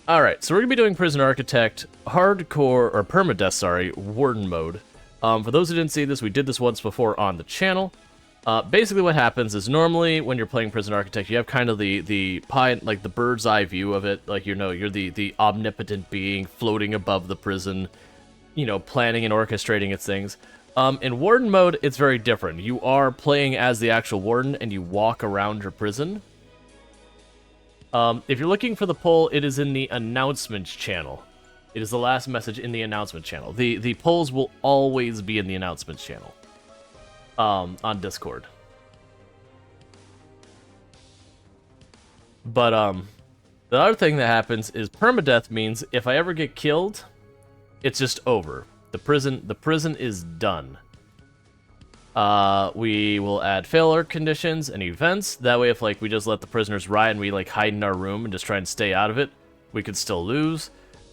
Alright, so we're going to be doing Prison Architect Hardcore, or Permadeath, sorry, Warden mode. For those who didn't see this, we did this once before on the channel. Basically what happens is normally when you're playing Prison Architect, you have kind of the pie, like the bird's eye view of it. Like, you know, you're the omnipotent being floating above the prison, you know, planning and orchestrating its things. In Warden mode, it's very different. You are playing as the actual Warden, and you walk around your prison. If you're looking for the poll, it is in the announcements channel. It is the last message in the announcement channel. The polls will always be in the announcements channel. On Discord. But, the other thing that happens is permadeath means if I ever get killed, it's just over. The prison is done. We will add failure conditions and events. That way, if like we just let the prisoners riot and we like hide in our room and just try and stay out of it, we could still lose.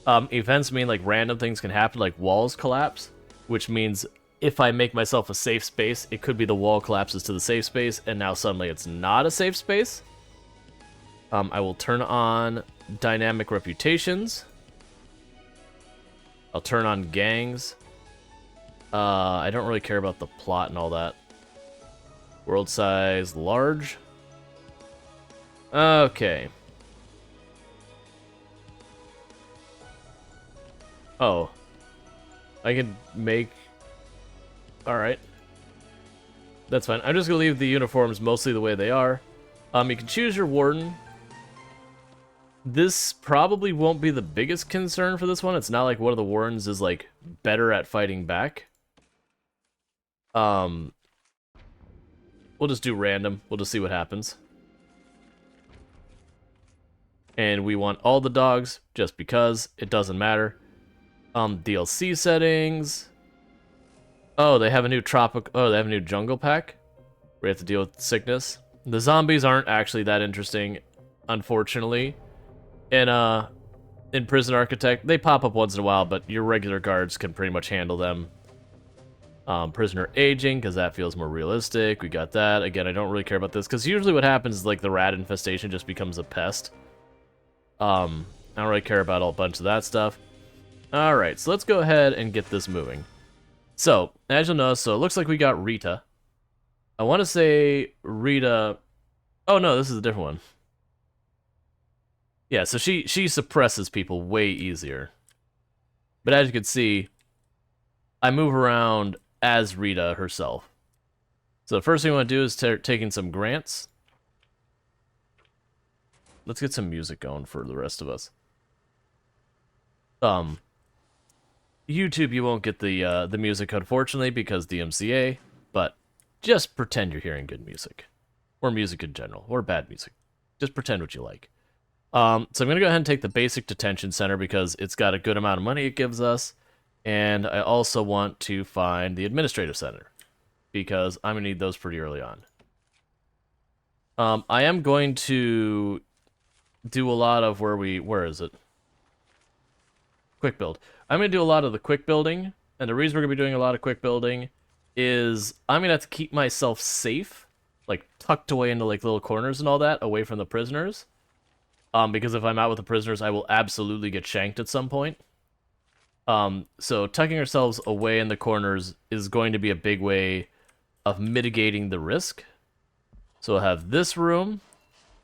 Events mean like random things can happen, like walls collapse, which means if I make myself a safe space, it could be the wall collapses to the safe space, and now suddenly it's not a safe space. I will turn on dynamic reputations. I'll turn on gangs. I don't really care about the plot and all that. World size large. Okay. Oh. I can make... Alright. That's fine. I'm just gonna leave the uniforms mostly the way they are. You can choose your warden. This probably won't be the biggest concern for this one. It's not like one of the wardens is like better at fighting back. We'll just do random. We'll just see what happens. And we want all the dogs, just because. It doesn't matter. DLC settings. Oh, they have a new they have a new jungle pack. We have to deal with sickness. The zombies aren't actually that interesting, unfortunately. In Prison Architect, they pop up once in a while, but your regular guards can pretty much handle them. Prisoner aging, because that feels more realistic. We got that. Again, I don't really care about this, because usually what happens is, like, the rat infestation just becomes a pest. I don't really care about a bunch of that stuff. Alright, so let's go ahead and get this moving. So, as you'll notice, so it looks like we got Rita. I want to say Rita... Oh, no, this is a different one. Yeah, so she suppresses people way easier. But as you can see, I move around as Rita herself. So the first thing I want to do is take in some grants. Let's get some music going for the rest of us. YouTube, you won't get the music, unfortunately, because DMCA, but just pretend you're hearing good music. Or music in general, or bad music. Just pretend what you like. So I'm going to go ahead and take the basic detention center because it's got a good amount of money it gives us. And I also want to find the administrative center because I'm going to need those pretty early on. I am going to do a lot of where is it? Quick build. I'm going to do a lot of the quick building. And the reason we're going to be doing a lot of quick building is I'm going to have to keep myself safe, like tucked away into like little corners and all that, away from the prisoners. Because if I'm out with the prisoners, I will absolutely get shanked at some point. So tucking ourselves away in the corners is going to be a big way of mitigating the risk. So we'll have this room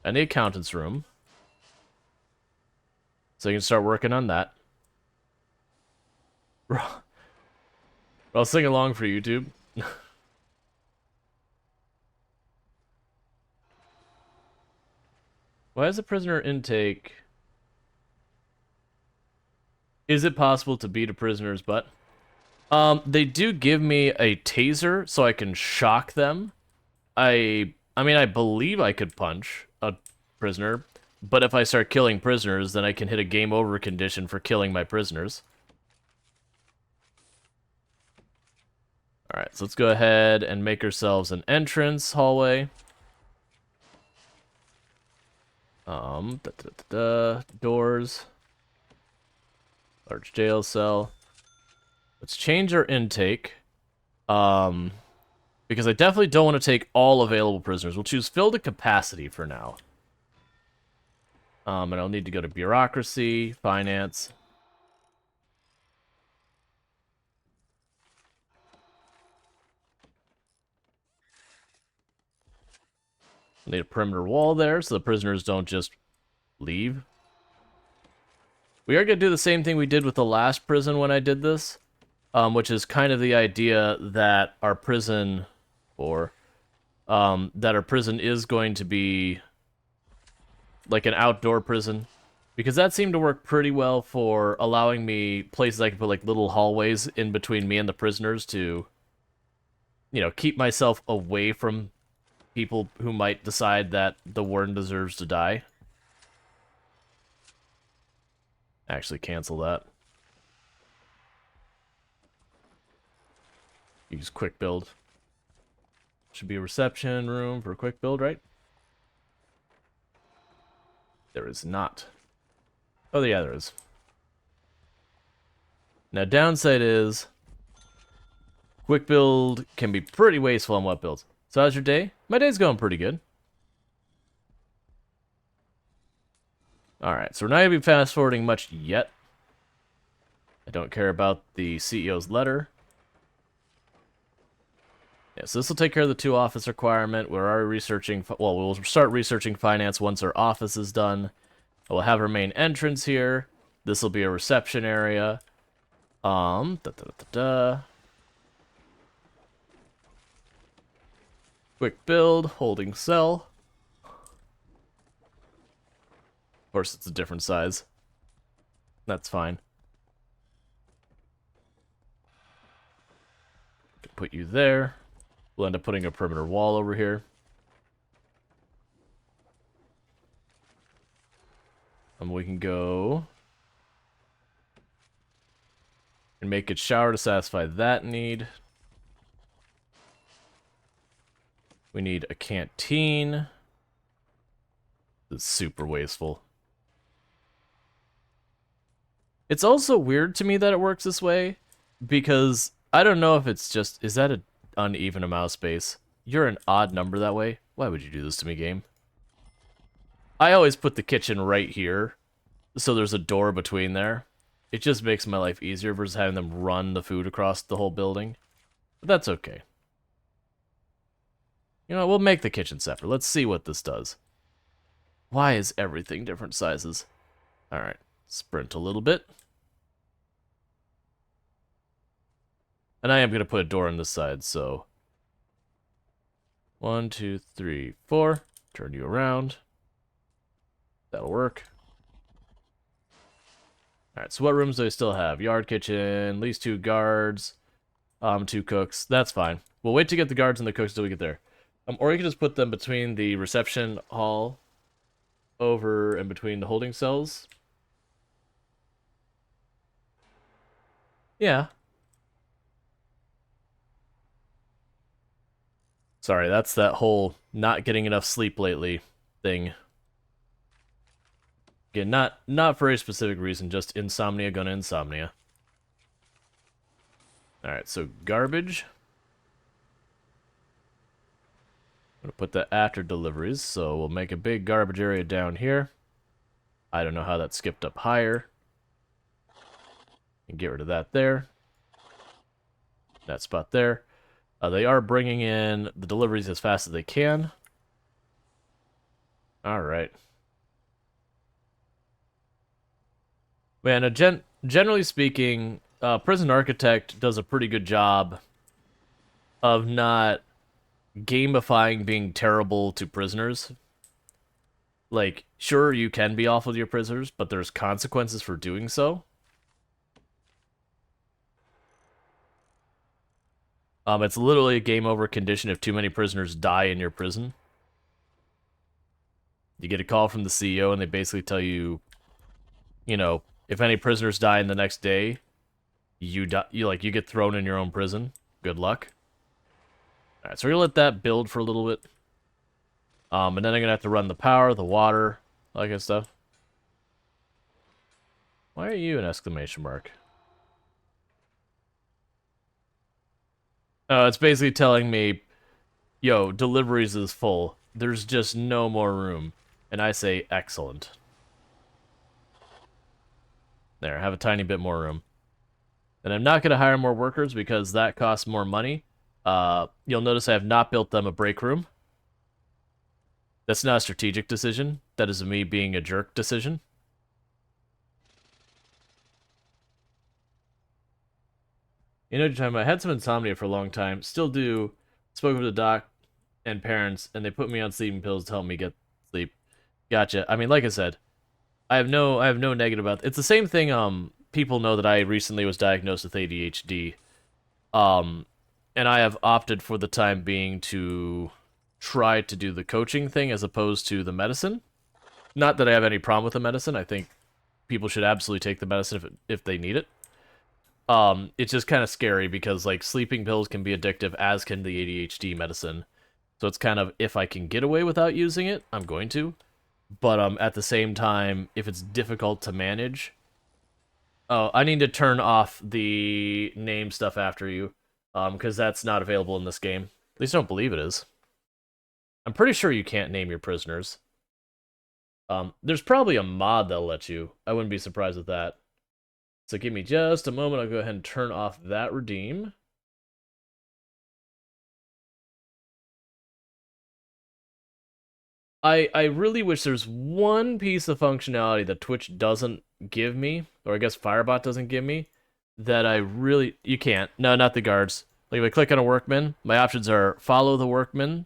and the accountant's room. So you can start working on that. I'll sing along for YouTube. Why is the prisoner intake... Is it possible to beat a prisoner's butt? They do give me a taser so I can shock them. I mean, I believe I could punch a prisoner, but if I start killing prisoners, then I can hit a game over condition for killing my prisoners. Alright, so let's go ahead and make ourselves an entrance hallway. Doors. Large jail cell. Let's change our intake. Because I definitely don't want to take all available prisoners. We'll choose fill to capacity for now. And I'll need to go to bureaucracy, finance. I'll need a perimeter wall there so the prisoners don't just leave. We are going to do the same thing we did with the last prison when I did this, which is kind of the idea that our prison, that our prison is going to be like an outdoor prison, because that seemed to work pretty well for allowing me places I could put like little hallways in between me and the prisoners to, you know, keep myself away from people who might decide that the warden deserves to die. Actually, cancel that. Use quick build. Should be a reception room for a quick build, right? There is not. Oh, yeah, there is. Now, downside is quick build can be pretty wasteful on what builds. So how's your day? My day's going pretty good. Alright, so we're not going to be fast-forwarding much yet. I don't care about the CEO's letter. Yeah, so this will take care of the 2 office requirement. We're already researching... Well, we'll start researching finance once our office is done. We'll have our main entrance here. This will be a reception area. Quick build, holding cell. Of course, it's a different size. That's fine. Could put you there. We'll end up putting a perimeter wall over here. And we can go and make it shower to satisfy that need. We need a canteen. It's super wasteful. It's also weird to me that it works this way, because I don't know if it's just... Is that an uneven amount of space? You're an odd number that way? Why would you do this to me, game? I always put the kitchen right here, so there's a door between there. It just makes my life easier versus having them run the food across the whole building. But that's okay. You know, we'll make the kitchen separate. Let's see what this does. Why is everything different sizes? Alright, sprint a little bit. And I am going to put a door on this side, so... 1, 2, 3, 4. Turn you around. That'll work. Alright, so what rooms do I still have? Yard, kitchen, at least 2 guards, 2 cooks. That's fine. We'll wait to get the guards and the cooks until we get there. Or you can just put them between the reception hall over and between the holding cells. Yeah. Sorry, that's that whole not getting enough sleep lately thing. Again, not for a specific reason, just insomnia gonna insomnia. Alright, so garbage. I'm gonna put that after deliveries, so we'll make a big garbage area down here. I don't know how that skipped up higher. And get rid of that there. That spot there. They are bringing in the deliveries as fast as they can. Alright. Man, generally speaking, Prison Architect does a pretty good job of not gamifying being terrible to prisoners. Like, sure, you can be awful to your prisoners, but there's consequences for doing so. It's literally a game over condition if too many prisoners die in your prison. You get a call from the CEO and they basically tell you, you know, if any prisoners die in the next day, you get thrown in your own prison. Good luck. Alright, so we're gonna let that build for a little bit. And then I'm gonna have to run the power, the water, all that good stuff. Why are you an exclamation mark? Oh, it's basically telling me, yo, deliveries is full. There's just no more room. And I say, excellent. There, have a tiny bit more room. And I'm not going to hire more workers because that costs more money. You'll notice I have not built them a break room. That's not a strategic decision. That is me being a jerk decision. You know what you're talking about? I had some insomnia for a long time. Still do. Spoke with the doc and parents, and they put me on sleeping pills to help me get sleep. Gotcha. I mean, like I said, I have no negative about it. It's the same thing. People know that I recently was diagnosed with ADHD. And I have opted for the time being to try to do the coaching thing as opposed to the medicine. Not that I have any problem with the medicine. I think people should absolutely take the medicine if they need it. It's just kind of scary because like sleeping pills can be addictive, as can the ADHD medicine. So it's kind of, if I can get away without using it, I'm going to. But at the same time, if it's difficult to manage... Oh, I need to turn off the name stuff after you, because that's not available in this game. At least I don't believe it is. I'm pretty sure you can't name your prisoners. There's probably a mod that'll let you. I wouldn't be surprised with that. So give me just a moment. I'll go ahead and turn off that redeem. I really wish there's one piece of functionality that Twitch doesn't give me, or I guess Firebot doesn't give me, that I really... You can't. No, not the guards. Like if I click on a workman, my options are follow the workman,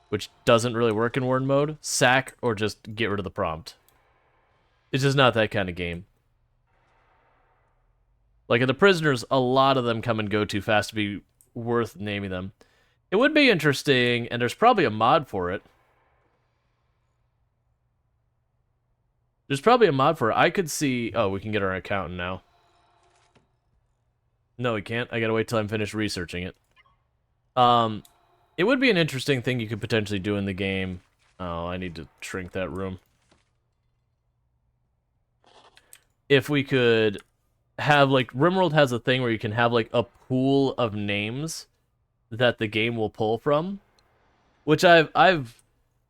which doesn't really work in Warden mode, sack, or just get rid of the prompt. It's just not that kind of game. Like in the prisoners, a lot of them come and go too fast to be worth naming them. It would be interesting, and there's probably a mod for it. There's probably a mod for it. I could see... Oh, we can get our accountant now. No, we can't. I gotta wait till I'm finished researching it. It would be an interesting thing you could potentially do in the game. Oh, I need to shrink that room. If we could have, like... RimWorld has a thing where you can have, like, a pool of names that the game will pull from, which I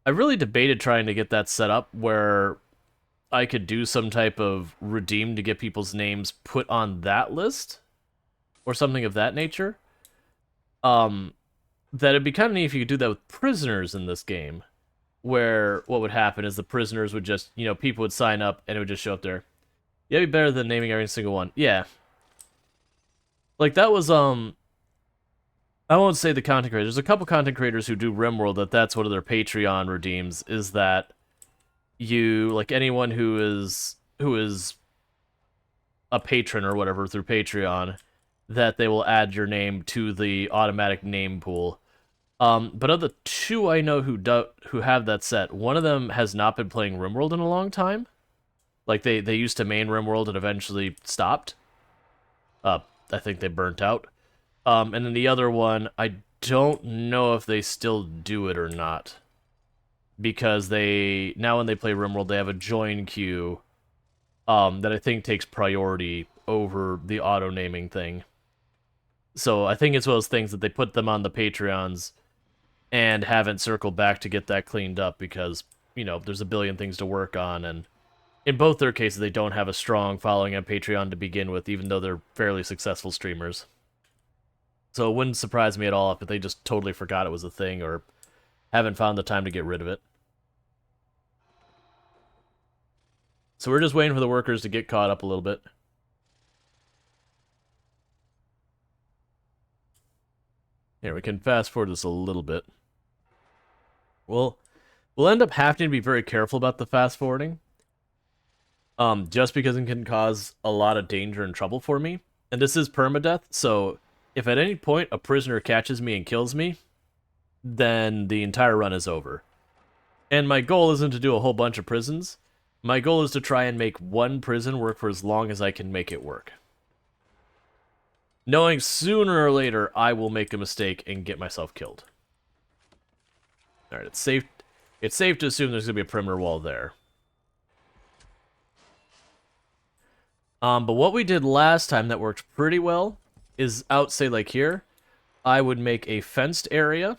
really debated trying to get that set up where I could do some type of redeem to get people's names put on that list or something of that nature. That'd be kind of neat if you could do that with prisoners in this game, where what would happen is the prisoners would just, you know, people would sign up and it would just show up there. Yeah, it'd be better than naming every single one. Yeah. Like that was I won't say the content creators. There's a couple content creators who do RimWorld that's one of their Patreon redeems, is that you, like anyone who is a patron or whatever through Patreon, that they will add your name to the automatic name pool. But of the two I know who have that set, one of them has not been playing RimWorld in a long time. Like they used to main RimWorld and eventually stopped. I think they burnt out. And then the other one, I don't know if they still do it or not. Because now when they play RimWorld, they have a join queue that I think takes priority over the auto-naming thing. So I think it's one of those things that they put them on the Patreons and haven't circled back to get that cleaned up because, you know, there's a billion things to work on. And in both their cases, they don't have a strong following on Patreon to begin with, even though they're fairly successful streamers. So it wouldn't surprise me at all if they just totally forgot it was a thing or haven't found the time to get rid of it. So we're just waiting for the workers to get caught up a little bit. Here, we can fast forward this a little bit. We'll end up having to be very careful about the fast forwarding. Just because it can cause a lot of danger and trouble for me. And this is permadeath, so if at any point a prisoner catches me and kills me, then the entire run is over. And my goal isn't to do a whole bunch of prisons. My goal is to try and make one prison work for as long as I can make it work. Knowing sooner or later I will make a mistake and get myself killed. Alright, it's safe to assume there's going to be a perimeter wall there. But what we did last time that worked pretty well is out, say, like here, I would make a fenced area,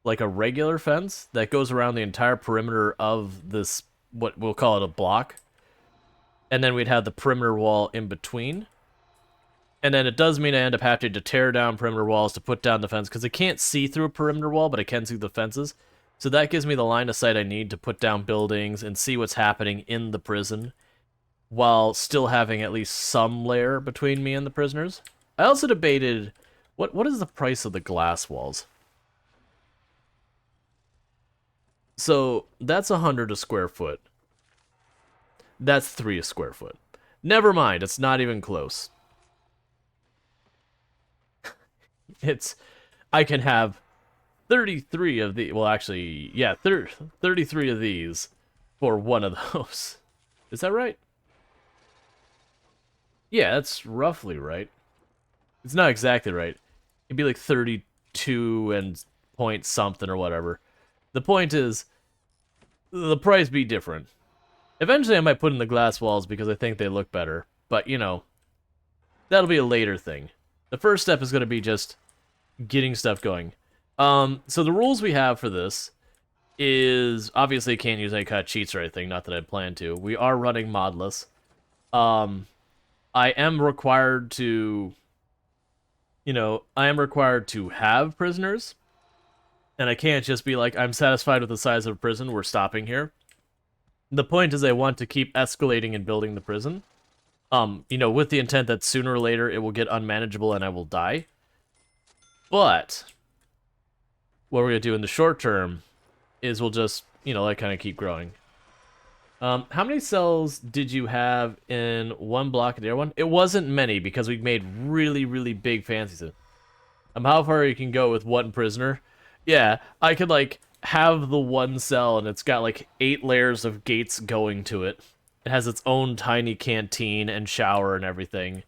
like a regular fence, that goes around the entire perimeter of this, what we'll call it a block. and then we'd have the perimeter wall in between. And then it does mean I end up having to tear down perimeter walls to put down the fence, because I can't see through a perimeter wall, but I can see the fences. So that gives me the line of sight I need to put down buildings and see what's happening in the prison, while still having at least some layer between me and the prisoners. I also debated, what is the price of the glass walls? So that's 100 a square foot. That's 3 a square foot. Never mind, it's not even close. I can have 33 of the, well actually, yeah, 33 of these for one of those. Is that right? Yeah, that's roughly right. It's not exactly right. It'd be like 32 and point something or whatever. The point is, the price be different. Eventually I might put in the glass walls because I think they look better. But, you know, that'll be a later thing. The first step is going to be just getting stuff going. So the rules we have for this is, obviously can't use any kind of cheats or anything, not that I plan to. We are running modless. I am required to, I am required to have prisoners. And I can't just be like, I'm satisfied with the size of a prison, we're stopping here. The point is I want to keep escalating and building the prison. With the intent that sooner or later it will get unmanageable and I will die. But what we're going to do in the short term is we'll just, like kind of keep growing. How many cells did you have in one block of the other one? It wasn't many because we made really, really big fancies. How far you can go with one prisoner? Yeah, I could, like, have the one cell and it's got, like, 8 layers of gates going to it. It has its own tiny canteen and shower and everything.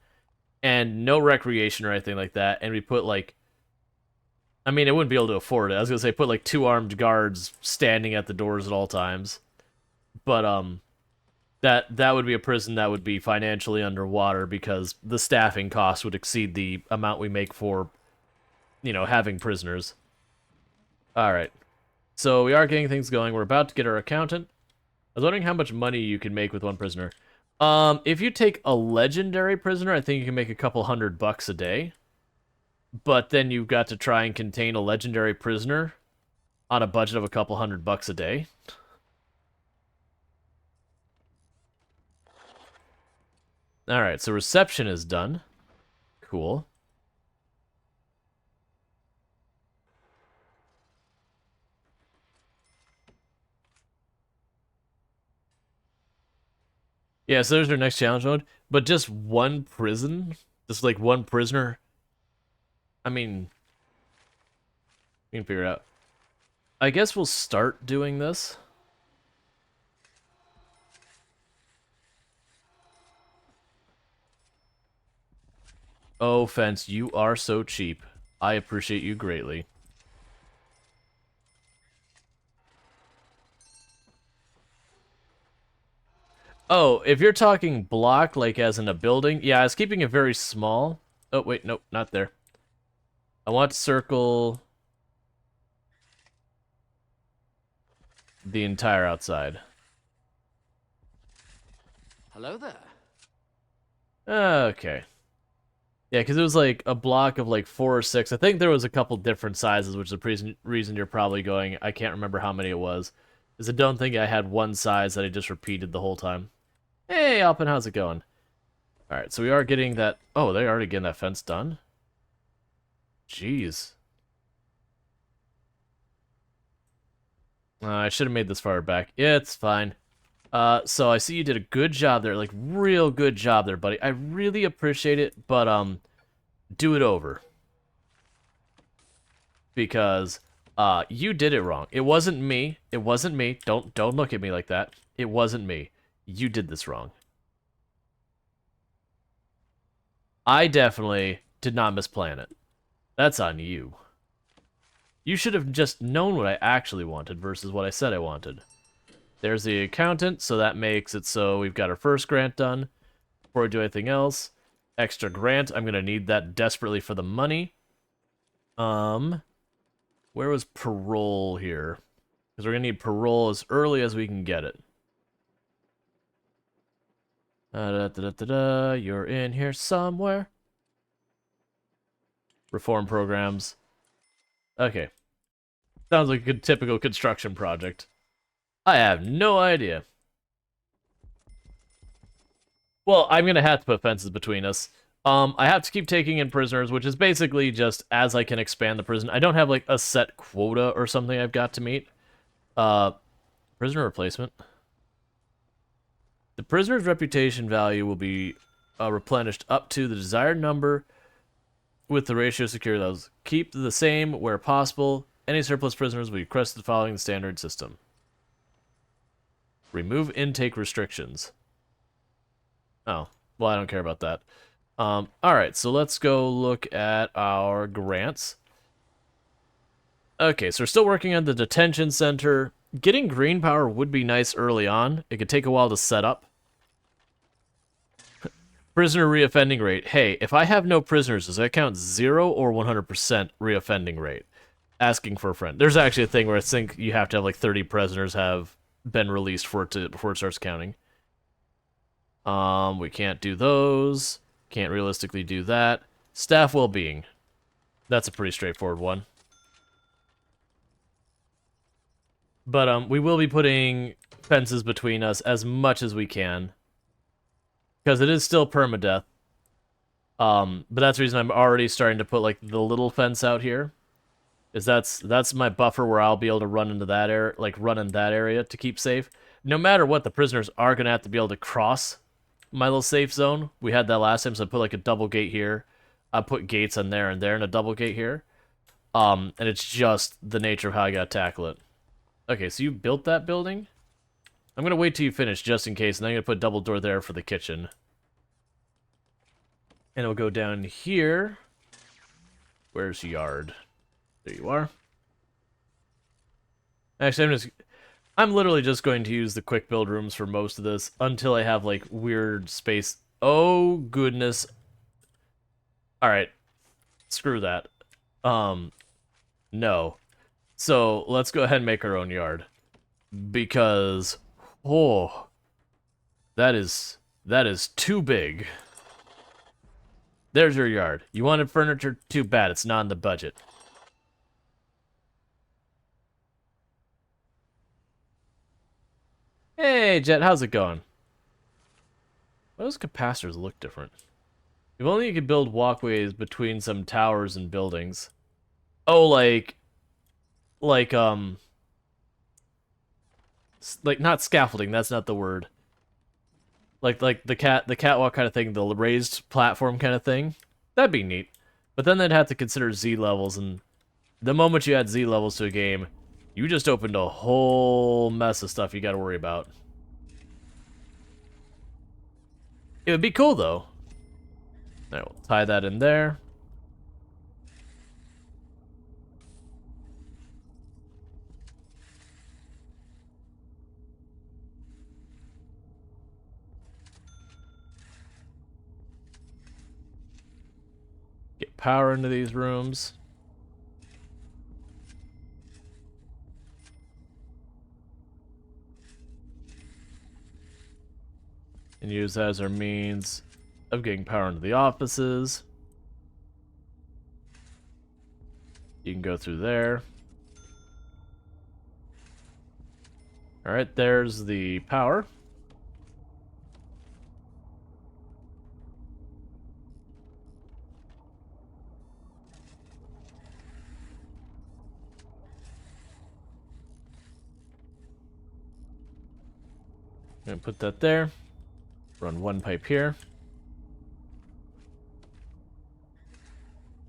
And no recreation or anything like that. And we put, like, I mean, I wouldn't be able to afford it. I was gonna say put, like, 2 armed guards standing at the doors at all times. But, that would be a prison that would be financially underwater because the staffing costs would exceed the amount we make for, having prisoners. Alright. So we are getting things going. We're about to get our accountant. I was wondering how much money you can make with one prisoner. If you take a legendary prisoner, I think you can make a couple $100 a day. But then you've got to try and contain a legendary prisoner on a budget of a couple $100 a day. Alright, so reception is done. Cool. Yeah, so there's our next challenge mode. But just one prison? Just like one prisoner? I mean, we can figure it out. I guess we'll start doing this. Oh, Fence, you are so cheap. I appreciate you greatly. Oh, if you're talking block, like as in a building, yeah, I was keeping it very small. Oh, wait, nope, not there. I want to circle the entire outside. Hello there. Okay. Yeah, because it was like a block of like 4 or 6. I think there was a couple different sizes, which is the reason you're probably going, I can't remember how many it was. Because I don't think I had one size that I just repeated the whole time. Hey, Alpin, how's it going? Alright, so we are getting that... Oh, they're already getting that fence done? Jeez. I should have made this farther back. Yeah, it's fine. So I see you did a good job there, like, real good job there, buddy. I really appreciate it, but, do it over. Because, you did it wrong. It wasn't me. It wasn't me. Don't look at me like that. It wasn't me. You did this wrong. I definitely did not misplan it. That's on you. You should have just known what I actually wanted versus what I said I wanted. There's the accountant, so that makes it so we've got our first grant done. Before we do anything else, extra grant. I'm going to need that desperately for the money. Where was parole here? Because we're going to need parole as early as we can get it. You're in here somewhere. Reform programs. Okay. Sounds like a typical construction project. I have no idea. Well, I'm gonna have to put fences between us. I have to keep taking in prisoners, which is basically just as I can expand the prison. I don't have like a set quota or something I've got to meet. Prisoner replacement. The prisoner's reputation value will be replenished up to the desired number with the ratio of security levels. Keep the same where possible. Any surplus prisoners will be requested following the standard system. Remove intake restrictions. Oh, well, I don't care about that. Alright, so let's go look at our grants. Okay, so we're still working on the detention center. Getting green power would be nice early on. It could take a while to set up. Prisoner reoffending rate. Hey, if I have no prisoners, does that count 0 or 100% reoffending rate? Asking for a friend. There's actually a thing where I think you have to have like 30 prisoners have been released for it to, before it starts counting. We can't do those. Can't realistically do that. Staff well-being. That's a pretty straightforward one. But we will be putting fences between us as much as we can. Because it is still permadeath. But that's the reason I'm already starting to put like the little fence out here. Is that's my buffer where I'll be able to run into that area, like run in that area to keep safe. No matter what, the prisoners are gonna have to be able to cross my little safe zone. We had that last time, so I put like a double gate here. I put gates on there and there and a double gate here. And it's just the nature of how I gotta tackle it. Okay, so you built that building? I'm gonna wait till you finish just in case, and then I'm gonna put a double door there for the kitchen. And it'll go down here. Where's yard? There you are. Actually, I'm literally just going to use the quick build rooms for most of this until I have like weird space. Oh goodness. Alright. Screw that. No. So let's go ahead and make our own yard. Because that is too big. There's your yard. You wanted furniture? Too bad, it's not in the budget. Hey, Jet, how's it going? Why does capacitors look different? If only you could build walkways between some towers and buildings. Oh, like not scaffolding, that's not the word. Like the catwalk kind of thing, the raised platform kind of thing. That'd be neat. But then they'd have to consider Z levels, and the moment you add Z levels to a game, you just opened a whole mess of stuff you gotta worry about. It would be cool, though. Alright, we'll tie that in there. Get power into these rooms. And use that as our means of getting power into the offices. You can go through there. Alright, there's the power. I'm gonna put that there. Run one pipe here.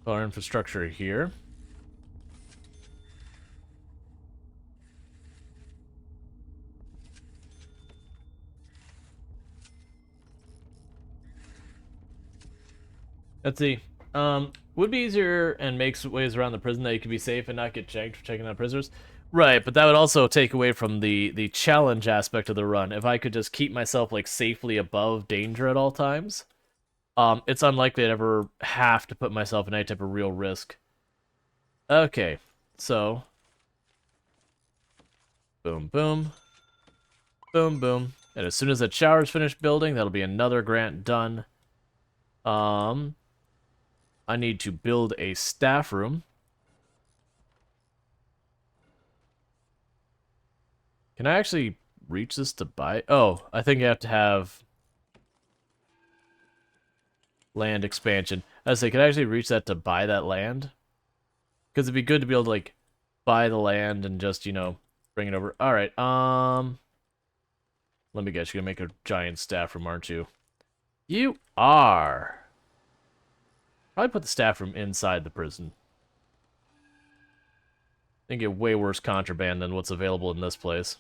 Our infrastructure here. Let's see. Would be easier and makes ways around the prison that you could be safe and not get checked for checking out prisoners. Right, but that would also take away from the challenge aspect of the run. If I could just keep myself like safely above danger at all times, it's unlikely I'd ever have to put myself in any type of real risk. Okay, so boom, boom, boom, boom, And as soon as that shower's finished building, that'll be another grant done. I need to build a staff room. Can I actually reach this to buy? Oh, I think you have to have land expansion. I was like, can I actually reach that to buy that land? Because it'd be good to be able to, like, buy the land and just, you know, bring it over. All right, let me guess, you're gonna make a giant staff room, aren't you? You are. Probably put the staff room inside the prison. I think get way worse contraband than what's available in this place.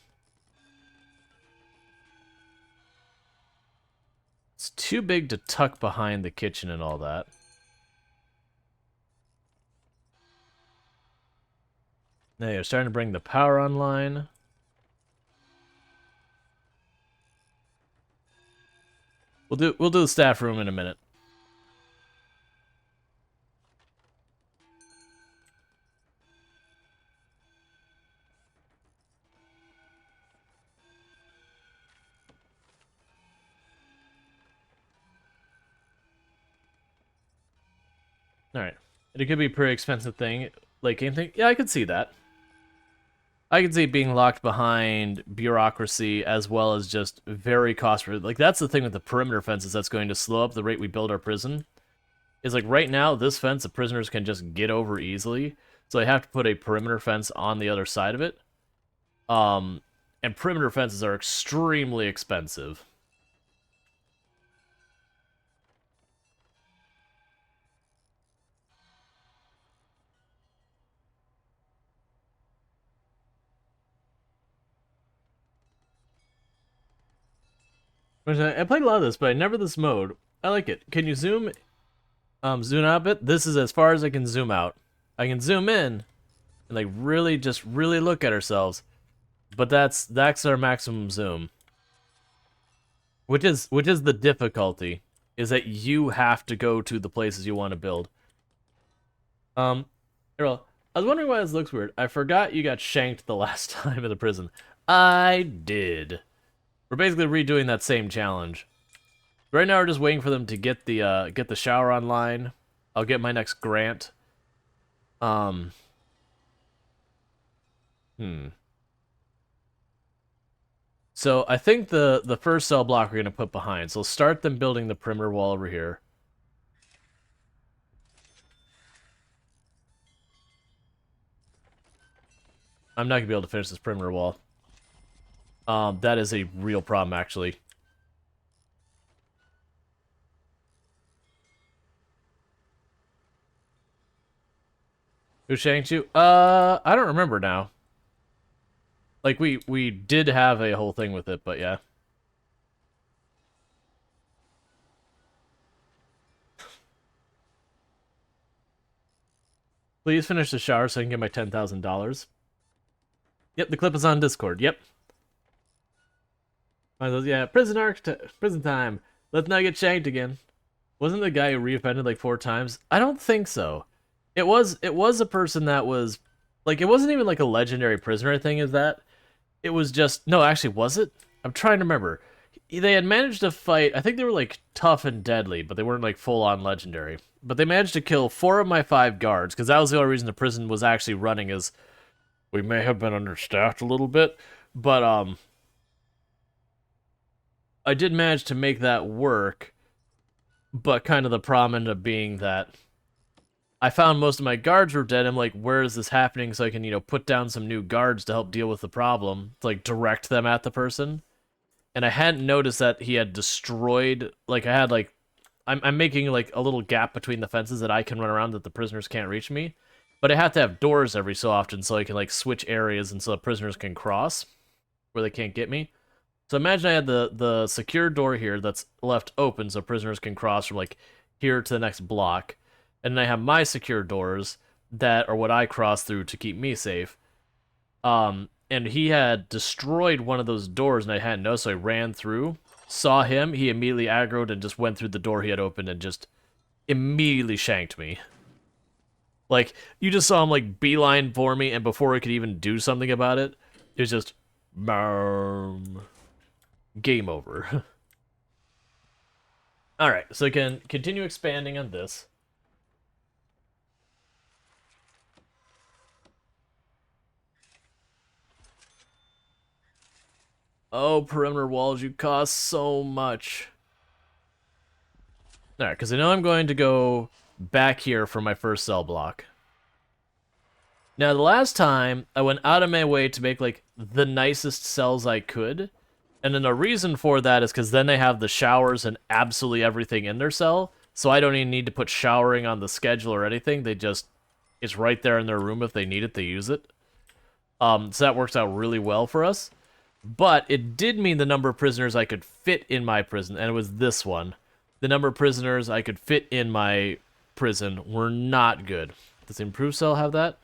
It's too big to tuck behind the kitchen and all that. Now you're starting to bring the power online. We'll do the staff room in a minute. Alright. It could be a pretty expensive thing. Late game thing. Yeah, I could see that. I could see it being locked behind bureaucracy as well as just very cost-prohibitive. Like, that's the thing with the perimeter fences that's going to slow up the rate we build our prison. Is like, right now, this fence, the prisoners can just get over easily. So I have to put a perimeter fence on the other side of it. And perimeter fences are extremely expensive. I played a lot of this, but I never this mode. I like it. Can you zoom out a bit? This is as far as I can zoom out. I can zoom in and like really look at ourselves. But that's our maximum zoom. Which is the difficulty, is that you have to go to the places you want to build. Rual, I was wondering why this looks weird. I forgot you got shanked the last time in the prison. I did. We're basically redoing that same challenge. Right now we're just waiting for them to get the shower online. I'll get my next grant. So I think the first cell block we're gonna put behind. So we'll start them building the perimeter wall over here. I'm not gonna be able to finish this perimeter wall. That is a real problem, actually. Who shanked you? I don't remember now. Like, we did have a whole thing with it, but yeah. Please finish the shower so I can get my $10,000. Yep, the clip is on Discord. Yep. Yeah, prison time. Let's not get shanked again. Wasn't the guy who reoffended like 4 times? I don't think so. It was a person that was, like, it wasn't even like a legendary prisoner thing, is that? It was just, no, actually, was it? I'm trying to remember. They had managed to fight, I think they were like tough and deadly, but they weren't like full-on legendary. But they managed to kill 4 of my 5 guards, because that was the only reason the prison was actually running, is we may have been understaffed a little bit, but I did manage to make that work, but kind of the problem ended up being that I found most of my guards were dead. I'm like, where is this happening so I can, you know, put down some new guards to help deal with the problem, to, like, direct them at the person. And I hadn't noticed that he had destroyed, like, I had, like, I'm making, like, a little gap between the fences that I can run around that the prisoners can't reach me. But I have to have doors every so often so I can, like, switch areas and so the prisoners can cross where they can't get me. So imagine I had the secure door here that's left open so prisoners can cross from, like, here to the next block. And then I have my secure doors that are what I cross through to keep me safe. And he had destroyed one of those doors and I hadn't noticed, so I ran through, saw him, he immediately aggroed and just went through the door he had opened and just immediately shanked me. Like, you just saw him, like, beeline for me, and before I could even do something about it, it was just... Boom. game over. Alright, so I can continue expanding on this. Oh, perimeter walls, you cost so much. Alright, because I know I'm going to go back here for my first cell block. Now, the last time, I went out of my way to make, like, the nicest cells I could. And then the reason for that is because then they have the showers and absolutely everything in their cell. So I don't even need to put showering on the schedule or anything. They just, it's right there in their room. If they need it, they use it. So that works out really well for us. But it did mean the number of prisoners I could fit in my prison, and it was this one. The number of prisoners I could fit in my prison were not good. Does the improved cell have that?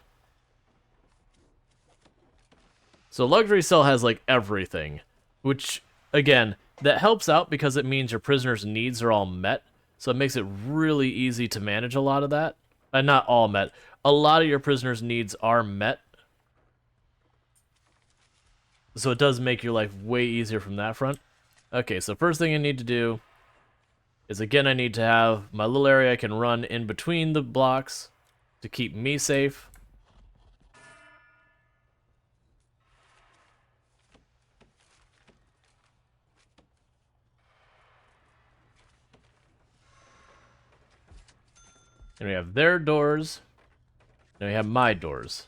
So luxury cell has like everything, which again, that helps out because it means your prisoners' needs are all met. So it makes it really easy to manage a lot of that. Not all met. A lot of your prisoners' needs are met. So it does make your life way easier from that front. Okay, so first thing I need to do is, again, I need to have my little area I can run in between the blocks to keep me safe. And we have their doors, and we have my doors.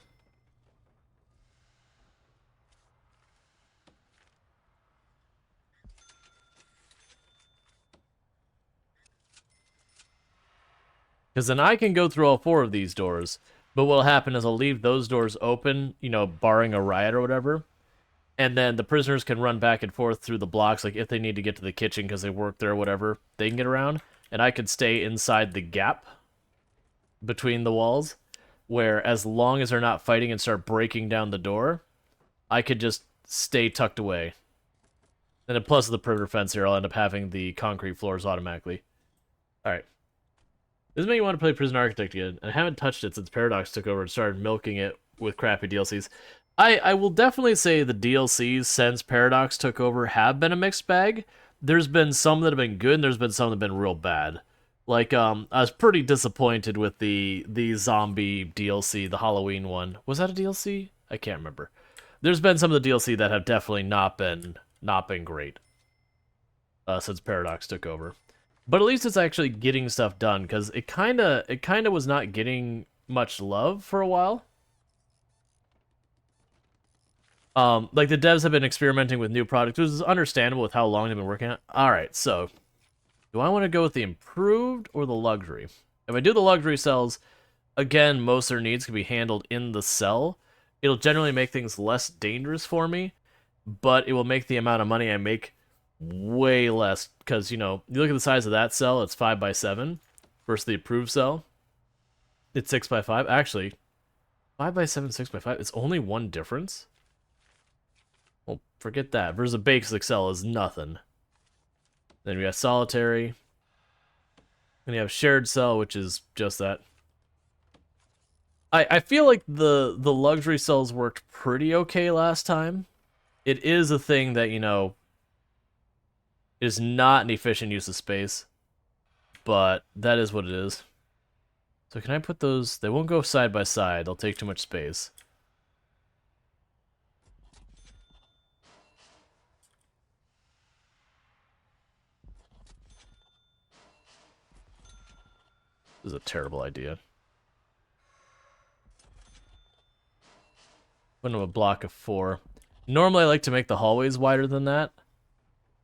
Because then I can go through all 4 of these doors, but what'll happen is I'll leave those doors open, you know, barring a riot or whatever, and then the prisoners can run back and forth through the blocks, like if they need to get to the kitchen because they work there or whatever, they can get around, and I could stay inside the gap between the walls, where as long as they're not fighting and start breaking down the door, I could just stay tucked away. And then plus the perimeter fence here, I'll end up having the concrete floors automatically. Alright. This is making me want to play Prison Architect again, and I haven't touched it since Paradox took over and started milking it with crappy DLCs. I will definitely say the DLCs since Paradox took over have been a mixed bag. There's been some that have been good, and there's been some that have been real bad. Like, I was pretty disappointed with the zombie DLC, the Halloween one. Was that a DLC? I can't remember. There's been some of the DLC that have definitely not been great since Paradox took over. But at least it's actually getting stuff done, because it kind of was not getting much love for a while. Like the devs have been experimenting with new products, which is understandable with how long they've been working on it. Alright, so do I want to go with the improved or the luxury? If I do the luxury cells, again, most of their needs can be handled in the cell. It'll generally make things less dangerous for me, but it will make the amount of money I make way less, because, you know, you look at the size of that cell, it's 5x7 versus the approved cell. It's 6x5. Actually, 5x7, 6x5, it's only one difference. Well, forget that. Versus a basic cell is nothing. Then we have solitary. And you have shared cell, which is just that. I feel like the luxury cells worked pretty okay last time. It is a thing that, you know, is not an efficient use of space, but that is what it is. So can I put those? They won't go side by side. They'll take too much space. This is a terrible idea. Put them a block of 4. Normally I like to make the hallways wider than that,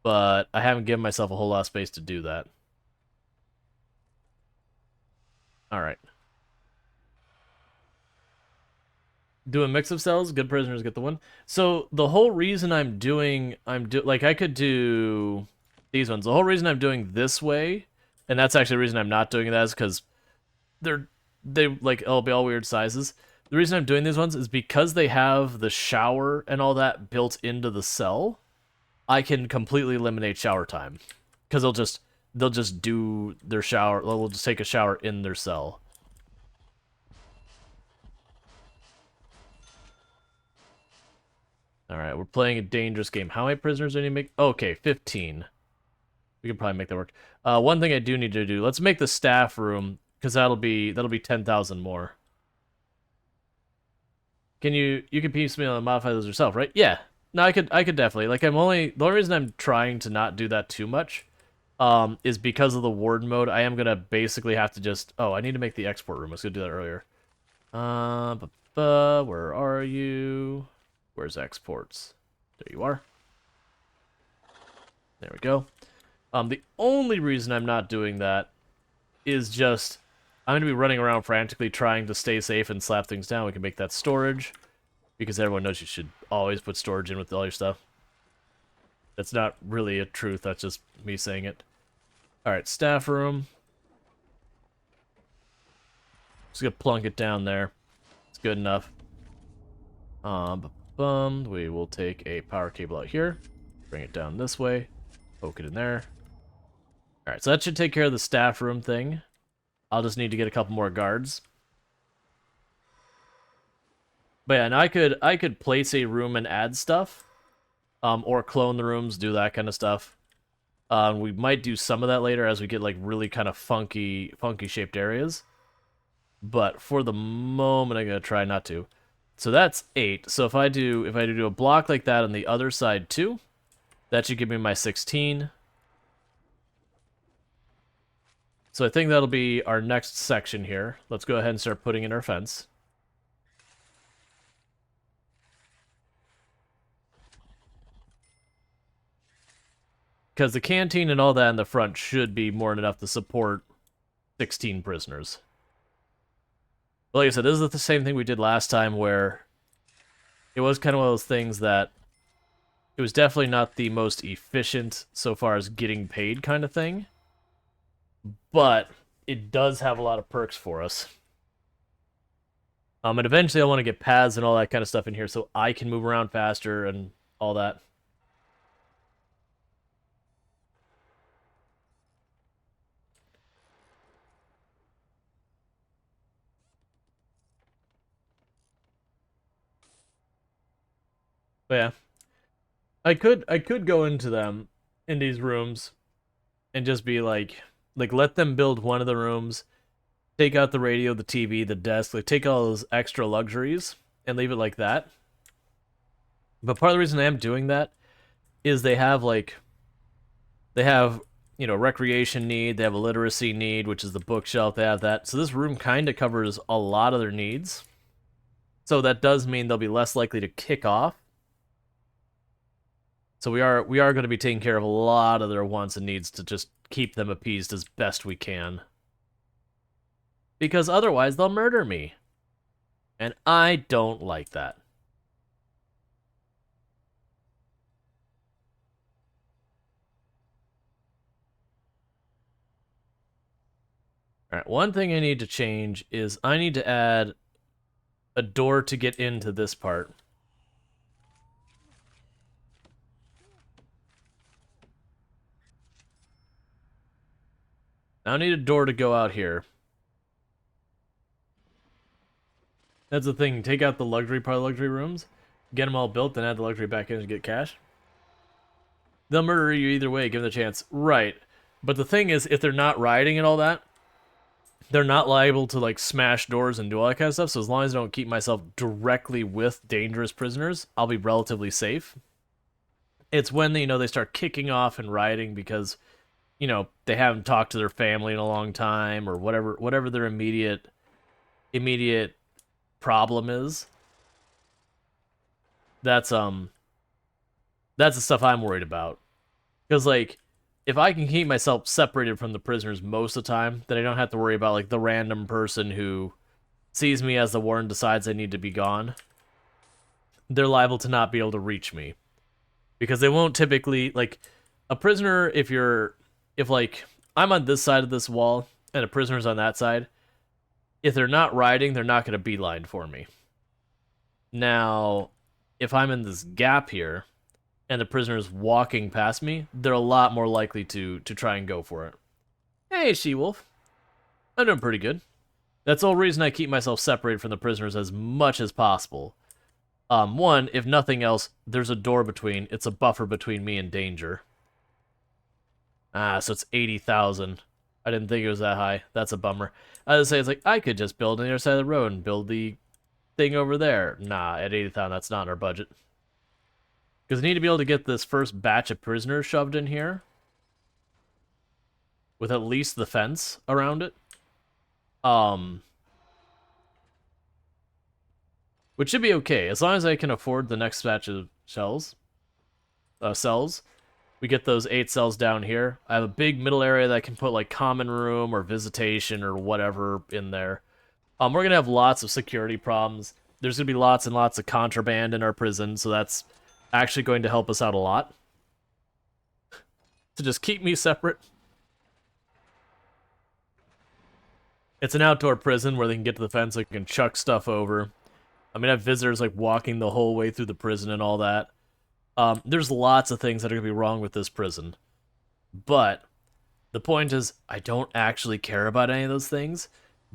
but I haven't given myself a whole lot of space to do that. Alright. Do a mix of cells, good prisoners get the one. So the whole reason like I could do these ones. The whole reason I'm doing this way, and that's actually the reason I'm not doing that, is because they like all be all weird sizes. The reason I'm doing these ones is because they have the shower and all that built into the cell. I can completely eliminate shower time, because they'll just do their shower. They'll just take a shower in their cell. Alright, we're playing a dangerous game. How many prisoners do we need to make? Okay, 15. We can probably make that work. One thing I do need to do, let's make the staff room, because that'll be 10,000 more. You can piecemeal and modify those yourself, right? Yeah. No, I could definitely. Like, the only reason I'm trying to not do that too much, is because of the warden mode. I am gonna basically have to just, oh, I need to make the export room. I was gonna do that earlier. Where are you? Where's exports? There you are. There we go. The only reason I'm not doing that is just I'm gonna be running around frantically trying to stay safe and slap things down. We can make that storage, because everyone knows you should always put storage in with all your stuff. That's not really a truth, that's just me saying it. Alright, staff room. Just gonna plunk it down there. It's good enough. We will take a power cable out here, bring it down this way, poke it in there. Alright, so that should take care of the staff room thing. I'll just need to get a couple more guards. But yeah, and I could place a room and add stuff. Or clone the rooms, do that kind of stuff. We might do some of that later as we get like really kind of funky shaped areas. But for the moment, I'm gonna try not to. So that's 8. So if I do a block like that on the other side too, that should give me my 16. So I think that'll be our next section here. Let's go ahead and start putting in our fence. Because the canteen and all that in the front should be more than enough to support 16 prisoners. But like I said, this is the same thing we did last time, where it was kind of one of those things that it was definitely not the most efficient so far as getting paid kind of thing. But it does have a lot of perks for us. And eventually I want to get paths and all that kind of stuff in here so I can move around faster and all that. But yeah. I could go into them in these rooms and just be like let them build one of the rooms, take out the radio, the TV, the desk, like take all those extra luxuries and leave it like that. But part of the reason I am doing that is they have recreation need, they have a literacy need, which is the bookshelf, they have that. So this room kind of covers a lot of their needs. So that does mean they'll be less likely to kick off. So we are going to be taking care of a lot of their wants and needs to just keep them appeased as best we can. Because otherwise they'll murder me. And I don't like that. Alright, one thing I need to change is I need to add a door to get into this part. Now I need a door to go out here. That's the thing. Take out the luxury part of the luxury rooms, get them all built, then add the luxury back in to get cash. They'll murder you either way, give them the chance. Right. But the thing is, if they're not riding and all that, they're not liable to, like, smash doors and do all that kind of stuff, so as long as I don't keep myself directly with dangerous prisoners, I'll be relatively safe. It's when, they start kicking off and rioting because, they haven't talked to their family in a long time, or whatever their immediate problem is. That's the stuff I'm worried about. Because, like, if I can keep myself separated from the prisoners most of the time, then I don't have to worry about, like, the random person who sees me as the warden decides I need to be gone. They're liable to not be able to reach me. Because they won't typically, like, a prisoner, if I'm on this side of this wall and a prisoner's on that side, if they're not riding, they're not going to beeline for me. Now, if I'm in this gap here, and the prisoner's walking past me, they're a lot more likely to try and go for it. Hey, She-Wolf. I'm doing pretty good. That's the whole reason I keep myself separated from the prisoners as much as possible. One, if nothing else, there's a door between. It's a buffer between me and danger. Ah, so it's 80,000. I didn't think it was that high. That's a bummer. I was say it's like I could just build on the other side of the road and build the thing over there. Nah, at 80,000, that's not in our budget. Because I need to be able to get this first batch of prisoners shoved in here with at least the fence around it. Which should be okay as long as I can afford the next batch of cells. We get those 8 cells down here. I have a big middle area that I can put like common room or visitation or whatever in there. We're gonna have lots of security problems. There's gonna be lots and lots of contraband in our prison, so that's actually going to help us out a lot. To just keep me separate. It's an outdoor prison where they can get to the fence, they can chuck stuff over. I mean, I have visitors like walking the whole way through the prison and all that. There's lots of things that are going to be wrong with this prison. But the point is, I don't actually care about any of those things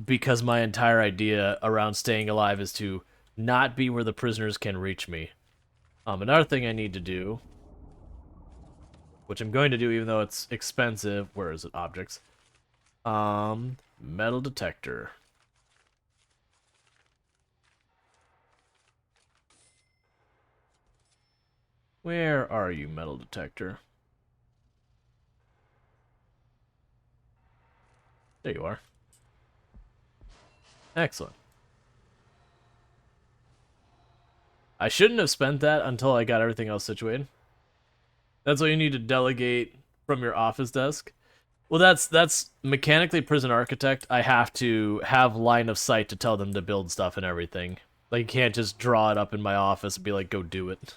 because my entire idea around staying alive is to not be where the prisoners can reach me. Another thing I need to do, which I'm going to do even though it's expensive. Where is it? Objects. Metal detector. Where are you, metal detector? There you are. Excellent. I shouldn't have spent that until I got everything else situated. That's why you need to delegate from your office desk. Well, that's mechanically prison architect. I have to have line of sight to tell them to build stuff and everything. Like, you can't just draw it up in my office and be like, go do it.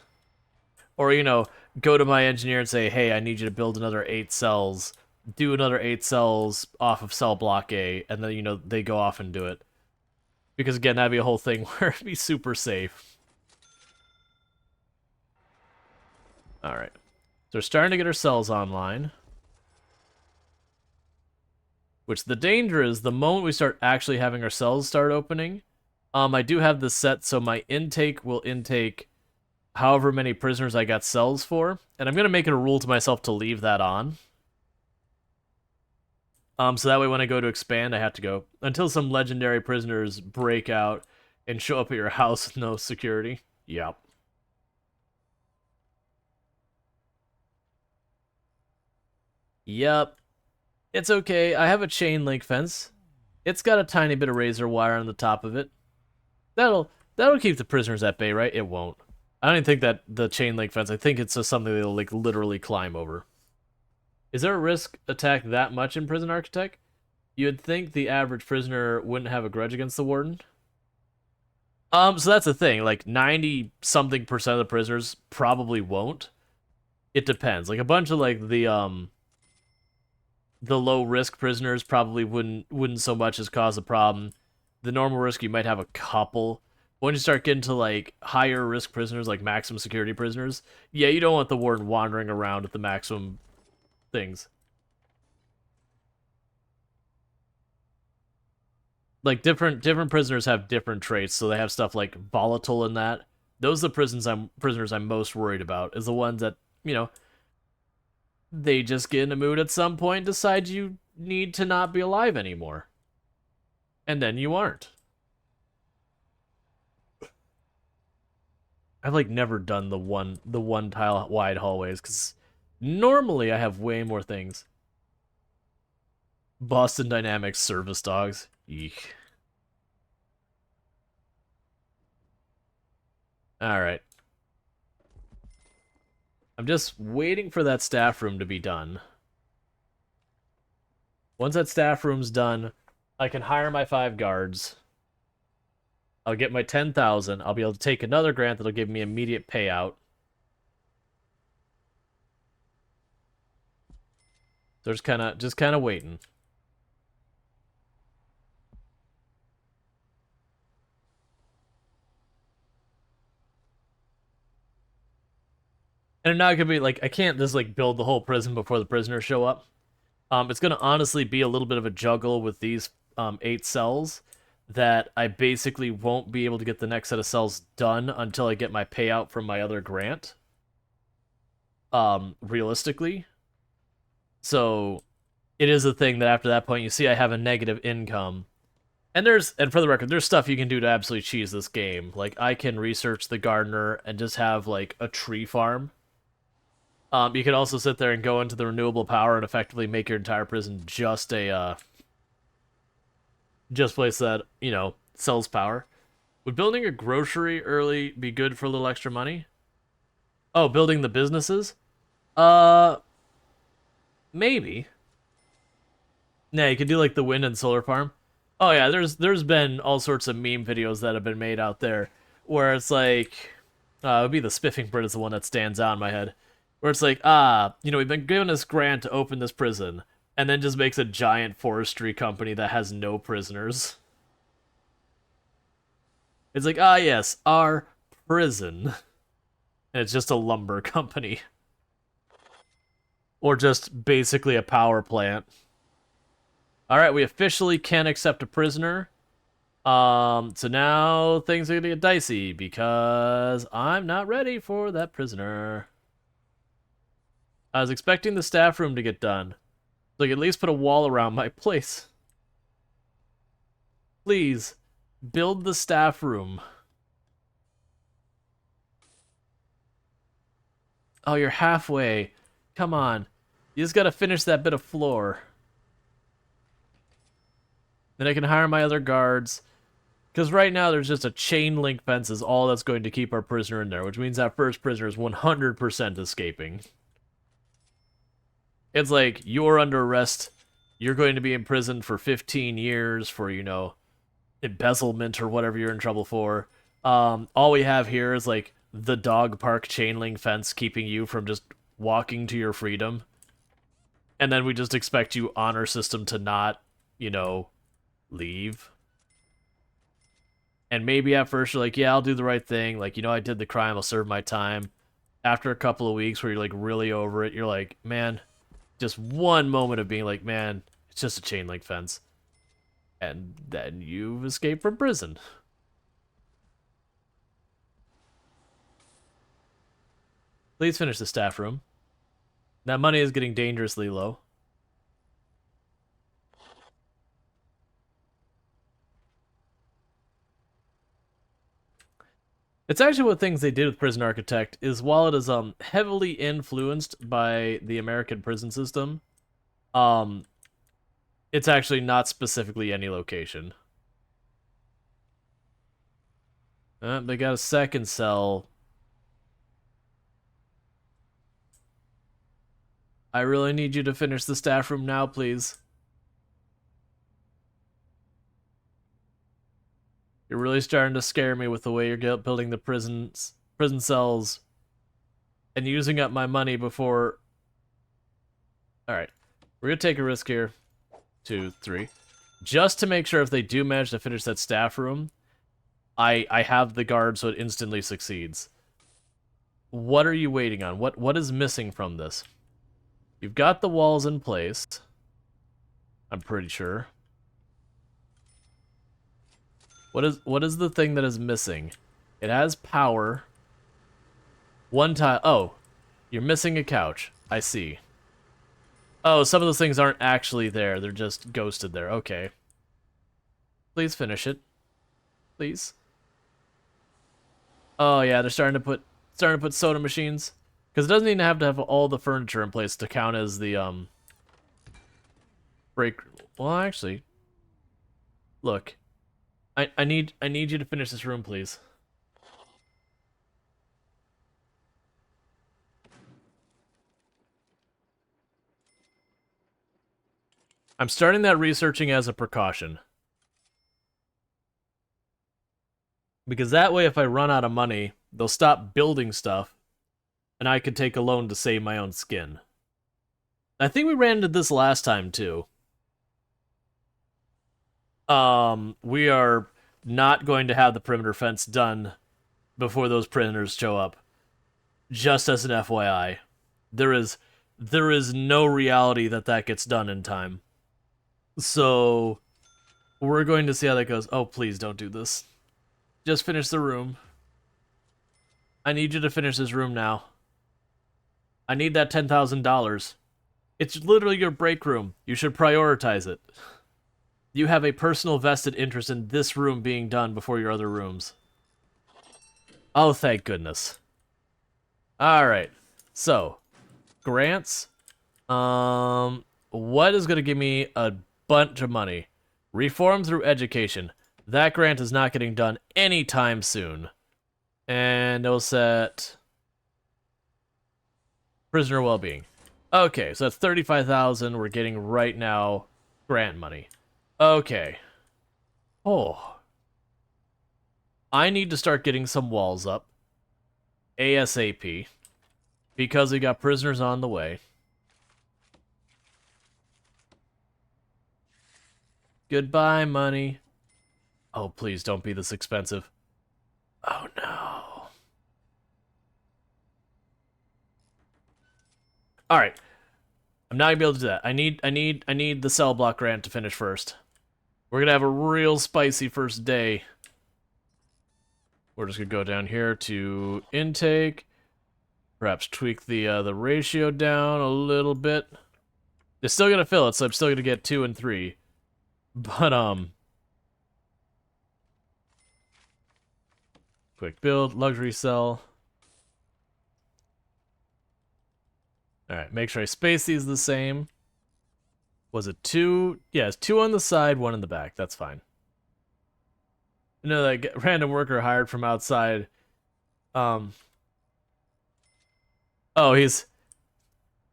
Or, you know, go to my engineer and say, hey, I need you to build another 8 cells. Do another 8 cells off of cell block A, and then, you know, they go off and do it. Because, again, that'd be a whole thing where it'd be super safe. Alright. So we're starting to get our cells online. Which the danger is, the moment we start actually having our cells start opening, I do have this set so my intake will intake however many prisoners I got cells for, and I'm going to make it a rule to myself to leave that on. So that way when I go to expand, I have to go until some legendary prisoners break out and show up at your house with no security. Yep. Yep. It's okay. I have a chain link fence. It's got a tiny bit of razor wire on the top of it. That'll keep the prisoners at bay, right? It won't. I don't even think that the chain link fence, I think it's just something they'll like literally climb over. Is there a risk attack that much in Prison Architect? You'd think the average prisoner wouldn't have a grudge against the warden. So that's the thing. Like 90-something% of the prisoners probably won't. It depends. Like a bunch of like the low risk prisoners probably wouldn't so much as cause a problem. The normal risk you might have a couple. When you start getting to like higher risk prisoners, like maximum security prisoners, yeah, you don't want the warden wandering around at the maximum things. Like different prisoners have different traits, so they have stuff like volatile in that. Those are the prisoners I'm most worried about, is the ones that, you know, they just get in a mood at some point, decide you need to not be alive anymore. And then you aren't. I've like never done the one tile wide hallways, because normally I have way more things. Boston Dynamics service dogs. Eek. Alright. I'm just waiting for that staff room to be done. Once that staff room's done, I can hire my 5 guards. I'll get my 10,000. I'll be able to take another grant that'll give me immediate payout. So just kind of waiting. And I'm not gonna be like, I can't just like build the whole prison before the prisoners show up. It's gonna honestly be a little bit of a juggle with these 8 cells. that I basically won't be able to get the next set of cells done until I get my payout from my other grant. Realistically. So it is a thing that after that point you see I have a negative income. And for the record, there's stuff you can do to absolutely cheese this game. Like I can research the gardener and just have like a tree farm. You can also sit there and go into the renewable power and effectively make your entire prison just a just place that, sells power. Would building a grocery early be good for a little extra money? Oh, building the businesses? Uh, maybe. Yeah, you could do like the wind and solar farm. Oh yeah, there's been all sorts of meme videos that have been made out there where it's like, it would be the spiffing Brit is the one that stands out in my head, where it's like, we've been given this grant to open this prison, and then just makes a giant forestry company that has no prisoners. It's like, yes, our prison. And it's just a lumber company. Or just basically a power plant. Alright, we officially can accept a prisoner. So now things are gonna get dicey because I'm not ready for that prisoner. I was expecting the staff room to get done. So I can at least put a wall around my place. Please, build the staff room. Oh, you're halfway. Come on. You just gotta finish that bit of floor. Then I can hire my other guards. Because right now there's just a chain link fence is all that's going to keep our prisoner in there, which means that first prisoner is 100% escaping. It's like, you're under arrest. You're going to be in prison for 15 years for, embezzlement or whatever you're in trouble for. All we have here is, like, the dog park chain link fence keeping you from just walking to your freedom. And then we just expect you honor system to not, leave. And maybe at first you're like, yeah, I'll do the right thing. Like, I did the crime, I'll serve my time. After a couple of weeks where you're, like, really over it, you're like, man, just one moment of being like, man, it's just a chain link fence. And then you've escaped from prison. Please finish the staff room. That money is getting dangerously low. It's actually what things they did with Prison Architect is while it is heavily influenced by the American prison system, it's actually not specifically any location. They got a second cell. I really need you to finish the staff room now, please. You're really starting to scare me with the way you're building the prison cells and using up my money before. Alright. We're going to take a risk here. 2, 3. Just to make sure if they do manage to finish that staff room, I have the guard so it instantly succeeds. What are you waiting on? What is missing from this? You've got the walls in place. I'm pretty sure. What is the thing that is missing? It has power. One time. Oh, you're missing a couch. I see. Oh, some of those things aren't actually there. They're just ghosted there. Okay. Please finish it. Please. Oh yeah, they're starting to put soda machines. Because it doesn't even have to have all the furniture in place to count as the break. Well, actually, look. I need you to finish this room, please. I'm starting that researching as a precaution. Because that way, if I run out of money, they'll stop building stuff, and I could take a loan to save my own skin. I think we ran into this last time, too. We are not going to have the perimeter fence done before those prisoners show up. Just as an FYI. There is no reality that gets done in time. So, We're going to see how that goes. Oh, please don't do this. Just finish the room. I need you to finish this room now. I need that $10,000. It's literally your break room. You should prioritize it. You have a personal vested interest in this room being done before your other rooms. Oh, thank goodness. Alright. So, grants. What is going to give me a bunch of money? Reform through education. That grant is not getting done anytime soon. And it'll set prisoner well-being. Okay, so that's 35,000 we're getting right now. Grant money. Okay. Oh. I need to start getting some walls up. ASAP. Because we got prisoners on the way. Goodbye, money. Oh, please don't be this expensive. Oh, no. Alright. I'm not gonna be able to do that. I need the cell block grant to finish first. We're gonna have a real spicy first day. We're just gonna go down here to intake. Perhaps tweak the ratio down a little bit. It's still gonna fill it, so I'm still gonna get 2 and 3. But quick build, luxury cell. Alright, make sure I space these the same. Was it 2? Yeah, it's 2 on the side, 1 in the back. That's fine. You know, that random worker hired from outside. Oh, he's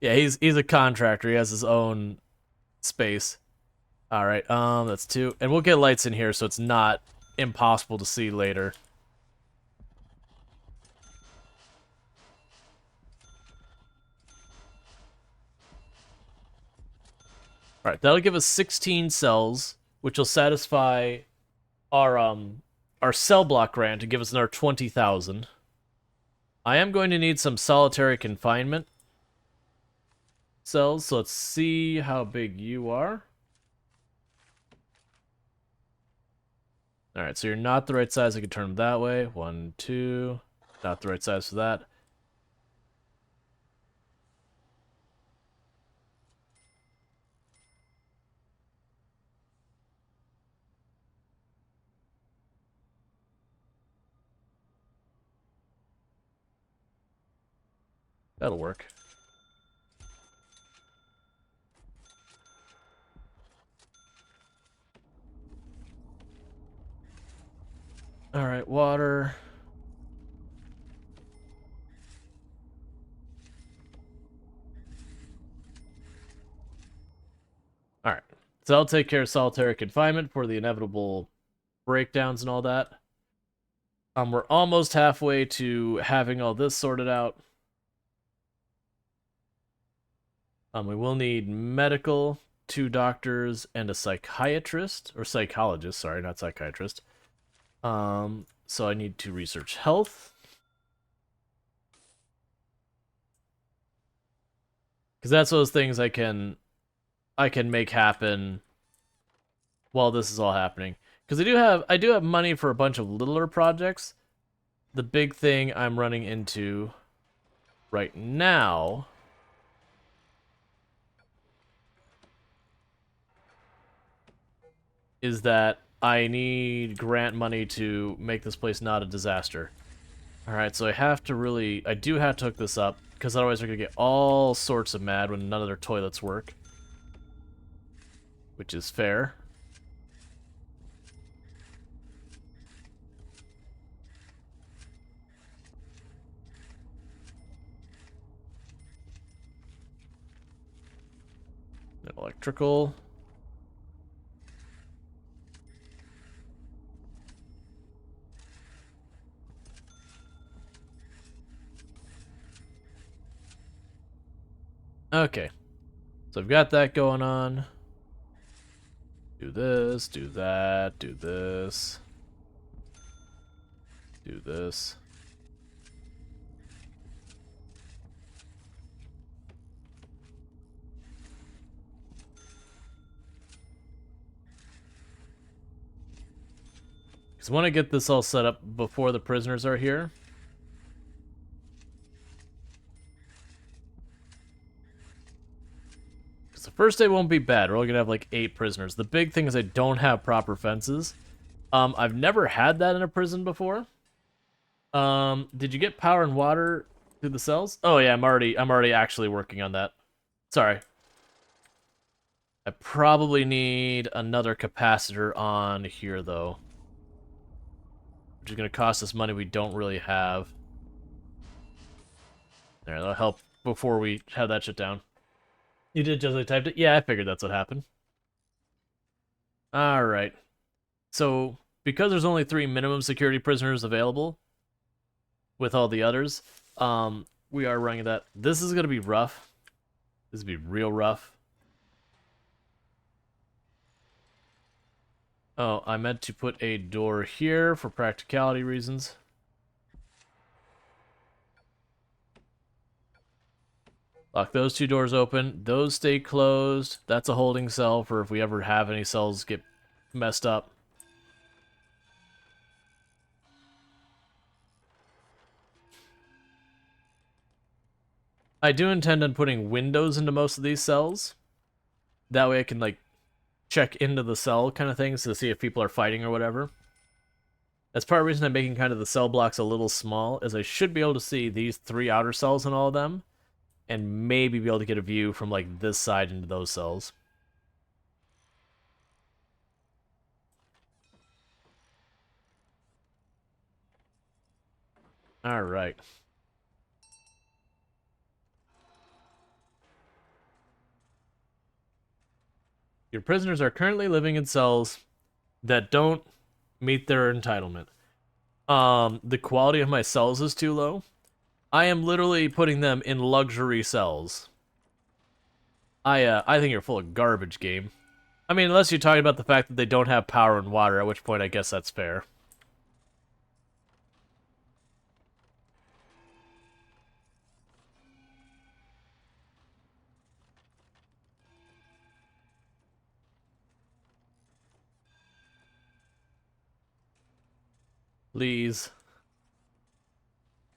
a contractor. He has his own space. All right, that's 2, and we'll get lights in here so it's not impossible to see later. All right, that'll give us 16 cells, which will satisfy our cell block grant to give us another 20,000. I am going to need some solitary confinement cells, so let's see how big you are. Alright, so you're not the right size. I can turn them that way. 1, 2. Not the right size for that. That'll work. Alright, water. Alright, so I'll take care of solitary confinement for the inevitable breakdowns and all that. We're almost halfway to having all this sorted out. We will need medical, 2 doctors, and a psychiatrist, or psychologist, sorry, not psychiatrist. So I need to research health. Because that's those things I can make happen while this is all happening. Because I do have money for a bunch of littler projects. The big thing I'm running into right now is that I need grant money to make this place not a disaster. Alright, so I do have to hook this up, because otherwise they're going to get all sorts of mad when none of their toilets work. Which is fair. Electrical. Okay. So I've got that going on. Do this, do that, do this. Do this. Because I want to get this all set up before the prisoners are here. Because the first day won't be bad. We're only going to have like 8 prisoners. The big thing is I don't have proper fences. I've never had that in a prison before. Did you get power and water through the cells? Oh yeah, I'm already actually working on that. Sorry. I probably need another capacitor on here though. Which is gonna cost us money we don't really have. There, that'll help before we have that shut down. You did just like typed it? Yeah, I figured that's what happened. Alright. So, because there's only 3 minimum security prisoners available, with all the others, we are running that. This is gonna be rough. This is gonna be real rough. Oh, I meant to put a door here for practicality reasons. Lock those 2 doors open. Those stay closed. That's a holding cell for if we ever have any cells get messed up. I do intend on putting windows into most of these cells. That way I can, like, check into the cell kind of things to see if people are fighting or whatever. That's part of the reason I'm making kind of the cell blocks a little small, is I should be able to see these 3 outer cells in all of them, and maybe be able to get a view from, like, this side into those cells. Alright. Your prisoners are currently living in cells that don't meet their entitlement. The quality of my cells is too low. I am literally putting them in luxury cells. I think you're full of garbage, game. I mean, unless you're talking about the fact that they don't have power and water, at which point I guess that's fair. Please.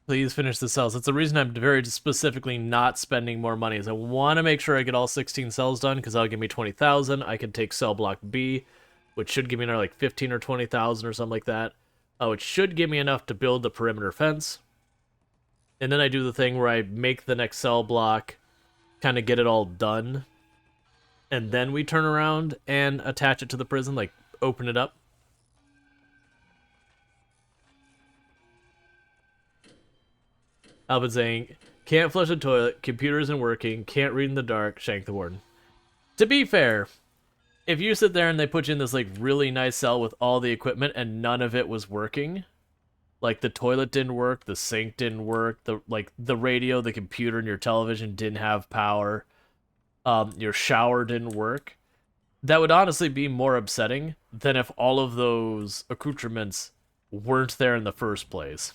Please finish the cells. That's the reason I'm very specifically not spending more money, is I want to make sure I get all 16 cells done, because that'll give me 20,000. I can take cell block B, which should give me another like 15 or 20,000 or something like that. Oh, it should give me enough to build the perimeter fence. And then I do the thing where I make the next cell block, kind of get it all done, and then we turn around and attach it to the prison, like open it up. Alvin saying, can't flush the toilet, computer isn't working, can't read in the dark, shank the warden. To be fair, if you sit there and they put you in this like really nice cell with all the equipment and none of it was working, like the toilet didn't work, the sink didn't work, the radio, the computer, and your television didn't have power, your shower didn't work, that would honestly be more upsetting than if all of those accoutrements weren't there in the first place.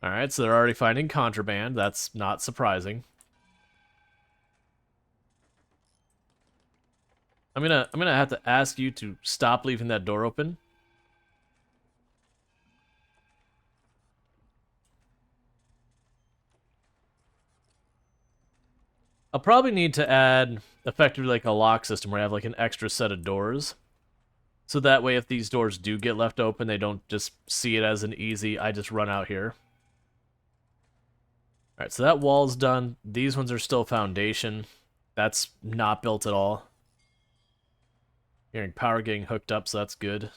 Alright, so they're already finding contraband. That's not surprising. I'm gonna have to ask you to stop leaving that door open. I'll probably need to add effectively like a lock system where I have like an extra set of doors. So that way if these doors do get left open, they don't just see it as an easy, I just run out here. Alright, so that wall's done. These ones are still foundation. That's not built at all. Hearing power getting hooked up, so that's good.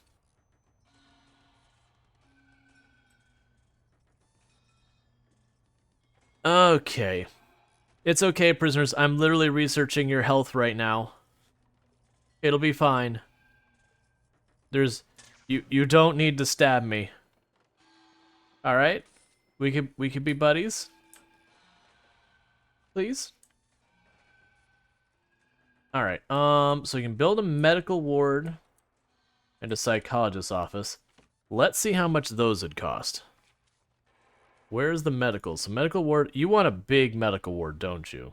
Okay. It's okay, prisoners. I'm literally researching your health right now. It'll be fine. You don't need to stab me. Alright? We could be buddies? Please? Alright, so you can build a medical ward and a psychologist's office. Let's see how much those would cost. Where's the medical? So medical ward, you want a big medical ward, don't you?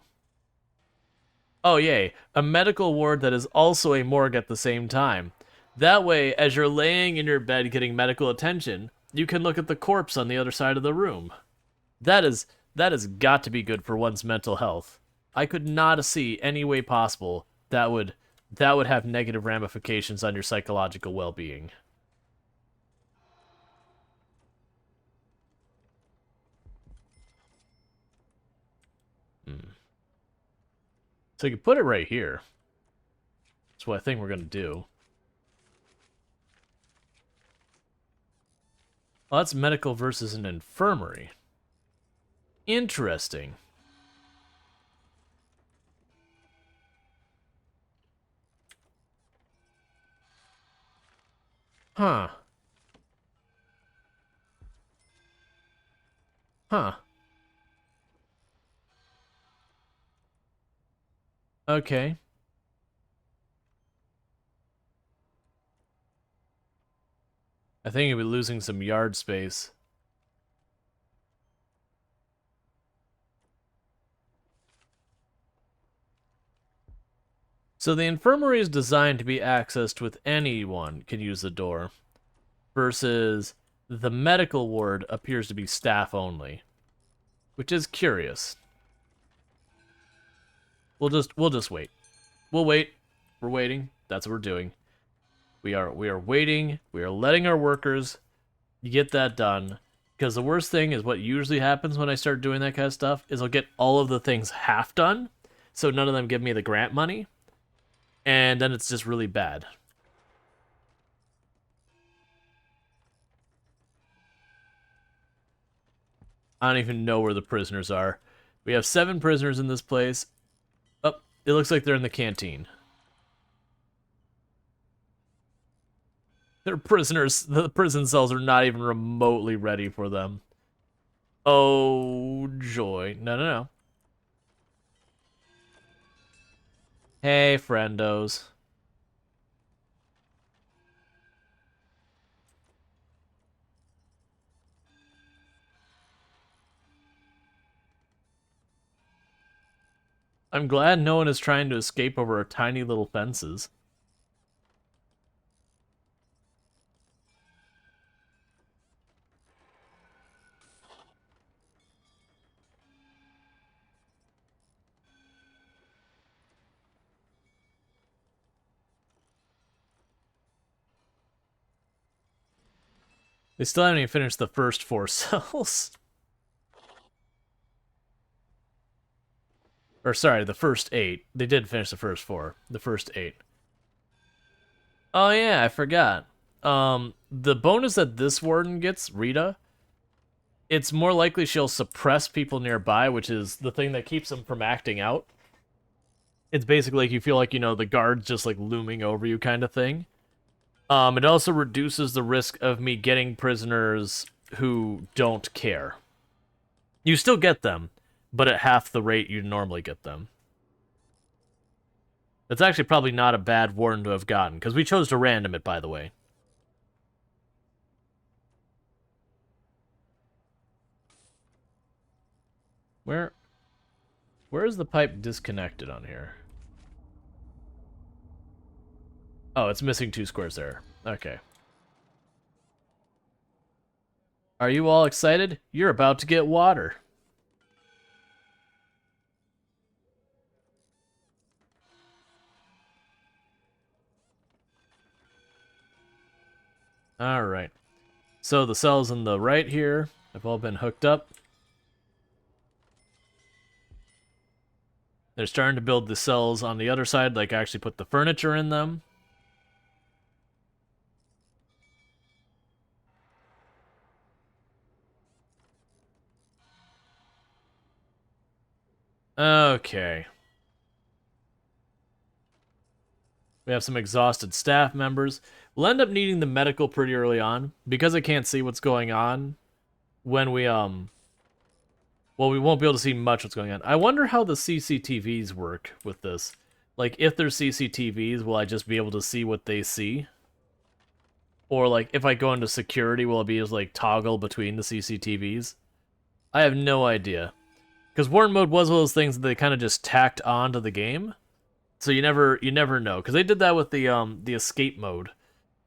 Oh, yay. A medical ward that is also a morgue at the same time. That way, as you're laying in your bed getting medical attention, you can look at the corpse on the other side of the room. That is that has got to be good for one's mental health. I could not see any way possible that would have negative ramifications on your psychological well-being. Hmm. So you can put it right here. That's what I think we're gonna do. Well, that's medical versus an infirmary. Interesting. Huh. Huh. Okay. I think you'll be losing some yard space. So the infirmary is designed to be accessed with anyone can use the door, versus the medical ward appears to be staff only, which is curious. We'll just wait. We'll wait. We're waiting. That's what we're doing. We are waiting. We are letting our workers get that done. Because the worst thing is what usually happens when I start doing that kind of stuff is I'll get all of the things half done, so none of them give me the grant money, and then it's just really bad. I don't even know where the prisoners are. We have 7 prisoners in this place. Oh, it looks like they're in the canteen. They're prisoners. The prison cells are not even remotely ready for them. Oh, joy. No, no, no. Hey, friendos. I'm glad no one is trying to escape over our tiny little fences. They still haven't even finished the first 4 cells. Or sorry, the first 8. They did finish the first 4. The first 8. Oh yeah, I forgot. The bonus that this warden gets, Rita, it's more likely she'll suppress people nearby, which is the thing that keeps them from acting out. It's basically like you feel like, the guard's just like looming over you kind of thing. It also reduces the risk of me getting prisoners who don't care. You still get them, but at half the rate you normally get them. That's actually probably not a bad warden to have gotten, because we chose to random it, by the way. Where is the pipe disconnected on here? Oh, it's missing 2 squares there. Okay. Are you all excited? You're about to get water. Alright. So the cells on the right here have all been hooked up. They're starting to build the cells on the other side, like actually put the furniture in them. Okay. We have some exhausted staff members. We'll end up needing the medical pretty early on, because I can't see what's going on when we, well, we won't be able to see much what's going on. I wonder how the CCTVs work with this. Like, if there's CCTVs, will I just be able to see what they see? Or, like, if I go into security, will it be just, like, toggle between the CCTVs? I have no idea. Because Warden Mode was one of those things that they kind of just tacked on to the game. So you never know. Because they did that with the escape mode.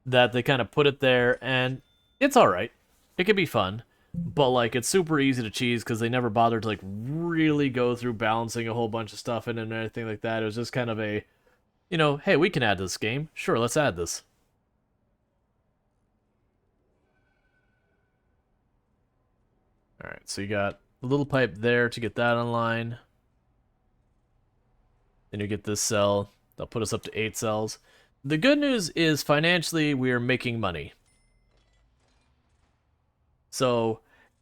that they kind of put it there, and it's all right. It can be fun, but like it's super easy to cheese because they never bothered to like really go through balancing a whole bunch of stuff in it and anything like that. It was just kind of a, hey, we can add this game. Sure, let's add this. All right, so you got a little pipe there to get that online. Then you get this cell. That'll put us up to 8 cells. The good news is financially we are making money. So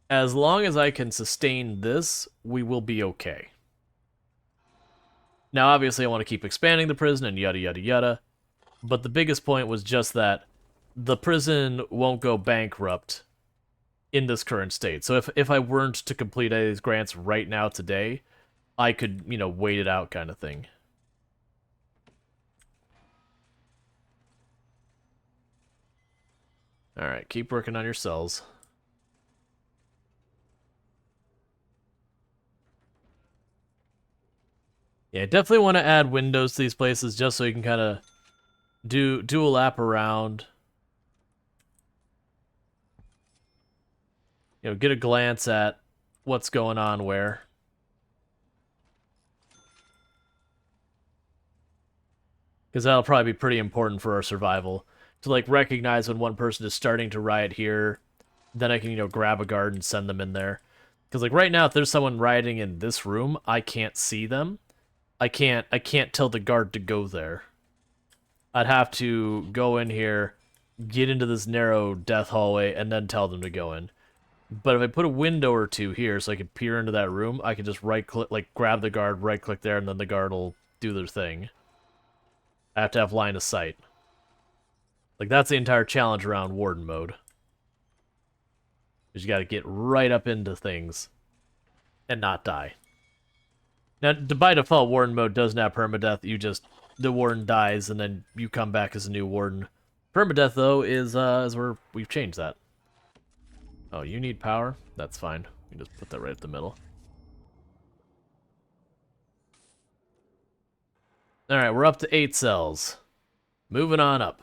as long as I can sustain this, we will be okay. Now, obviously, I want to keep expanding the prison and yada, yada, yada. But the biggest point was just that the prison won't go bankrupt in this current state. So if I weren't to complete any of these grants right now today, I could, wait it out kind of thing. Alright, keep working on your cells. Yeah, definitely want to add windows to these places just so you can kind of do a lap around. Get a glance at what's going on where. Because that'll probably be pretty important for our survival. To, like, recognize when one person is starting to riot here, then I can, grab a guard and send them in there. Because, like, right now, if there's someone rioting in this room, I can't see them. I can't tell the guard to go there. I'd have to go in here, get into this narrow death hallway, and then tell them to go in. But if I put a window or two here so I can peer into that room, I can just right-click, like, grab the guard, right-click there, and then the guard will do their thing. I have to have line of sight. Like, that's the entire challenge around Warden mode. You gotta get right up into things and not die. Now, by default, Warden mode doesn't have permadeath. The Warden dies, and then you come back as a new Warden. Permadeath, though, is where we've changed that. Oh, you need power? That's fine. We can just put that right at the middle. Alright, we're up to 8 cells. Moving on up.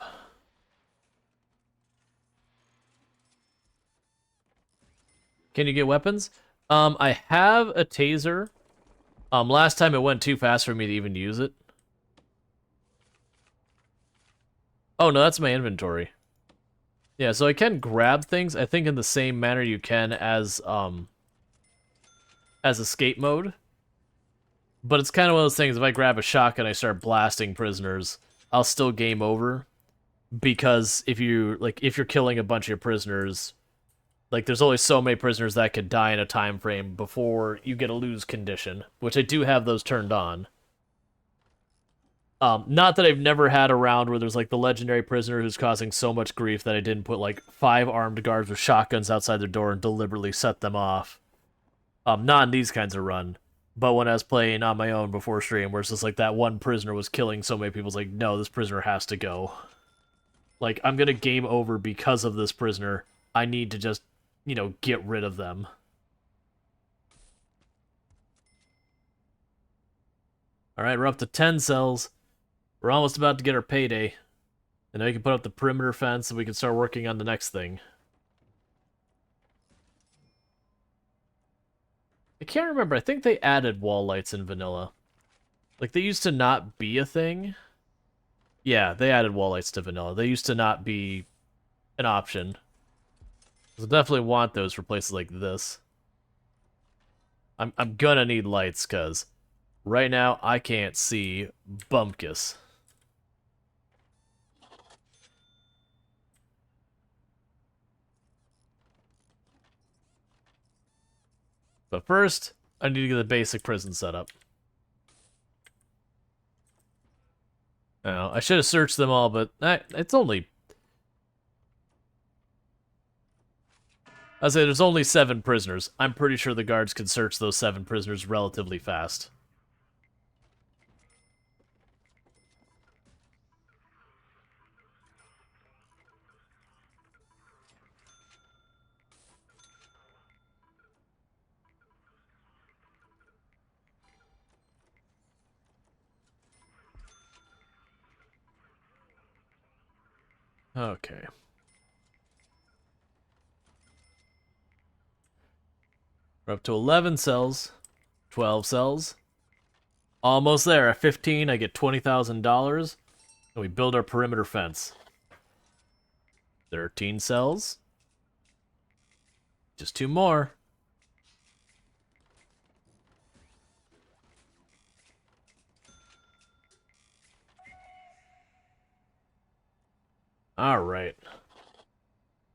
Can you get weapons? I have a taser. Last time it went too fast for me to even use it. Oh, no, that's my inventory. Yeah, so I can grab things, I think in the same manner you can as escape mode. But it's kind of one of those things, if I grab a shotgun and I start blasting prisoners, I'll still game over. Because if you're killing a bunch of prisoners, like, there's only so many prisoners that could die in a time frame before you get a lose condition, which I do have those turned on. Not that I've never had a round where there's, like, the legendary prisoner who's causing so much grief that I didn't put, like, 5 armed guards with shotguns outside their door and deliberately set them off. Not in these kinds of run. But when I was playing on my own before stream, where it's just, like, that one prisoner was killing so many people, it's like, no, this prisoner has to go. Like, I'm gonna game over because of this prisoner. I need to just, get rid of them. Alright, we're up to 10 cells. We're almost about to get our payday. And then we can put up the perimeter fence and we can start working on the next thing. I can't remember. I think they added wall lights in vanilla. Like, they used to not be a thing. Yeah, they added wall lights to vanilla. They used to not be an option. So definitely want those for places like this. I'm gonna need lights, because right now I can't see Bumpkus. But first, I need to get the basic prison set up. I should have searched them all, but it's only... I'll say there's only 7 prisoners. I'm pretty sure the guards can search those 7 prisoners relatively fast. Okay. We're up to 11 cells. 12 cells. Almost there. At 15, I get $20,000. And we build our perimeter fence. 13 cells. Just 2 more. Alright.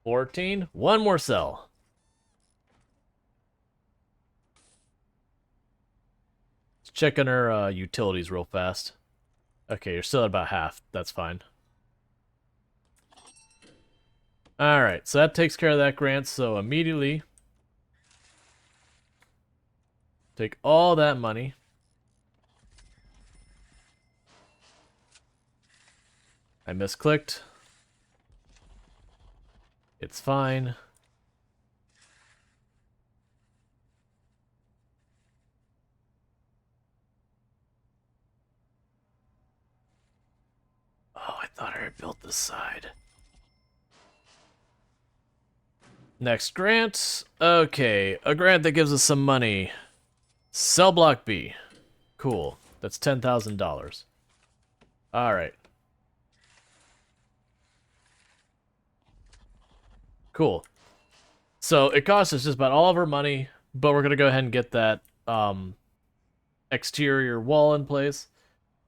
14. 1 more cell. Let's check on our utilities real fast. Okay, you're still at about half. That's fine. Alright, so that takes care of that grant. So immediately take all that money. I misclicked. It's fine. Oh, I thought I had built this side. Next grant. Okay, a grant that gives us some money. Cell block B. Cool. That's $10,000. Alright. Cool. So it costs us just about all of our money, but we're going to go ahead and get that exterior wall in place.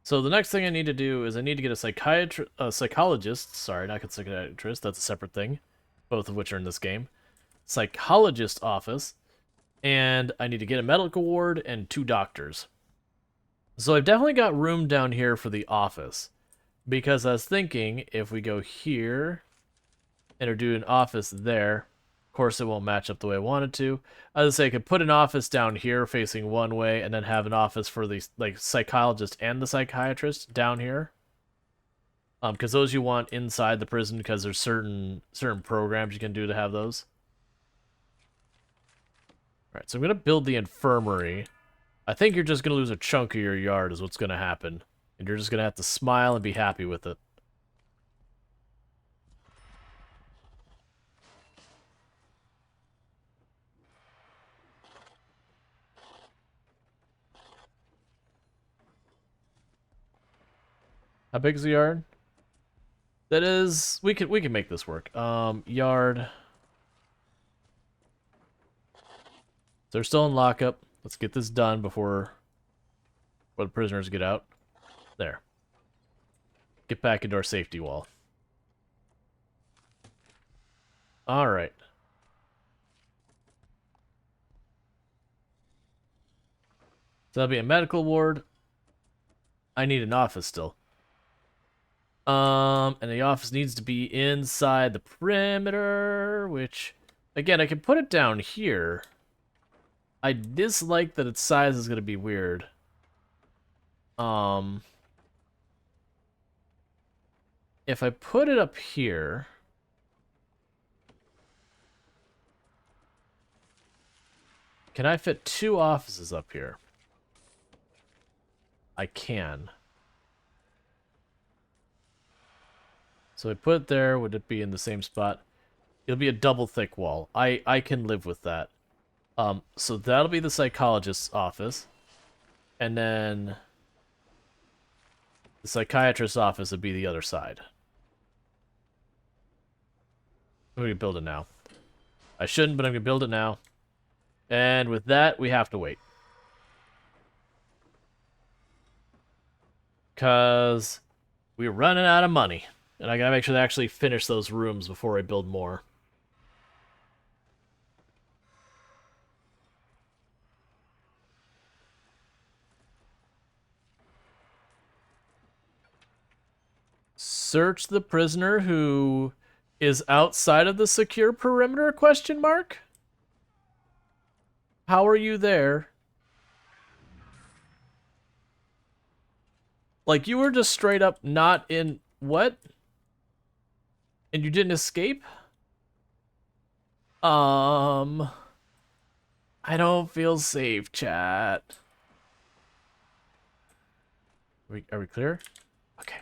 So the next thing I need to do is I need to get a psychologist. Sorry, not a psychiatrist. That's a separate thing. Both of which are in this game. Psychologist office. And I need to get a medical ward and 2 doctors. So I've definitely got room down here for the office. Because I was thinking, if we go here and do an office there, of course it won't match up the way I wanted to. I was say I could put an office down here facing one way and then have an office for the psychologist and the psychiatrist down here. Because those you want inside the prison because there's certain programs you can do to have those. Alright, so I'm going to build the infirmary. I think you're just going to lose a chunk of your yard is what's going to happen. And you're just going to have to smile and be happy with it. How big is the yard? That is... We can make this work. Yard... So they're still in lockup. Let's get this done before the prisoners get out. There. Get back into our safety wall. Alright. So that'll be a medical ward. I need an office still. And the office needs to be inside the perimeter, which, again, I can put it down here. I dislike that its size is going to be weird. If I put it up here... Can I fit 2 offices up here? I can. So I put it there. Would it be in the same spot? It'll be a double thick wall. I can live with that. So that'll be the psychologist's office. And then the psychiatrist's office would be the other side. I'm going to build it now. I shouldn't, but I'm going to build it now. And with that, we have to wait. Because we're running out of money. And I gotta make sure they actually finish those rooms before I build more. Search the prisoner who is outside of the secure perimeter, question mark? How are you there? Like, you were just straight up not in... What? And you didn't escape? I don't feel safe, chat. Are we clear? Okay.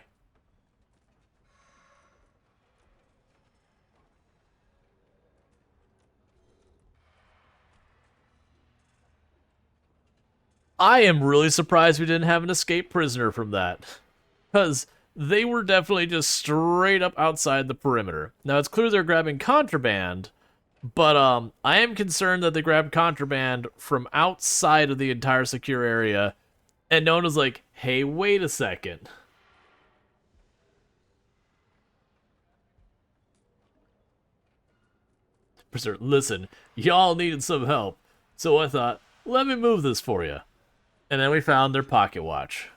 I am really surprised we didn't have an escaped prisoner from that. Because they were definitely just straight up outside the perimeter. Now, it's clear they're grabbing contraband, but I am concerned that they grabbed contraband from outside of the entire secure area, and no one was like, hey, wait a second. Prisoner, listen, y'all needed some help, so I thought, let me move this for you. And then we found their pocket watch,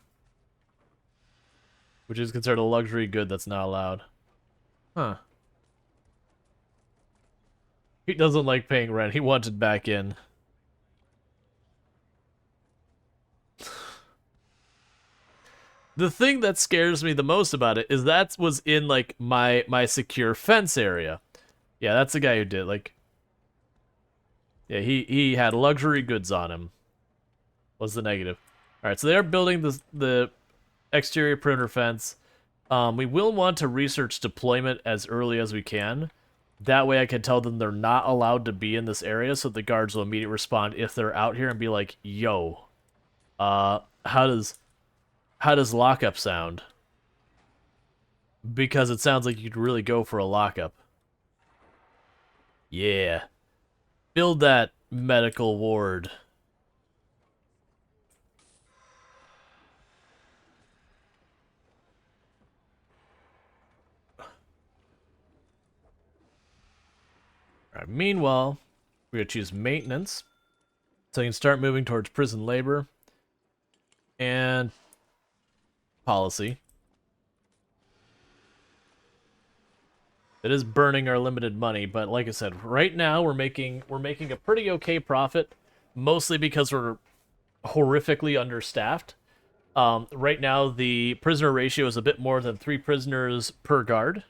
which is considered a luxury good that's not allowed. Huh. He doesn't like paying rent. He wants it back in. The thing that scares me the most about it is that was in like my secure fence area. Yeah, that's the guy who did like. Yeah, he had luxury goods on him. Was the negative? All right, so they're building the exterior perimeter fence. We will want to research deployment as early as we can. That way I can tell them they're not allowed to be in this area, so the guards will immediately respond if they're out here and be like, yo, how does lockup sound? Because it sounds like you could really go for a lockup. Yeah. Build that medical ward. Alright, meanwhile, we're going to choose maintenance. So you can start moving towards prison labor. And policy. It is burning our limited money, but like I said, right now we're making a pretty okay profit, mostly because we're horrifically understaffed. Right now the prisoner ratio is a bit more than 3 prisoners per guard.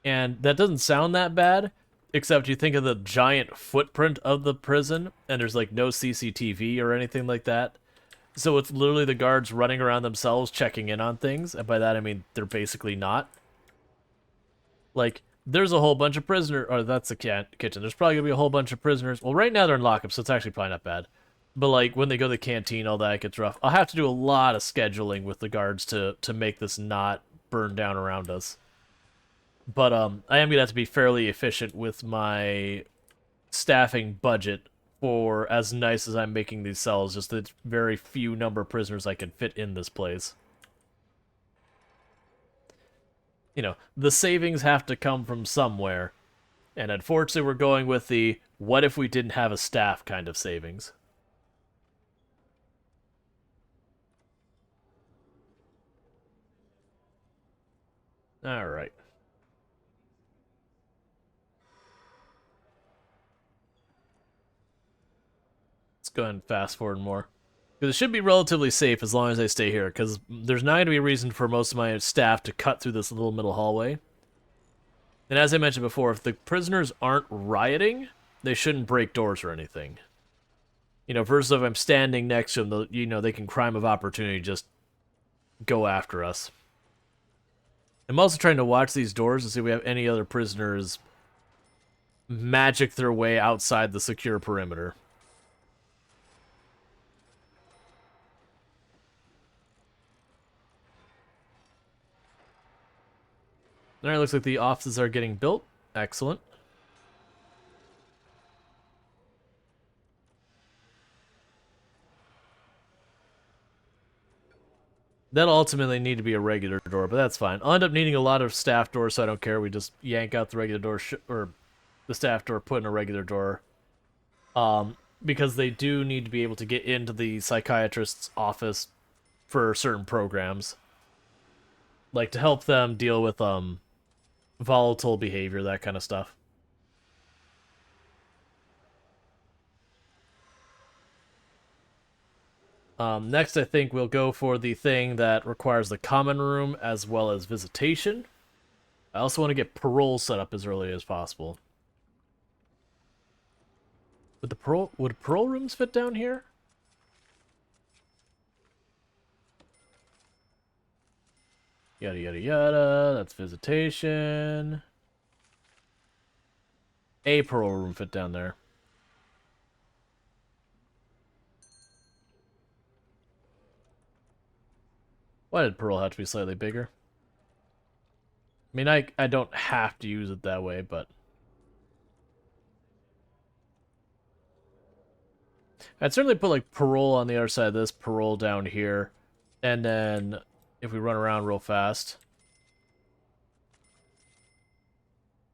And that doesn't sound that bad, except you think of the giant footprint of the prison, and there's like no CCTV or anything like that. So it's literally the guards running around themselves checking in on things, and by that I mean they're basically not. Like, there's a whole bunch of prisoners, or that's the kitchen. There's probably gonna be a whole bunch of prisoners. Well, right now they're in lockup, so it's actually probably not bad. But like when they go to the canteen, all that gets rough. I'll have to do a lot of scheduling with the guards to make this not burn down around us. But I am gonna have to be fairly efficient with my staffing budget for as nice as I'm making these cells. Just the very few number of prisoners I can fit in this place. You know, the savings have to come from somewhere. And unfortunately, we're going with the what if we didn't have a staff kind of savings. All right. Let's go ahead and fast forward more. Because it should be relatively safe as long as I stay here, because there's not going to be a reason for most of my staff to cut through this little middle hallway. And as I mentioned before, if the prisoners aren't rioting, they shouldn't break doors or anything. You know, versus if I'm standing next to them, you know, they can crime of opportunity just go after us. I'm also trying to watch these doors to see if we have any other prisoners magic their way outside the secure perimeter. Alright, looks like the offices are getting built. Excellent. That'll ultimately need to be a regular door, but that's fine. I'll end up needing a lot of staff doors, so I don't care. We just yank out the regular door, or the staff door, put in a regular door. Because they do need to be able to get into the psychiatrist's office for certain programs. Like, to help them deal with, volatile behavior, that kind of stuff. Next, I think we'll go for the thing that requires the common room as well as visitation. I also want to get parole set up as early as possible. Would parole rooms fit down here? Yada yada yada. That's visitation. a parole room fit down there. Why did parole have to be slightly bigger? I mean, I don't have to use it that way, but I'd certainly put like parole on the other side of this, parole down here, and then if we run around real fast,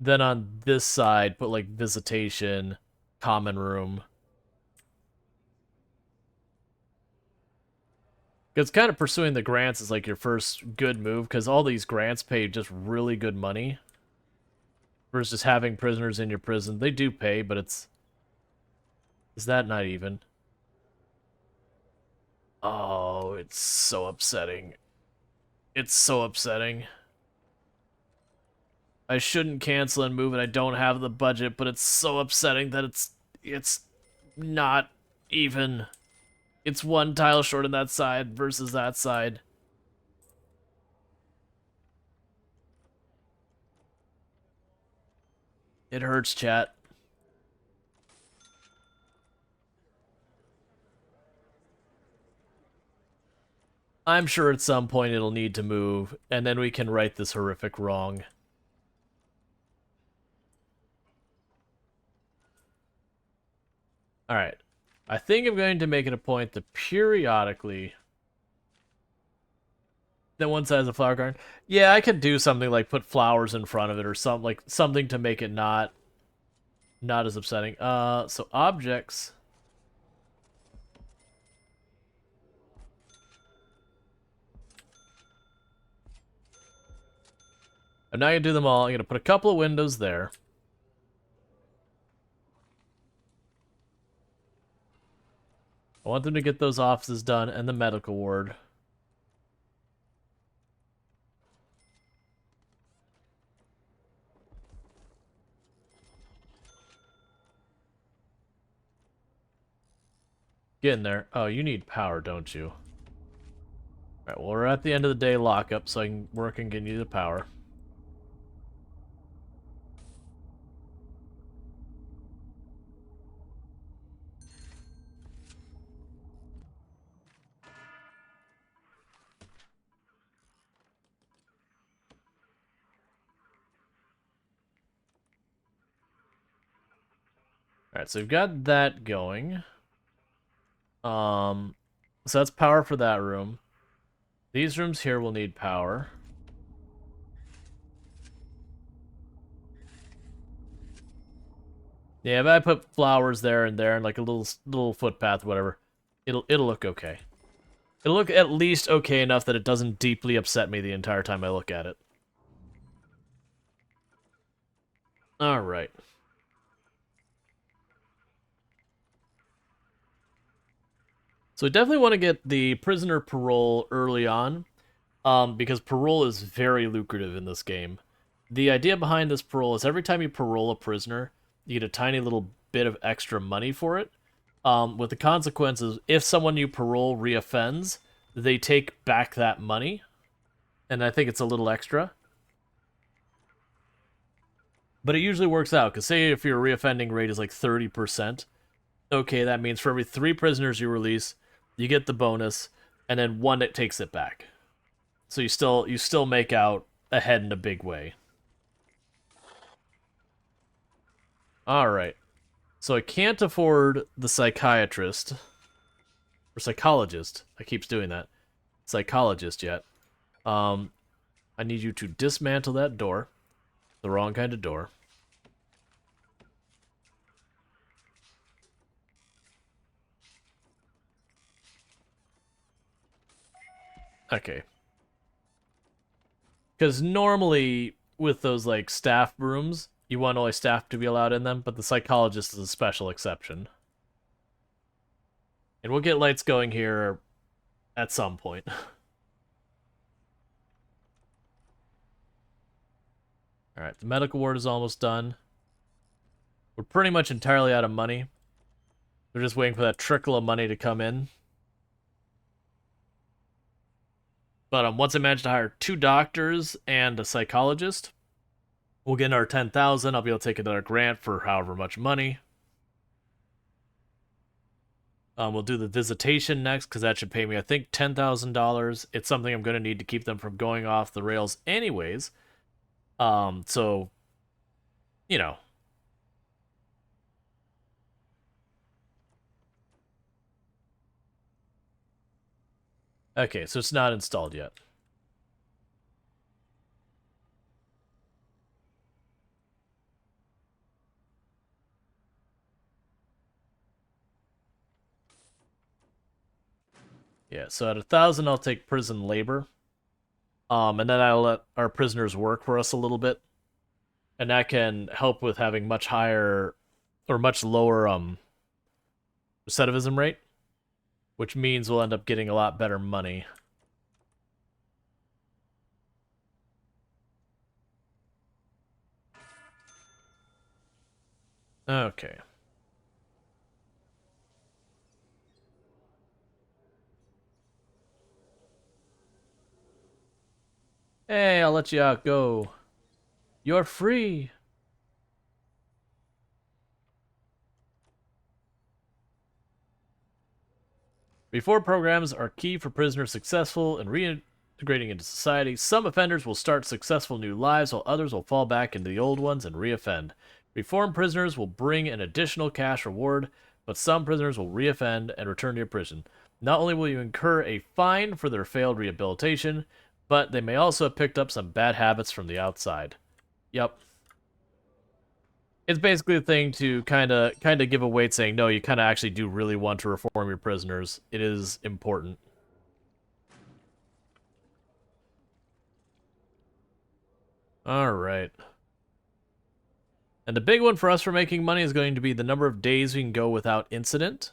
then on this side put like visitation, common room. Because kind of pursuing the grants is like your first good move, because all these grants pay just really good money. Versus having prisoners in your prison. They do pay, but it's... Is that not even? Oh, it's so upsetting. It's so upsetting. I shouldn't cancel and move, and I don't have the budget, but it's so upsetting that it's not even. It's one tile short on that side versus that side. It hurts, chat. I'm sure at some point it'll need to move, and then we can right this horrific wrong. Alright. I think I'm going to make it a point to periodically... That one side has a flower garden. Yeah, I could do something like put flowers in front of it or something like something to make it not as upsetting. So objects. I'm not gonna do them all. I'm gonna put a couple of windows there. I want them to get those offices done and the medical ward. Get in there. Oh, you need power, don't you? Alright, well, we're at the end of the day lockup, so I can work and get you the power. Alright, so we've got that going. So that's power for that room. These rooms here will need power. Yeah, if I put flowers there and like a little footpath, whatever, it'll look okay. It'll look at least okay enough that it doesn't deeply upset me the entire time I look at it. Alright. So we definitely want to get the prisoner parole early on, because parole is very lucrative in this game. The idea behind this parole is every time you parole a prisoner, you get a tiny little bit of extra money for it. With the consequences, if someone you parole reoffends, they take back that money, and I think it's a little extra. But it usually works out, because say if your reoffending rate is like 30%, okay, that means for every 3 prisoners you release, you get the bonus, and then 1 that takes it back. So you still make out ahead in a big way. Alright. So I can't afford the psychiatrist. Or psychologist. I keep doing that. Psychologist yet. I need you to dismantle that door. The wrong kind of door. Okay. Because normally, with those, like, staff rooms, you want only staff to be allowed in them, but the psychologist is a special exception. And we'll get lights going here at some point. Alright, the medical ward is almost done. We're pretty much entirely out of money. We're just waiting for that trickle of money to come in. But once I managed to hire 2 doctors and a psychologist, We'll get our 10,000. I'll be able to take another grant for however much money. We'll do the visitation next because that should pay me, I think, $10,000. It's something I'm going to need to keep them from going off the rails, anyways. So you know. Okay, so it's not installed yet. Yeah, so at 1,000, I'll take prison labor. And then I'll let our prisoners work for us a little bit, and that can help with having much higher or much lower recidivism rate, which means we'll end up getting a lot better money. Okay. Hey, I'll let you out. Go. You're free. Reform programs are key for prisoners successful in reintegrating into society. Some offenders will start successful new lives, while others will fall back into the old ones and reoffend. Reformed prisoners will bring an additional cash reward, but some prisoners will reoffend and return to your prison. Not only will you incur a fine for their failed rehabilitation, but they may also have picked up some bad habits from the outside. Yep. It's basically a thing to kind of give a weight saying, no, you kind of actually do really want to reform your prisoners. It is important. All right. And the big one for us for making money is going to be the number of days we can go without incident.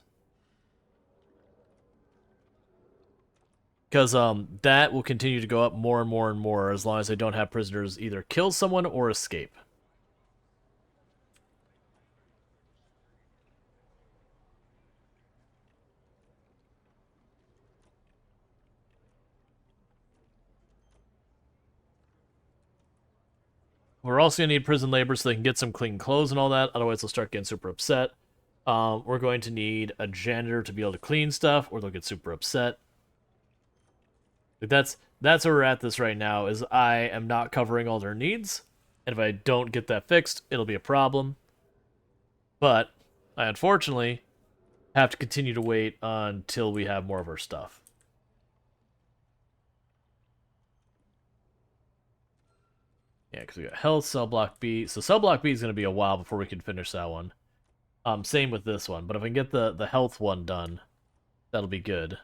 Because that will continue to go up more and more and more as long as they don't have prisoners either kill someone or escape. We're also going to need prison labor so they can get some clean clothes and all that. Otherwise, they'll start getting super upset. We're going to need a janitor to be able to clean stuff, or they'll get super upset. That's where we're at this right now. Is I am not covering all their needs, and if I don't get that fixed, it'll be a problem. But I unfortunately have to continue to wait until we have more of our stuff. Yeah, because we got health, cell block B. So cell block B is going to be a while before we can finish that one. Same with this one. But if I can get the health one done, that'll be good.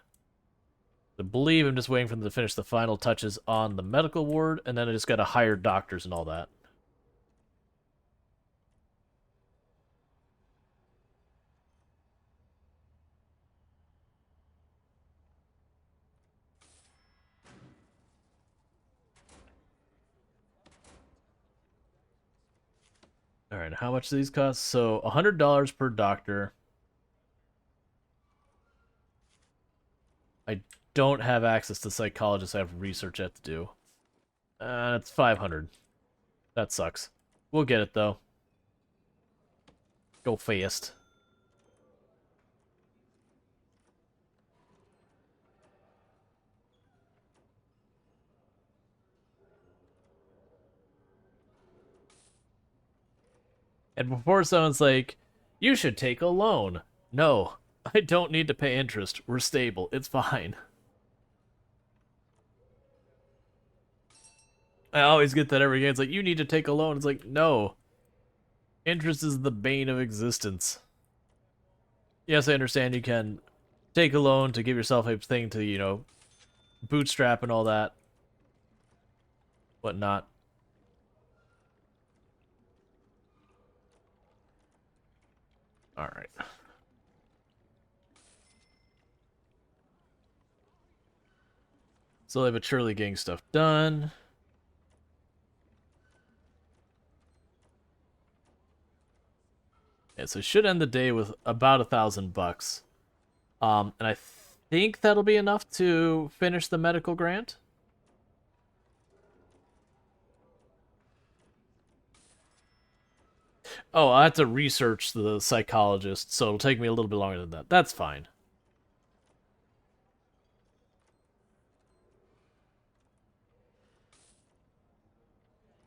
I believe I'm just waiting for them to finish the final touches on the medical ward, and then I just got to hire doctors and all that. All right, how much do these cost? So $100 per doctor. I don't have access to psychologists. I have research I have to do. It's 500. That sucks. We'll get it though. Go fast. And before someone's like, you should take a loan. No, I don't need to pay interest. We're stable. It's fine. I always get that every game. It's like, you need to take a loan. It's like, no. Interest is the bane of existence. Yes, I understand you can take a loan to give yourself a thing to, bootstrap and all that. Whatnot. Alright. Slowly but surely getting stuff done. Yeah, so should end the day with about $1,000. And I think that'll be enough to finish the medical grant. Oh, I have to research the psychologist, so it'll take me a little bit longer than that. That's fine.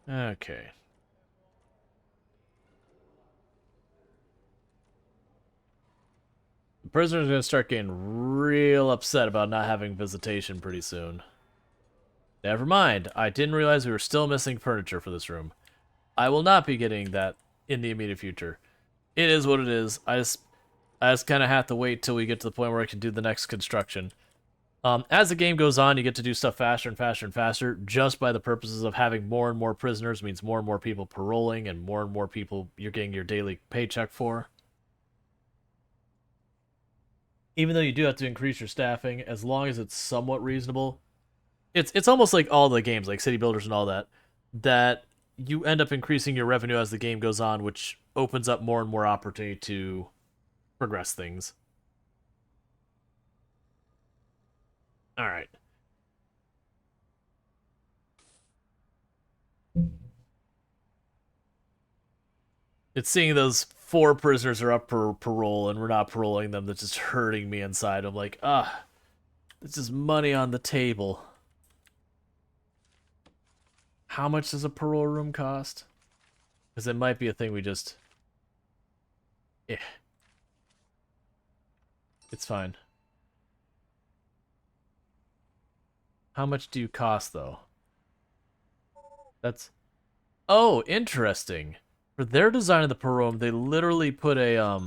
Okay. The prisoner's gonna start getting real upset about not having visitation pretty soon. Never mind. I didn't realize we were still missing furniture for this room. I will not be getting that in the immediate future. It is what it is. I just kind of have to wait till we get to the point where I can do the next construction. As the game goes on, you get to do stuff faster and faster and faster, just by the purposes of having more and more prisoners means more and more people paroling and more people you're getting your daily paycheck for. Even though you do have to increase your staffing, as long as it's somewhat reasonable, it's almost like all the games, like City Builders and all that, that you end up increasing your revenue as the game goes on, which opens up more and more opportunity to progress things. All right. It's seeing those four prisoners are up for parole and we're not paroling them that's just hurting me inside. I'm like, this is money on the table. How much does a parole room cost? Because it might be a thing we just... Eh, it's fine. How much do you cost, though? That's... Oh, interesting. For their design of the parole room, they literally put a,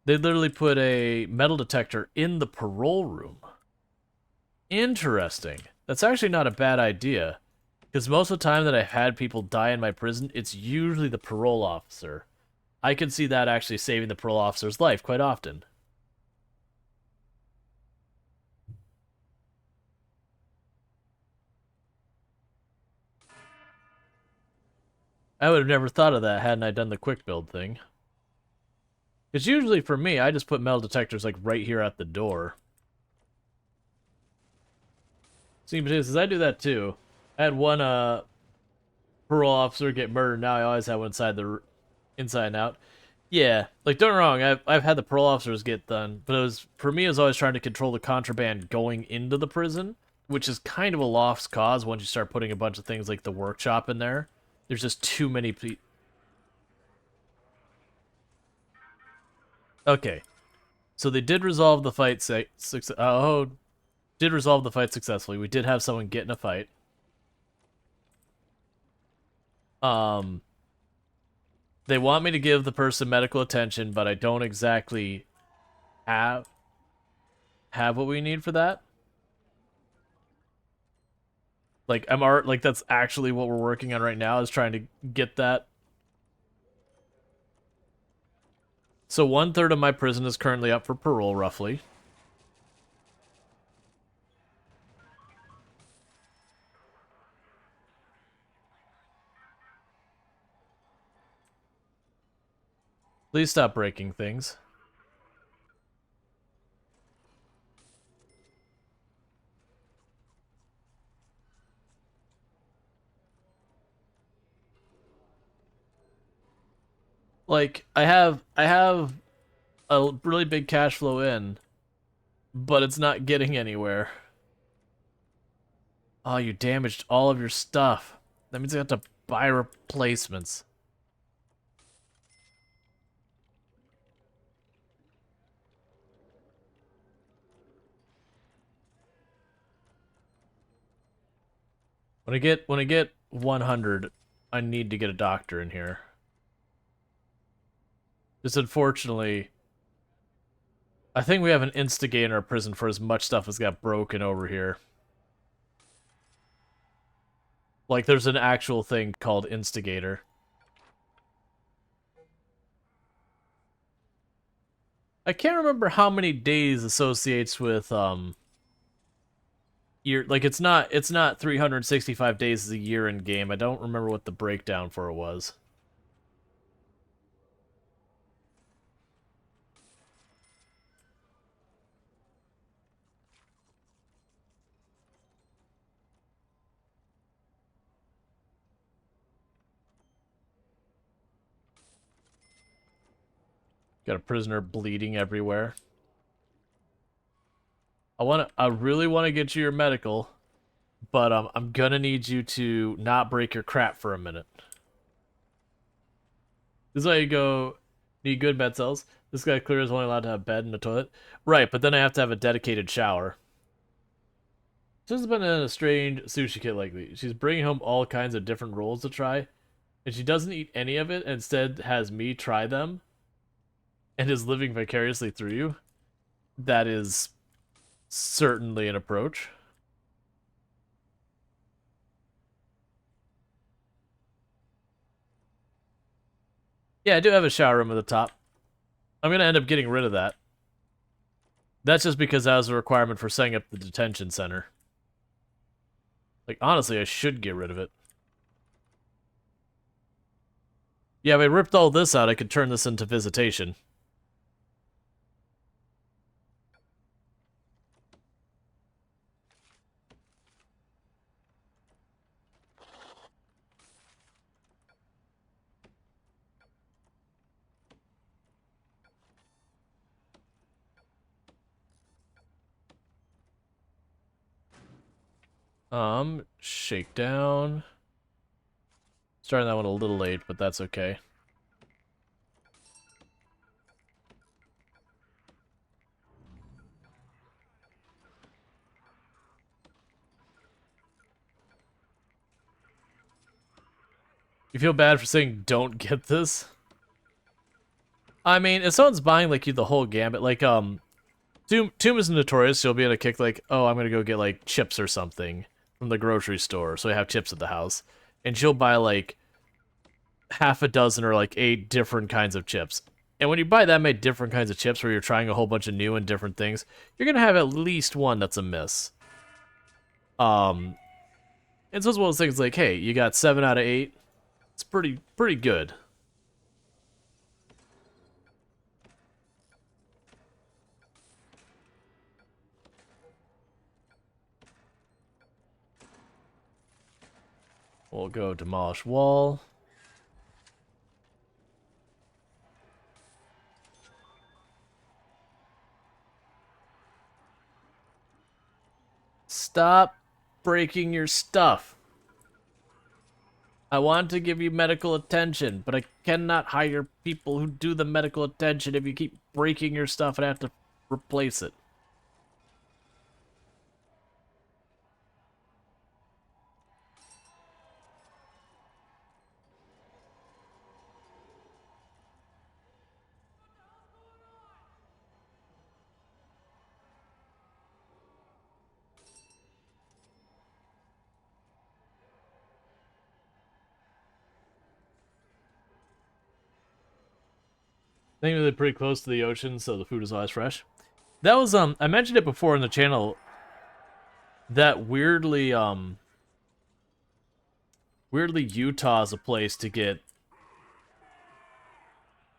They literally put a metal detector in the parole room. Interesting. That's actually not a bad idea. Because most of the time that I've had people die in my prison, it's usually the parole officer. I can see that actually saving the parole officer's life quite often. I would have never thought of that hadn't I done the quick build thing. Because usually for me, I just put metal detectors like right here at the door. See, because I do that too. I had one parole officer get murdered. Now I always have one inside and out. Yeah, like don't get me wrong, I've had the parole officers get done, but it was for me it was always trying to control the contraband going into the prison, which is kind of a lost cause once you start putting a bunch of things like the workshop in there. There's just too many Okay, so they did resolve the fight. Did resolve the fight successfully. We did have someone get in a fight. Um, they want me to give the person medical attention, but I don't exactly have what we need for that. Like like that's actually what we're working on right now is trying to get that. So 1/3 of my prison is currently up for parole, roughly. Please stop breaking things. Like I have a really big cash flow in, but it's not getting anywhere. Oh, you damaged all of your stuff. That means I have to buy replacements. When I get 100, I need to get a doctor in here. Just unfortunately, I think we have an instigator in our prison for as much stuff as got broken over here. Like, there's an actual thing called instigator. I can't remember how many days associates with year. Like it's not 365 days a year in game. I don't remember what the breakdown for it was. Got a prisoner bleeding everywhere. I really want to get you your medical, but I'm gonna need you to not break your crap for a minute. This is how you go. Need good bed cells. This guy clear is only allowed to have a bed and a toilet. Right, but then I have to have a dedicated shower. This has been in a strange sushi kit lately. She's bringing home all kinds of different rolls to try, and she doesn't eat any of it, and instead has me try them, and is living vicariously through you. That is certainly an approach. Yeah, I do have a shower room at the top. I'm going to end up getting rid of that. That's just because that was a requirement for setting up the detention center. Like, honestly, I should get rid of it. Yeah, if I ripped all this out, I could turn this into visitation. Shakedown. Starting that one a little late, but that's okay. You feel bad for saying don't get this? I mean, if someone's buying, like, you the whole gambit, like, Tomb is notorious, so you'll be able to kick, like, oh, I'm gonna go get, like, chips or something from the grocery store, so I have chips at the house. And she'll buy, like, half a dozen or, like, 8 different kinds of chips. And when you buy that many different kinds of chips where you're trying a whole bunch of new and different things, you're gonna have at least one that's a miss. And so it's one of those things like, hey, you got 7 out of 8. It's pretty good. We'll go demolish wall. Stop breaking your stuff. I want to give you medical attention, but I cannot hire people who do the medical attention if you keep breaking your stuff and I have to replace it. I think they're pretty close to the ocean, so the food is always fresh. That was, I mentioned it before in the channel, that weirdly Utah is a place to get,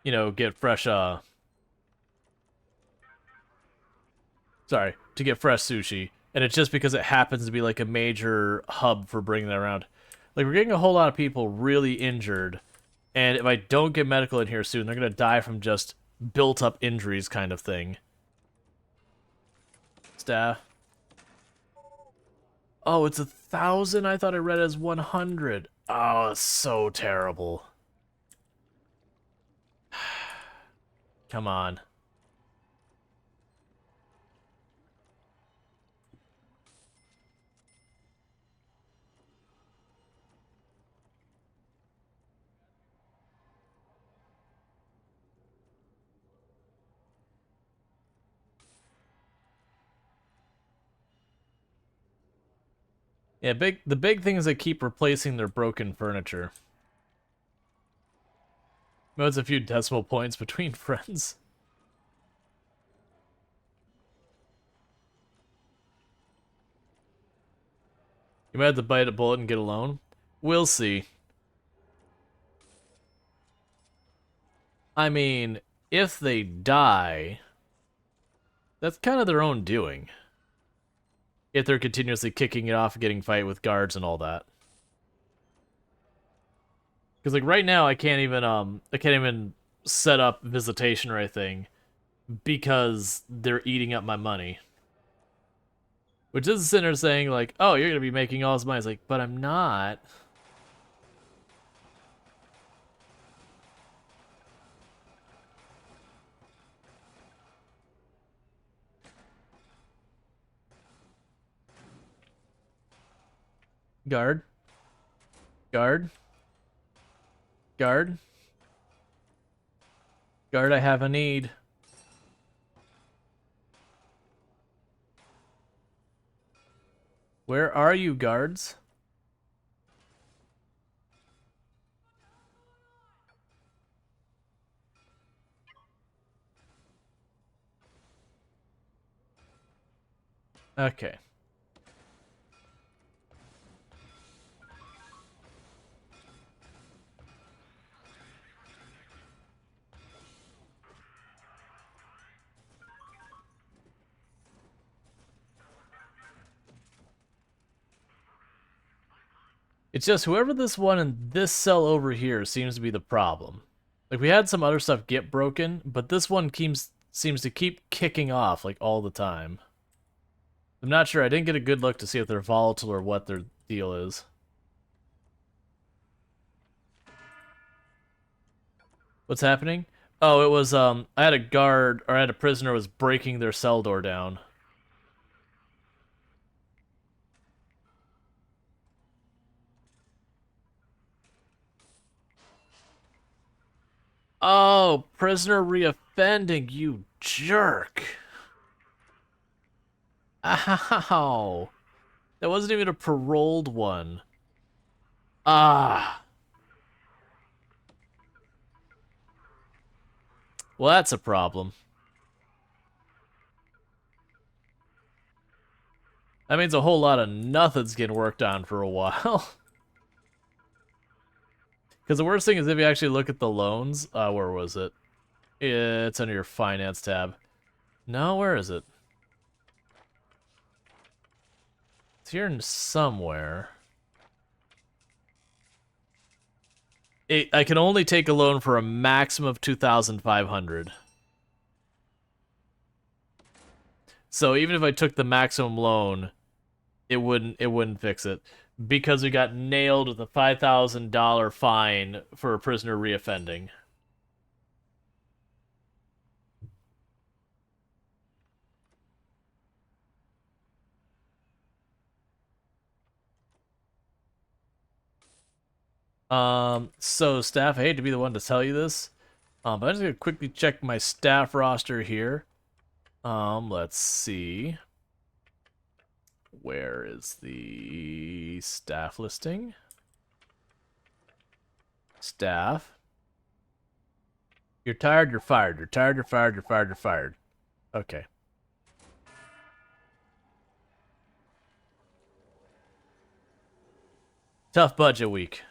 you know, get fresh, to get fresh sushi. And it's just because it happens to be, like, a major hub for bringing that around. Like, we're getting a whole lot of people really injured, and if I don't get medical in here soon, they're gonna die from just built-up injuries kind of thing. Staff. Oh, it's 1,000? I thought I read it as 100. Oh, it's so terrible. Come on. Yeah, the big thing is they keep replacing their broken furniture. No, it's a few decimal points between friends. You might have to bite a bullet and get a loan. We'll see. I mean, if they die, that's kind of their own doing. If they're continuously kicking it off, getting fight with guards and all that. Because, like, right now I can't even set up visitation or anything because they're eating up my money. Which is a sinner saying, like, oh, you're going to be making all this money. It's like, but I'm not. Guard. Guard. Guard. Guard, I have a need. Where are you, guards? Okay. It's just whoever this one in this cell over here seems to be the problem. Like, we had some other stuff get broken, but this one seems to keep kicking off, like, all the time. I'm not sure. I didn't get a good look to see if they're volatile or what their deal is. What's happening? Oh, it was, I had a guard, or I had a prisoner was breaking their cell door down. Oh, prisoner reoffending, you jerk. Ow. That wasn't even a paroled one. Ah. Well, that's a problem. That means a whole lot of nothing's getting worked on for a while. Because the worst thing is if you actually look at the loans, where was it? It's under your finance tab. No, where is it? It's here somewhere. I can only take a loan for a maximum of 2,500. So even if I took the maximum loan, it wouldn't fix it because we got nailed with a $5,000 fine for a prisoner reoffending. So staff, I hate to be the one to tell you this, but I'm just gonna quickly check my staff roster here. Let's see. Where is the staff listing? Staff. You're tired, you're fired. You're tired, you're fired, you're fired, you're fired. Okay. Tough budget week.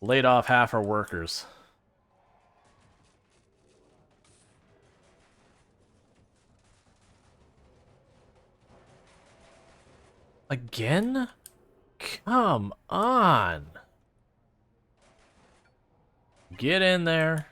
Laid off half our workers. Again? Come on. Get in there.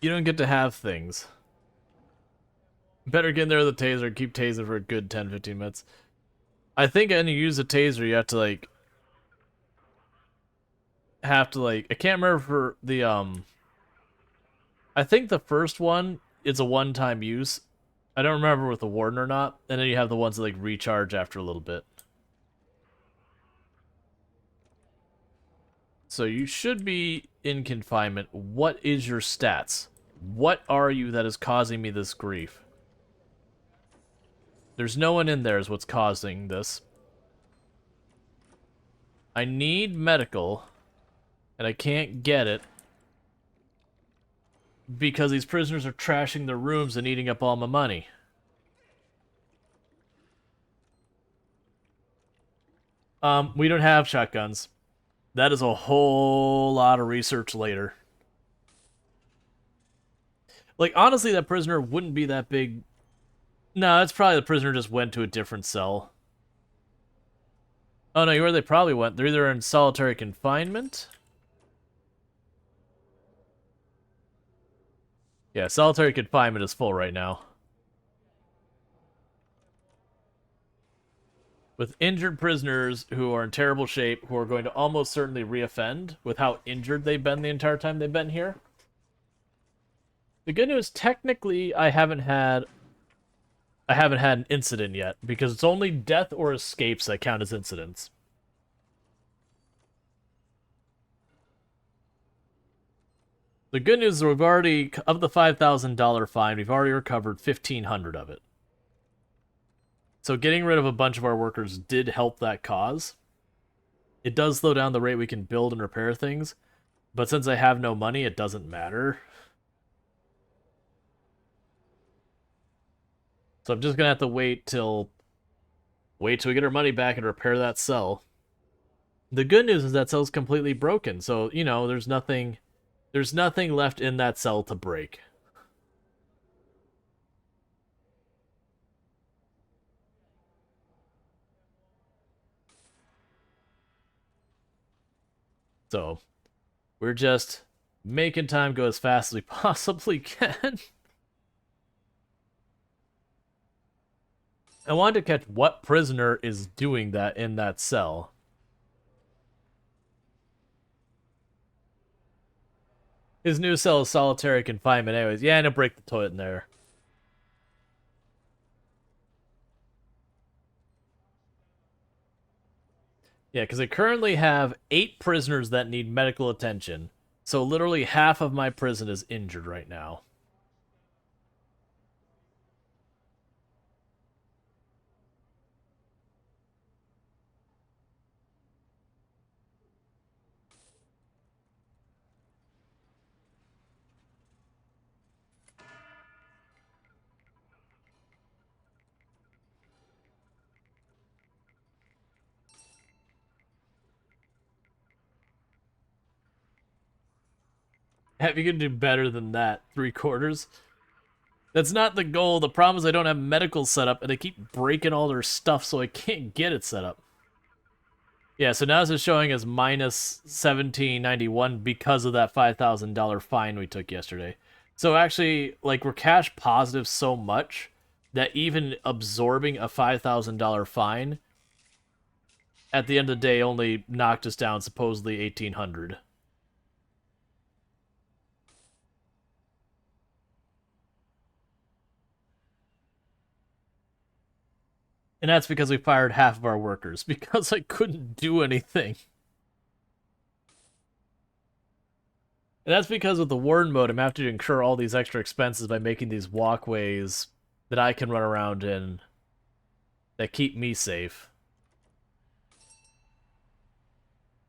You don't get to have things. Better get in there with a taser and keep tasing for a good 10-15 minutes. I think when you use a taser, you have to, like... I can't remember for the, I think the first one is a one-time use. I don't remember with the warden or not. And then you have the ones that, like, recharge after a little bit. So you should be in confinement. What is your stats? What are you that is causing me this grief? There's no one in there is what's causing this. I need medical, and I can't get it because these prisoners are trashing their rooms and eating up all my money. We don't have shotguns. That is a whole lot of research later. Like, honestly, that prisoner wouldn't be that big. No, it's probably the prisoner just went to a different cell. Oh, no, where they probably went. They're either in solitary confinement. Yeah, solitary confinement is full right now. With injured prisoners who are in terrible shape, who are going to almost certainly reoffend with how injured they've been the entire time they've been here. The good news, technically, I haven't had an incident yet, because it's only death or escapes that count as incidents. The good news is we've already, of the $5,000 fine, we've already recovered 1,500 of it. So getting rid of a bunch of our workers did help that cause. It does slow down the rate we can build and repair things, but since I have no money, it doesn't matter. So I'm just gonna have to wait till we get our money back and repair that cell. The good news is that cell's completely broken, so you know there's nothing left in that cell to break. So we're just making time go as fast as we possibly can. I wanted to catch what prisoner is doing that in that cell. His new cell is solitary confinement anyways. Yeah, and I'll break the toilet in there. Yeah, because I currently have 8 prisoners that need medical attention. So literally half of my prison is injured right now. Have you can do better than that, 3/4. That's not the goal. The problem is I don't have medical set up, and I keep breaking all their stuff, so I can't get it set up. Yeah, so now it's showing as minus 1791 because of that $5,000 fine we took yesterday. So actually, like, we're cash positive so much that even absorbing a $5,000 fine at the end of the day only knocked us down supposedly 1,800. And that's because we fired half of our workers, because I couldn't do anything. And that's because with the warden mode, I'm having to incur all these extra expenses by making these walkways that I can run around in that keep me safe.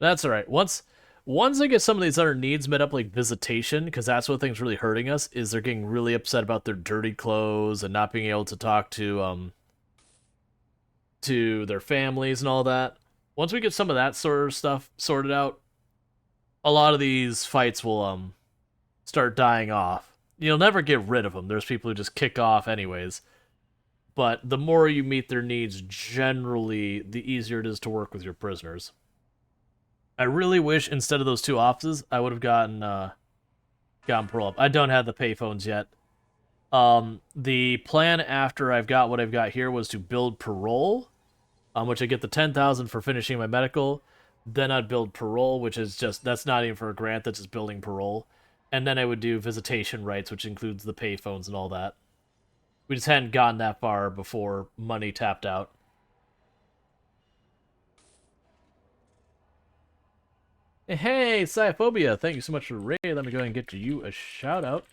That's alright. Once I get some of these other needs met up, like visitation, because that's what thing's really hurting us, is they're getting really upset about their dirty clothes and not being able to talk to their families and all that. Once we get some of that sort of stuff sorted out, a lot of these fights will start dying off. You'll never get rid of them. There's people who just kick off anyways. But the more you meet their needs, generally, the easier it is to work with your prisoners. I really wish instead of those 2 offices, I would have gotten parole up. I don't have the payphones yet. The plan after I've got what I've got here was to build parole, which I get the 10,000 for finishing my medical. Then I'd build parole, which is that's not even for a grant, that's just building parole. And then I would do visitation rights, which includes the payphones and all that. We just hadn't gotten that far before money tapped out. Hey, Cyphobia, thank you so much for the raid. Let me go ahead and get you a shout out.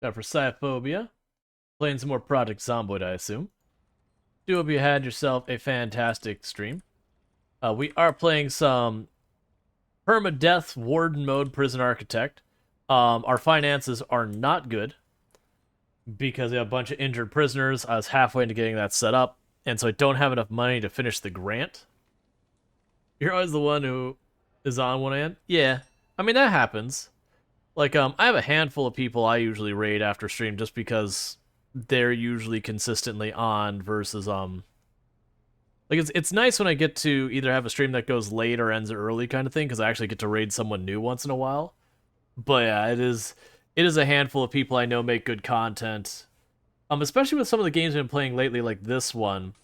Got for Cyphobia. Playing some more Project Zomboid, I assume. Do hope you had yourself a fantastic stream. We are playing some Permadeath Warden mode prison architect. Our finances are not good because we have a bunch of injured prisoners. I was halfway into getting that set up, and so I don't have enough money to finish the grant. You're always the one who is on one hand. Yeah, I mean that happens. Like, I have a handful of people I usually raid after stream just because they're usually consistently on versus like it's nice when I get to either have a stream that goes late or ends early kind of thing because I actually get to raid someone new once in a while. But yeah, it is a handful of people I know make good content. Especially with some of the games I've been playing lately, like this one,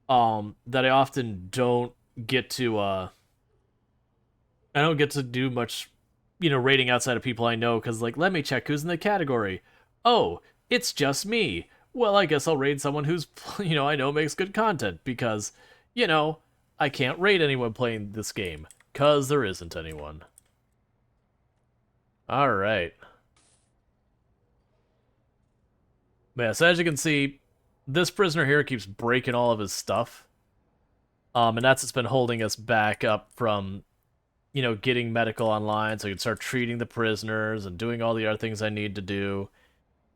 that I often don't get to I don't get to do much, rating outside of people I know because like let me check who's in the category. Oh, it's just me. Well, I guess I'll raid someone who's I know makes good content because you know I can't raid anyone playing this game because there isn't anyone. All right. Yeah, so as you can see, this prisoner here keeps breaking all of his stuff. And that's what's been holding us back up from, getting medical online so I can start treating the prisoners and doing all the other things I need to do.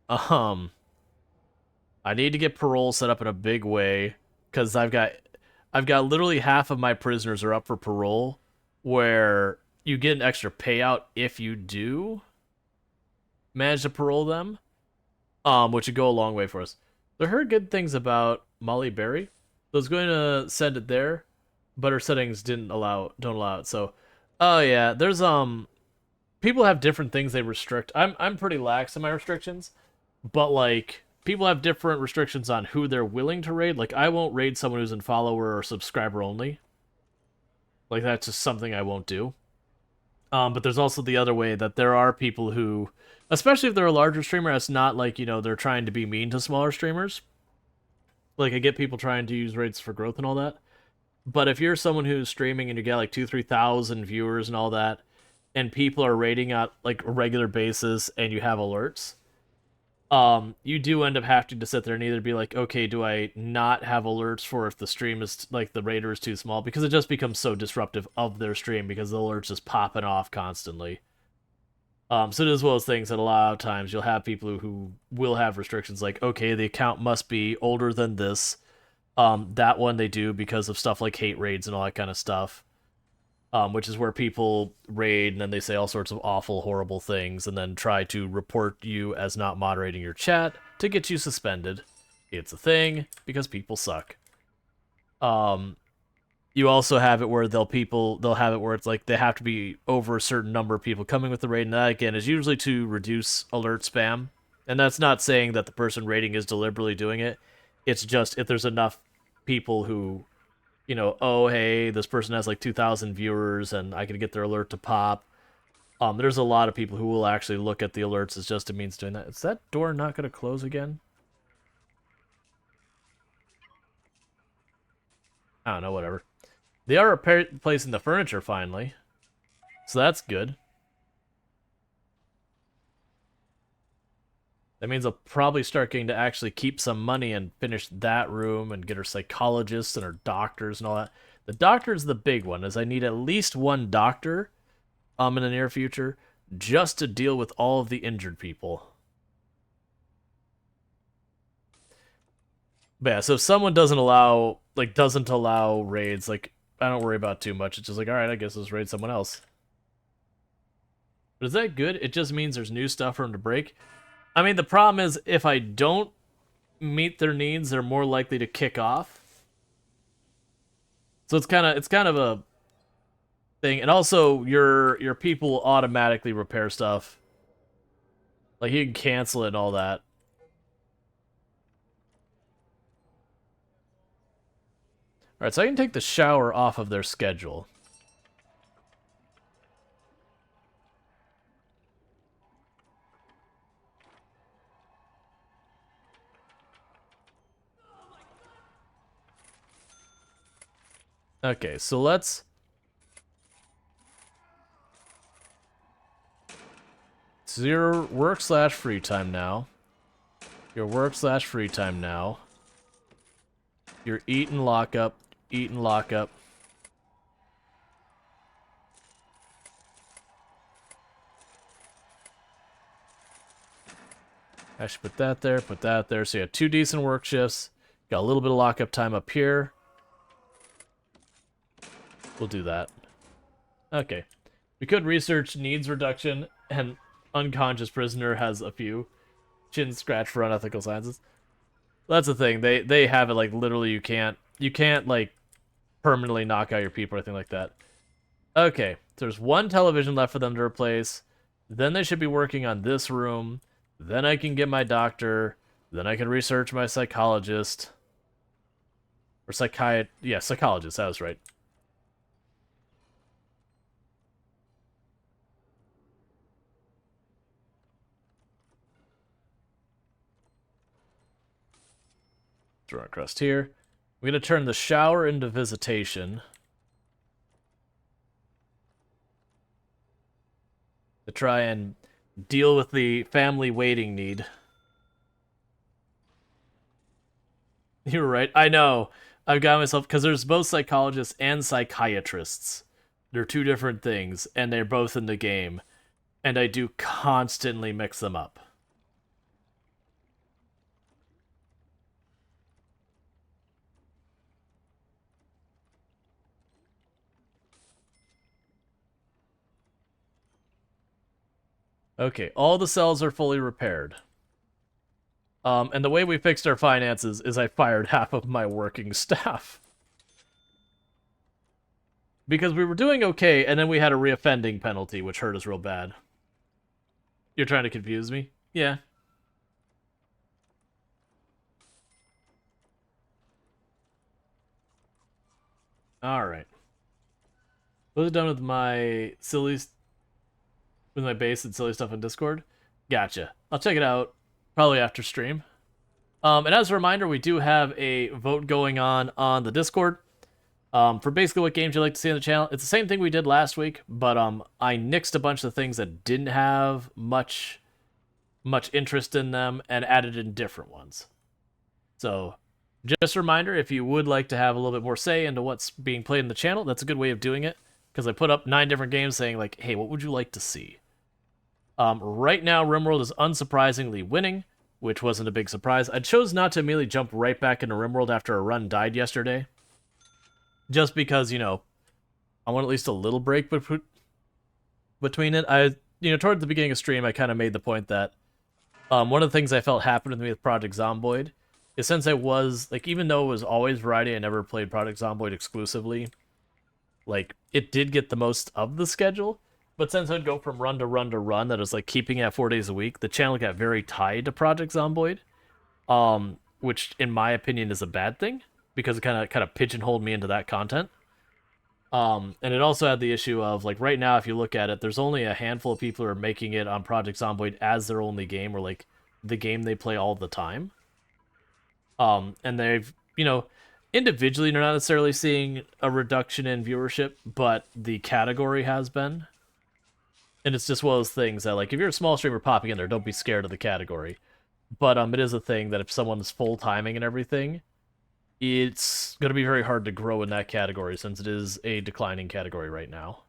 Um, I need to get parole set up in a big way because I've got literally half of my prisoners are up for parole where you get an extra payout if you do manage to parole them. Which would go a long way for us. I heard good things about Molly Berry. I was going to send it there, but her settings don't allow it. So, oh yeah, there's people have different things they restrict. I'm pretty lax in my restrictions, but like people have different restrictions on who they're willing to raid. Like I won't raid someone who's in follower or subscriber only. Like that's just something I won't do. But there's also the other way that there are people who, especially if they're a larger streamer, it's not like, they're trying to be mean to smaller streamers. Like, I get people trying to use raids for growth and all that. But if you're someone who's streaming and you get like 2,000-3,000 viewers and all that, and people are raiding at like a regular basis and you have alerts, you do end up having to sit there and either be like, okay, do I not have alerts for if the stream is like the raider is too small because it just becomes so disruptive of their stream because the alerts just popping off constantly. So it is one of those things that a lot of times you'll have people who will have restrictions like, okay, the account must be older than this. That one they do because of stuff like hate raids and all that kind of stuff. Which is where people raid and then they say all sorts of awful, horrible things and then try to report you as not moderating your chat to get you suspended. It's a thing because people suck. You also have it where they'll have it where it's like they have to be over a certain number of people coming with the raid, and that again is usually to reduce alert spam. And that's not saying that the person raiding is deliberately doing it. It's just if there's enough people who oh, hey, this person has like 2,000 viewers and I can get their alert to pop. There's a lot of people who will actually look at the alerts as just a means doing that. Is that door not going to close again? I don't know, whatever. They are replacing the furniture finally, so that's good. That means I'll probably start getting to actually keep some money and finish that room and get her psychologists and her doctors and all that. The doctor's the big one, as I need at least one doctor in the near future just to deal with all of the injured people. But yeah, so if someone doesn't allow raids, like I don't worry about too much. It's just like, all right, I guess let's raid someone else. But is that good? It just means there's new stuff for them to break. I mean, the problem is if I don't meet their needs, they're more likely to kick off. So it's kind of a thing, and also your people will automatically repair stuff. Like you can cancel it and all that. All right, so I can take the shower off of their schedule. Okay, so let's... So your work/free time now. Your work/free time now. Your eat and lock up. Eat and lock up. I should put that there, put that there. So you have 2 decent work shifts. Got a little bit of lockup time up here. We'll do that. Okay. We could research needs reduction, and unconscious prisoner has a few. Chin scratch for unethical sciences. That's the thing. They have it like literally you can't like permanently knock out your people or anything like that. Okay. There's 1 television left for them to replace. Then they should be working on this room. Then I can get my doctor. Then I can research my psychologist. Or yeah, psychologist, that was right. Throw a crust here. We're going to turn the shower into visitation. To try and deal with the family waiting need. You're right. I know. I've got myself... Because there's both psychologists and psychiatrists. They're 2 different things, and they're both in the game. And I do constantly mix them up. Okay, all the cells are fully repaired. And the way we fixed our finances is I fired half of my working staff. Because we were doing okay, and then we had a reoffending penalty, which hurt us real bad. You're trying to confuse me? Yeah. Alright. Was it done with my with my base and silly stuff on Discord? Gotcha. I'll check it out probably after stream. And as a reminder, we do have a vote going on the Discord for basically what games you like to see on the channel. It's the same thing we did last week, but I nixed a bunch of things that didn't have much interest in them and added in different ones. So just a reminder, if you would like to have a little bit more say into what's being played in the channel, that's a good way of doing it. Because I put up 9 different games saying, like, hey, what would you like to see? Right now, RimWorld is unsurprisingly winning, which wasn't a big surprise. I chose not to immediately jump right back into RimWorld after a run died yesterday. Just because, you know, I want at least a little break between it. Toward the beginning of stream, I kind of made the point that one of the things I felt happened with me with Project Zomboid is since I was, like, even though it was always variety, I never played Project Zomboid exclusively. Like, it did get the most of the schedule, but since I'd go from run to run to run, that was like keeping it at 4 days a week, the channel got very tied to Project Zomboid, which in my opinion is a bad thing because it kind of pigeonholed me into that content. And it also had the issue of, like, right now, if you look at it, there's only a handful of people who are making it on Project Zomboid as their only game, or like the game they play all the time. And they've, individually, they're not necessarily seeing a reduction in viewership, but the category has been. And it's just one of those things that, like, if you're a small streamer popping in there, don't be scared of the category. But it is a thing that if someone's full-timing and everything, it's going to be very hard to grow in that category since it is a declining category right now.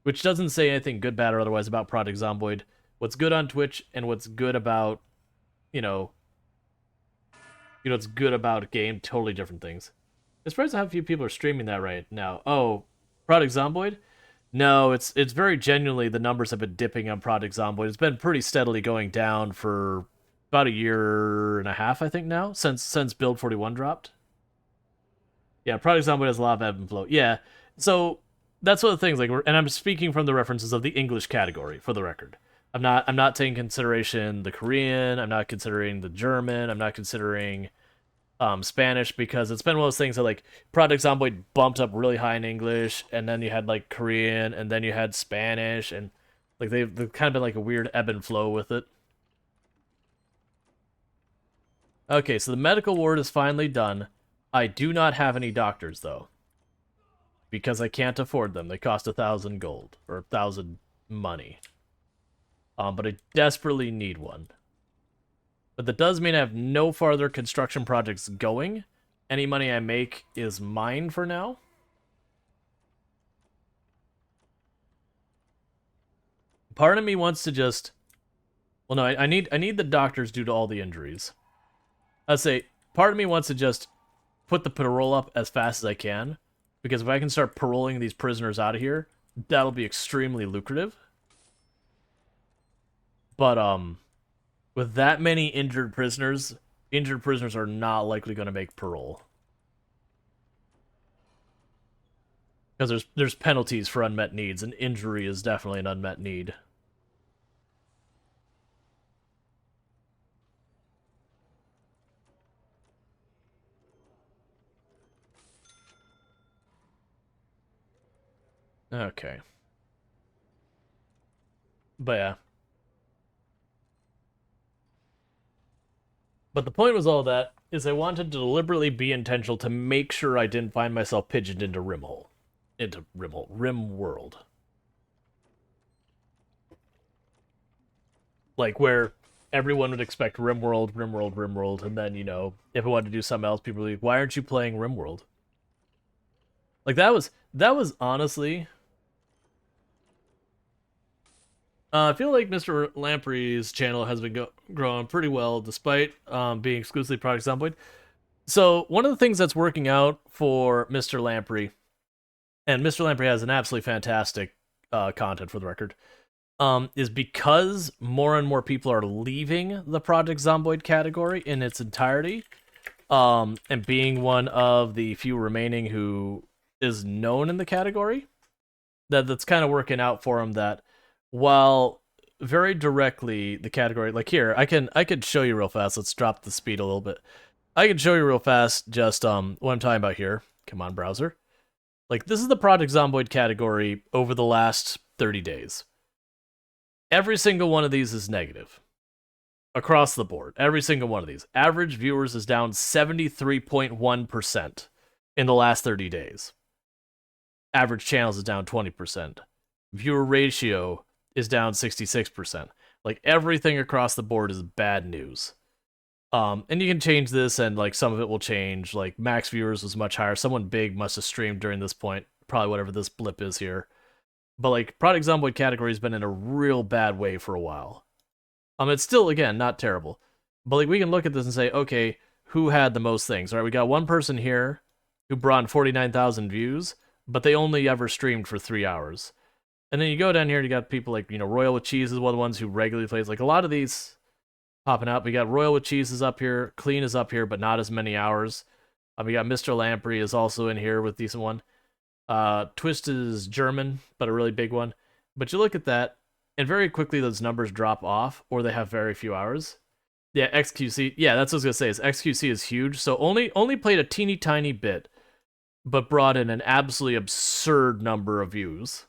Which doesn't say anything good, bad, or otherwise about Project Zomboid. What's good on Twitch and what's good about, it's good about a game, totally different things. I'm surprised how few people are streaming that right now. Oh, Project Zomboid? No, it's very genuinely, the numbers have been dipping on Project Zomboid. It's been pretty steadily going down for about 1.5 years, I think now, since Build 41 dropped. Yeah, Project Zomboid has a lot of ebb and flow. Yeah, so that's one of the things, like, and I'm speaking from the references of the English category, for the record. I'm not taking consideration the Korean, I'm not considering the German, I'm not considering Spanish, because it's been one of those things that, like, Project Zomboid bumped up really high in English, and then you had, like, Korean, and then you had Spanish, and, like, they've kind of been, like, a weird ebb and flow with it. Okay, so the medical ward is finally done. I do not have any doctors, though, because I can't afford them. They cost 1,000 gold, or 1,000 money. But I desperately need one. But that does mean I have no farther construction projects going. Any money I make is mine for now. Part of me wants to just Well, no, I need the doctors due to all the injuries. I'd say part of me wants to just put the parole up as fast as I can, because if I can start paroling these prisoners out of here, that'll be extremely lucrative. But with that many injured prisoners are not likely going to make parole. Because there's penalties for unmet needs, and injury is definitely an unmet need. Okay. But yeah. But the point was all that is I wanted to deliberately be intentional to make sure I didn't find myself pigeoned into Rim World. Like where everyone would expect Rim World, and then, if I wanted to do something else, people would be like, why aren't you playing Rim World? Like that was honestly I feel like Mr. Lamprey's channel has been growing pretty well despite being exclusively Project Zomboid. So one of the things that's working out for Mr. Lamprey, and Mr. Lamprey has an absolutely fantastic content for the record, is because more and more people are leaving the Project Zomboid category in its entirety, and being one of the few remaining who is known in the category, that's kind of working out for him. That while very directly the category, like here, I could show you real fast. Let's drop the speed a little bit. I can show you real fast just what I'm talking about here. Come on, browser. Like, this is the Project Zomboid category over the last 30 days. Every single one of these is negative. Across the board. Every single one of these. Average viewers is down 73.1% in the last 30 days. Average channels is down 20%. Viewer ratio is down 66%. Like, everything across the board is bad news. And you can change this, and like some of it will change. Like max viewers was much higher. Someone big must have streamed during this point, probably whatever this blip is here. But like Project Zomboid category has been in a real bad way for a while. It's still, again, not terrible, but like we can look at this and say, okay, who had the most things? All right, we got one person here who brought 49,000 views, but they only ever streamed for 3 hours. And then you go down here, and you got people like, Royal with Cheese is one of the ones who regularly plays. Like a lot of these popping out. We got Royal with Cheese is up here. Clean is up here, but not as many hours. We got Mr. Lamprey is also in here with a decent one. Twist is German, but a really big one. But you look at that, and very quickly those numbers drop off, or they have very few hours. Yeah, XQC. Yeah, that's what I was gonna say. Is XQC is huge. So only played a teeny tiny bit, but brought in an absolutely absurd number of views.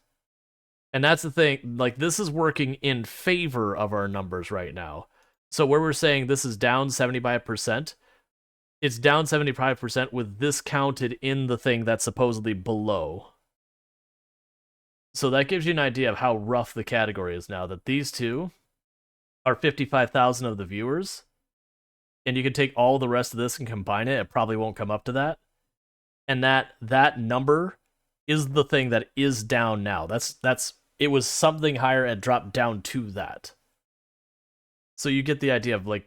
And that's the thing. Like, this is working in favor of our numbers right now. So where we're saying this is down 75%, it's down 75% with this counted in the thing that's supposedly below. So that gives you an idea of how rough the category is now, that these two are 55,000 of the viewers, and you can take all the rest of this and combine it, it probably won't come up to that. And that number is the thing that is down now. It was something higher and dropped down to that. So you get the idea of, like,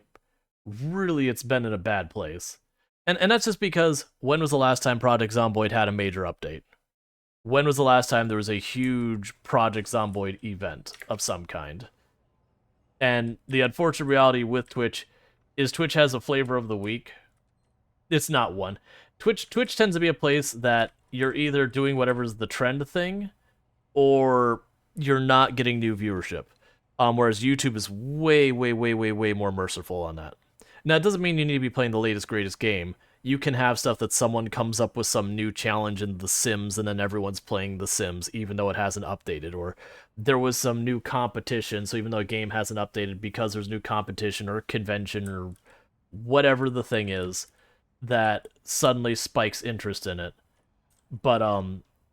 really it's been in a bad place. And that's just because, when was the last time Project Zomboid had a major update? When was the last time there was a huge Project Zomboid event of some kind? And the unfortunate reality with Twitch is Twitch has a flavor of the week. It's not one. Twitch tends to be a place that you're either doing whatever's the trend thing, or you're not getting new viewership. Whereas YouTube is way, way, way, way, way more merciful on that. Now, it doesn't mean you need to be playing the latest, greatest game. You can have stuff that someone comes up with some new challenge in The Sims, and then everyone's playing The Sims, even though it hasn't updated. Or there was some new competition, so even though a game hasn't updated, because there's new competition or convention or whatever the thing is, that suddenly spikes interest in it. But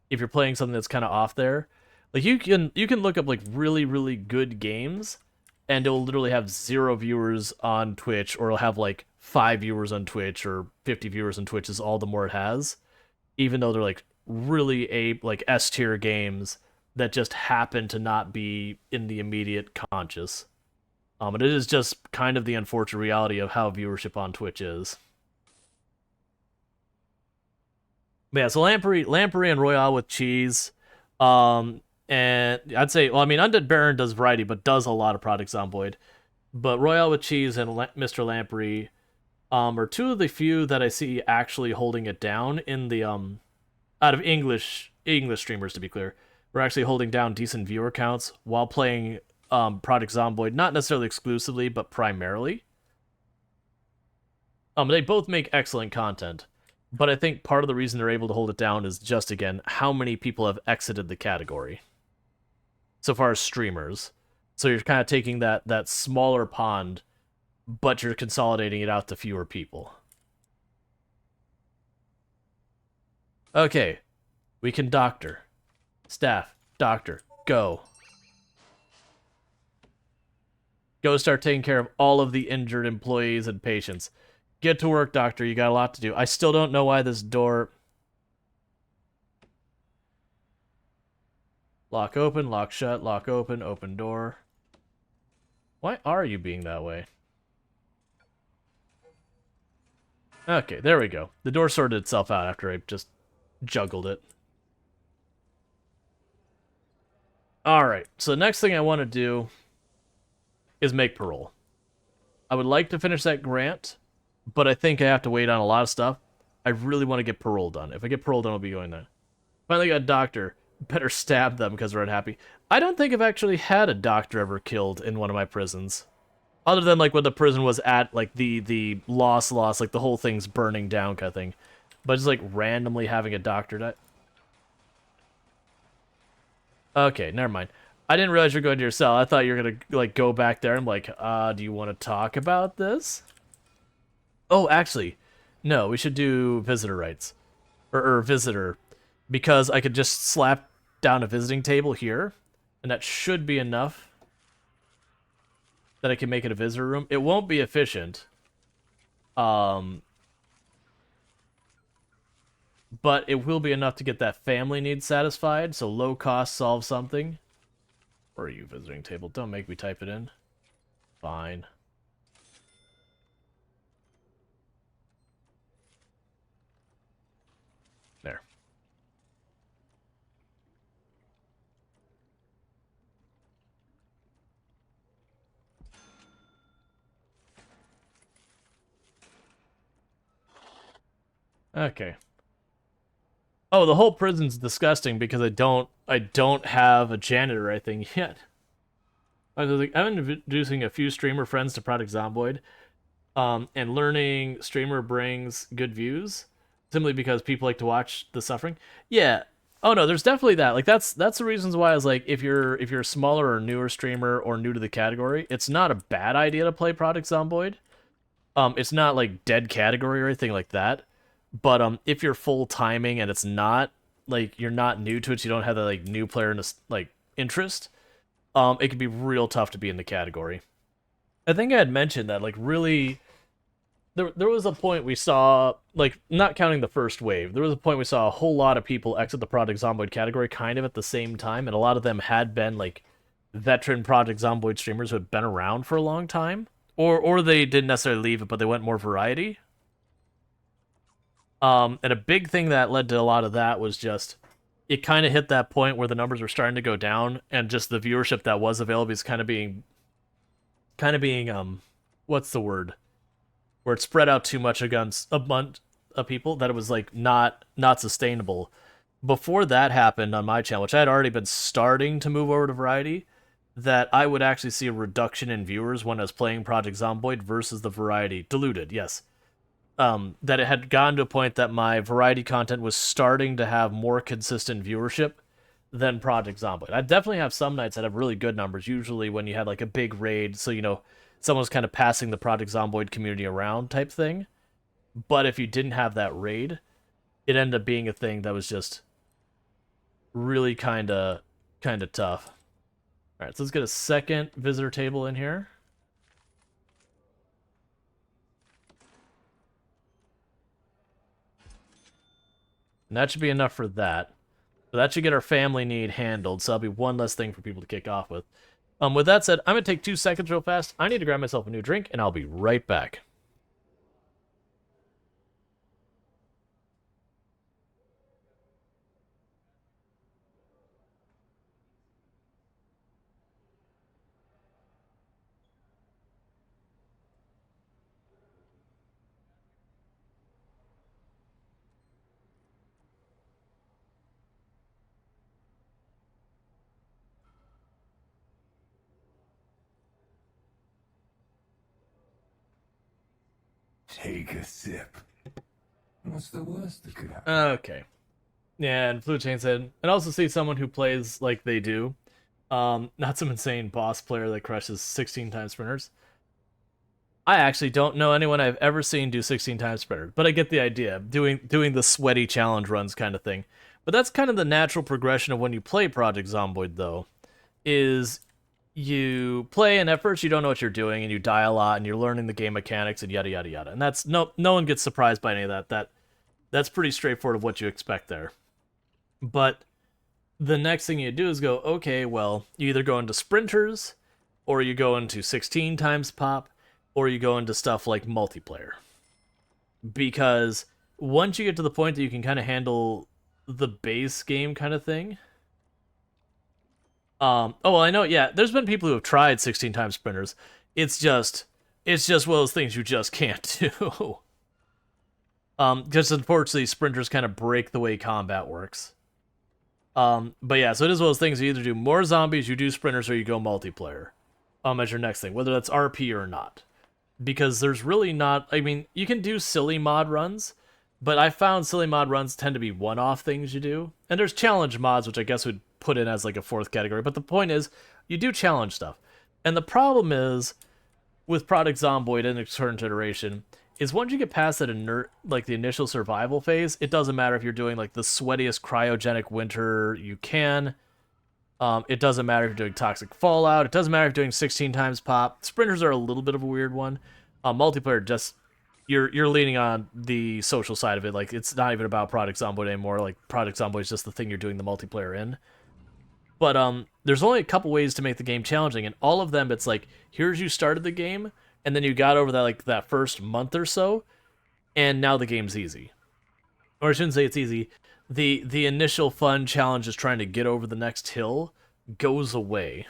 if you're playing something that's kind of off there, like you can look up like really, really good games, and it'll literally have 0 viewers on Twitch, or it'll have like 5 viewers on Twitch, or 50 viewers on Twitch is all the more it has, even though they're like really like S tier games that just happen to not be in the immediate conscious. But it is just kind of the unfortunate reality of how viewership on Twitch is. But yeah, so Lamprey and Royale with cheese. And I'd say, well, I mean, Undead Baron does variety, but does a lot of Project Zomboid. But Royale with cheese and Mr. Lamprey are two of the few that I see actually holding it down in the out of English streamers, to be clear. We're actually holding down decent viewer counts while playing Project Zomboid, not necessarily exclusively, but primarily. They both make excellent content, but I think part of the reason they're able to hold it down is just again how many people have exited the category so far as streamers. So you're kind of taking that smaller pond, but you're consolidating it out to fewer people. Okay, we can doctor. Staff, doctor, go. Go start taking care of all of the injured employees and patients. Get to work, doctor. You got a lot to do. I still don't know why this door... Lock open, lock shut, lock open, open door. Why are you being that way? Okay, there we go. The door sorted itself out after I just juggled it. Alright, so the next thing I want to do is make parole. I would like to finish that grant, but I think I have to wait on a lot of stuff. I really want to get parole done. If I get parole done, I'll be going there. Finally got a doctor. Better stab them because they're unhappy. I don't think I've actually had a doctor ever killed in one of my prisons. Other than, like, when the prison was at, like, the loss, like, the whole thing's burning down kind of thing. But just, like, randomly having a doctor die. Okay, never mind. I didn't realize you're going to your cell. I thought you were going to, like, go back there and, like, do you want to talk about this? Oh, actually, no, we should do visitor rights. Or visitor. Because I could just slap down a visiting table here, and that should be enough that I can make it a visitor room. It won't be efficient. But it will be enough to get that family need satisfied, so low cost solve something. Where are you, visiting table? Don't make me type it in. Fine. There. Okay. Oh, the whole prison's disgusting because I don't have a janitor or anything yet. I'm introducing a few streamer friends to Project Zomboid, and learning streamer brings good views simply because people like to watch the suffering. Yeah. Oh no, there's definitely that. Like that's the reasons why I was like, if you're a smaller or newer streamer or new to the category, it's not a bad idea to play Project Zomboid. It's not like dead category or anything like that. But if you're full timing and it's not like you're not new to it, you don't have that like new player like interest. It can be real tough to be in the category. I think I had mentioned that like really, there was a point we saw like not counting the first wave. There was a point we saw a whole lot of people exit the Project Zomboid category kind of at the same time, and a lot of them had been like veteran Project Zomboid streamers who had been around for a long time, or they didn't necessarily leave it, but they went more variety. And a big thing that led to a lot of that was just it kind of hit that point where the numbers were starting to go down, and just the viewership that was available is kind of being what's the word? Where it spread out too much against a bunch of people that it was like not sustainable. Before that happened on my channel, which I had already been starting to move over to variety, that I would actually see a reduction in viewers when I was playing Project Zomboid versus the variety diluted. Yes, that it had gotten to a point that my variety content was starting to have more consistent viewership than Project Zomboid. I definitely have some nights that have really good numbers, usually when you had like a big raid, so someone's kind of passing the Project Zomboid community around type thing. But if you didn't have that raid, it ended up being a thing that was just really kind of tough. All right, so let's get a second visitor table in here. And that should be enough for that. So that should get our family need handled, so that'll be one less thing for people to kick off with. With that said, I'm going to take 2 seconds real fast. I need to grab myself a new drink, and I'll be right back. Take a sip. What's the worst that could happen? Okay. Yeah, and Blue Chain said, and also see someone who plays like they do. Not some insane boss player that crushes 16 times sprinters. I actually don't know anyone I've ever seen do 16 times sprinters, but I get the idea. Doing the sweaty challenge runs kind of thing. But that's kind of the natural progression of when you play Project Zomboid, though, is you play, and at first you don't know what you're doing, and you die a lot, and you're learning the game mechanics, and yada yada yada. And that's no one gets surprised by any of that. That's pretty straightforward of what you expect there. But the next thing you do is go, okay, well, you either go into sprinters, or you go into 16 times pop, or you go into stuff like multiplayer. Because once you get to the point that you can kind of handle the base game kind of thing. Oh, well, I know, yeah, there's been people who have tried 16 times sprinters. It's just one of those things you just can't do. Just unfortunately, sprinters kind of break the way combat works. But yeah, so it is one of those things. You either do more zombies, you do sprinters, or you go multiplayer. As your next thing, whether that's RP or not. Because there's really not, I mean, you can do silly mod runs, but I found silly mod runs tend to be one-off things you do. And there's challenge mods, which I guess would put in as like a 4th category. But the point is, you do challenge stuff. And the problem is, with Project Zomboid in its current iteration, is once you get past that like the initial survival phase, it doesn't matter if you're doing like the sweatiest cryogenic winter you can. It doesn't matter if you're doing toxic fallout. It doesn't matter if you're doing 16 times pop. Sprinters are a little bit of a weird one. Multiplayer, just you're leaning on the social side of it. Like, it's not even about Project Zomboid anymore. Like, Project Zomboid is just the thing you're doing the multiplayer in. But there's only a couple ways to make the game challenging, and all of them, it's like, here's you started the game, and then you got over that like that first month or so, and now the game's easy. Or I shouldn't say it's easy. The initial fun challenge is trying to get over the next hill goes away.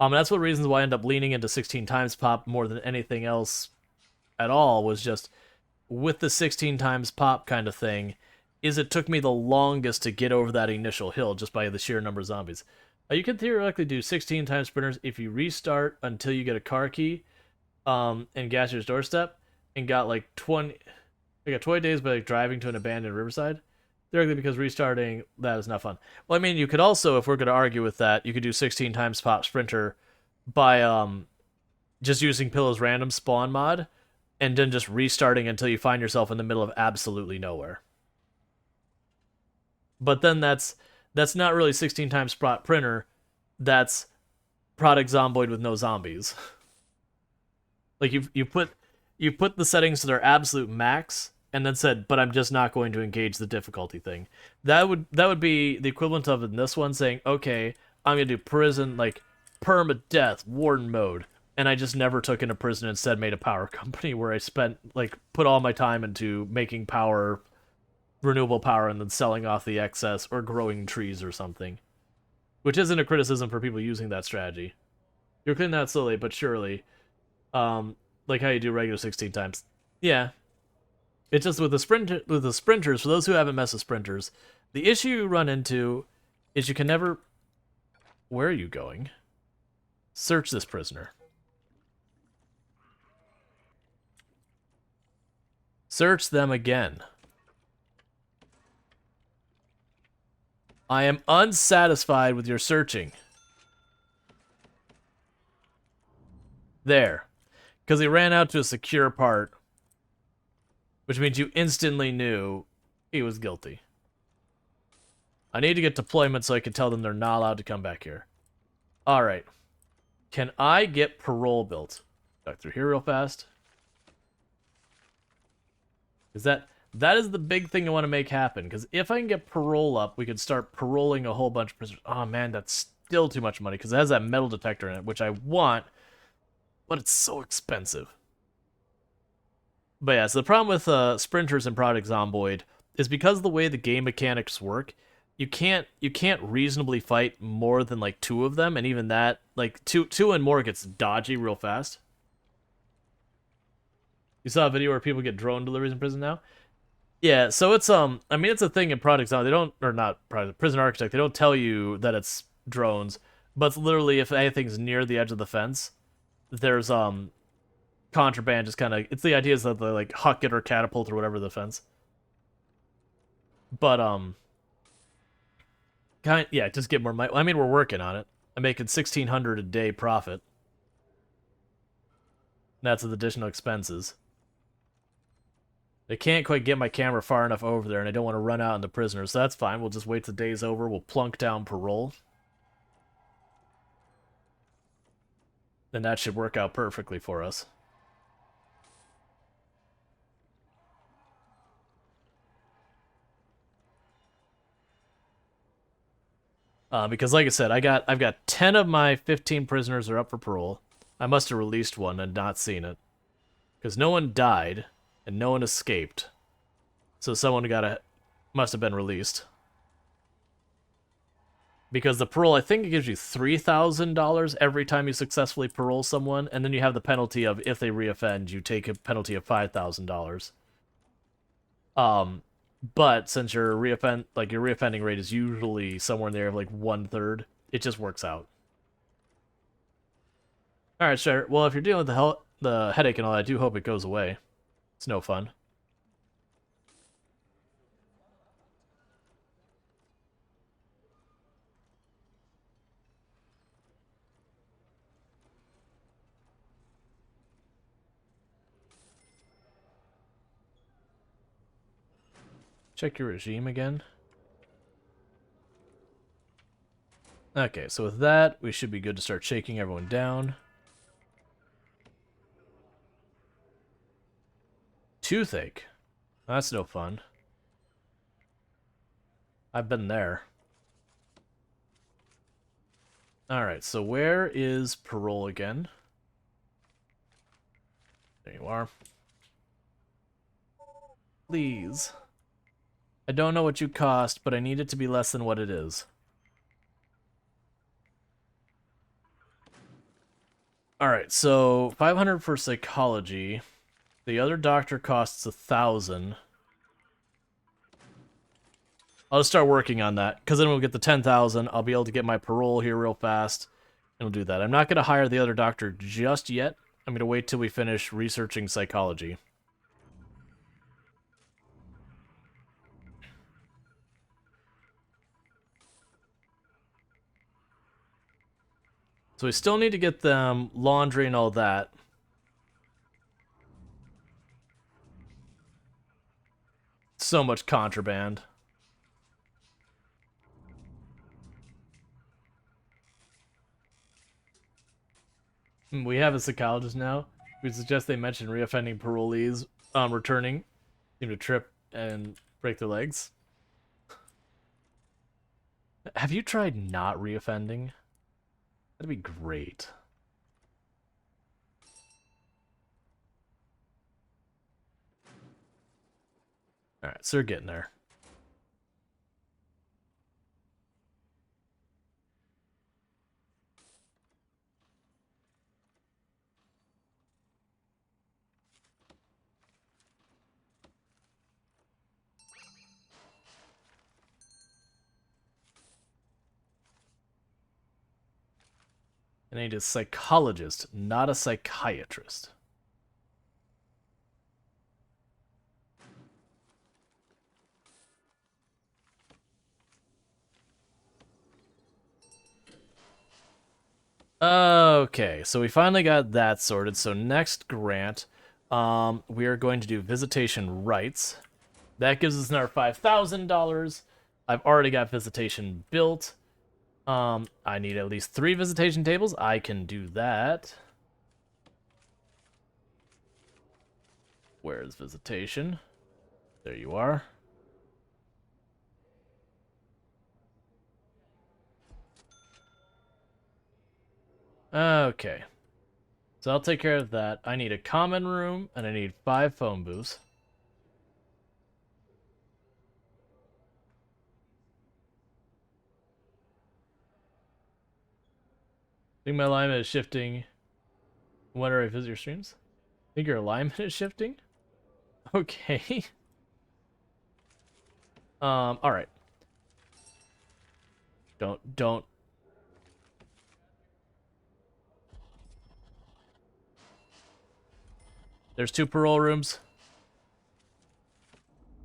That's one of the reasons why I end up leaning into 16 times pop more than anything else at all, was just with the 16 times pop kind of thing, is it took me the longest to get over that initial hill just by the sheer number of zombies. You can theoretically do 16 times sprinters if you restart until you get a car key in Gasher's doorstep, and got like 20... I got 20 days by like driving to an abandoned riverside. Directly because restarting that is not fun. Well, I mean, you could also, if we're going to argue with that, you could do 16 times pop sprinter by just using Pillow's random spawn mod, and then just restarting until you find yourself in the middle of absolutely nowhere. But then that's not really 16 times spot printer. That's Project Zomboid with no zombies. Like, you put the settings to their absolute max, and then said, but I'm just not going to engage the difficulty thing. That would be the equivalent of, in this one, saying, okay, I'm going to do prison, like, Permadeath Warden mode, and I just never took into prison, instead made a power company where I spent, like, put all my time into making power, renewable power, and then selling off the excess, or growing trees or something. Which isn't a criticism for people using that strategy. You're cleaning that slowly, but surely. Like how you do regular 16 times. Yeah. It's just with the sprinters, for those who haven't messed with sprinters, the issue you run into is you can never... Where are you going? Search this prisoner. Search them again. I am unsatisfied with your searching. There. Because he ran out to a secure part, which means you instantly knew he was guilty. I need to get deployment so I can tell them they're not allowed to come back here. Alright. Can I get parole built? Back through here real fast. Is that is the big thing I want to make happen. Because if I can get parole up, we could start paroling a whole bunch of prisoners. Oh man, that's still too much money because it has that metal detector in it, which I want, but it's so expensive. But yeah, so the problem with sprinters and Project Zomboid is because of the way the game mechanics work, you can't reasonably fight more than like two of them, and even that, like two and more gets dodgy real fast. You saw a video where people get drone deliveries in prison now? Yeah, so it's I mean it's a thing in Project Zomboid. They don't, or not Project Prison Architect, they don't tell you that it's drones, but it's literally if anything's near the edge of the fence, there's contraband just kind of, it's the idea is that they like huck it or catapult or whatever the fence. But yeah, just get more money. I mean, we're working on it. I'm making 1,600 a day profit. That's with additional expenses. They can't quite get my camera far enough over there, and I don't want to run out into prisoners, so that's fine. We'll just wait till the day's over. We'll plunk down parole. And that should work out perfectly for us. Because like I said, I've got 10 of my 15 prisoners are up for parole. I must have released one and not seen it. Because no one died, and no one escaped. So someone must have been released. Because the parole, I think it gives you $3,000 every time you successfully parole someone, and then you have the penalty of if they reoffend, you take a penalty of $5,000. But since your reoffending rate is usually somewhere in there of like 1/3, it just works out. All right, sure. Well, if you're dealing with the headache and all, I do hope it goes away. It's no fun. Check your regime again. Okay, so with that, we should be good to start shaking everyone down. Toothache. That's no fun. I've been there. Alright, so where is parole again? There you are. Please. I don't know what you cost, but I need it to be less than what it is. Alright, so 500 for psychology. The other doctor costs 1,000. I'll just start working on that, because then we'll get the 10,000. I'll be able to get my parole here real fast, and we'll do that. I'm not going to hire the other doctor just yet. I'm going to wait till we finish researching psychology. So we still need to get them laundry and all that. So much contraband. We have a psychologist now. We suggest they mention reoffending parolees returning seem to trip and break their legs. Have you tried not reoffending? That'd be great. Alright, so we're getting there. I need a psychologist, not a psychiatrist. Okay, so we finally got that sorted. So next grant, we are going to do visitation rights. That gives us another $5,000. I've already got visitation built. I need at least 3 visitation tables. I can do that. Where is visitation? There you are. Okay. So I'll take care of that. I need a common room, and I need 5 phone booths. I think my alignment is shifting. Whenever I visit your streams? I think your alignment is shifting? Okay. Alright. Don't. There's 2 parole rooms.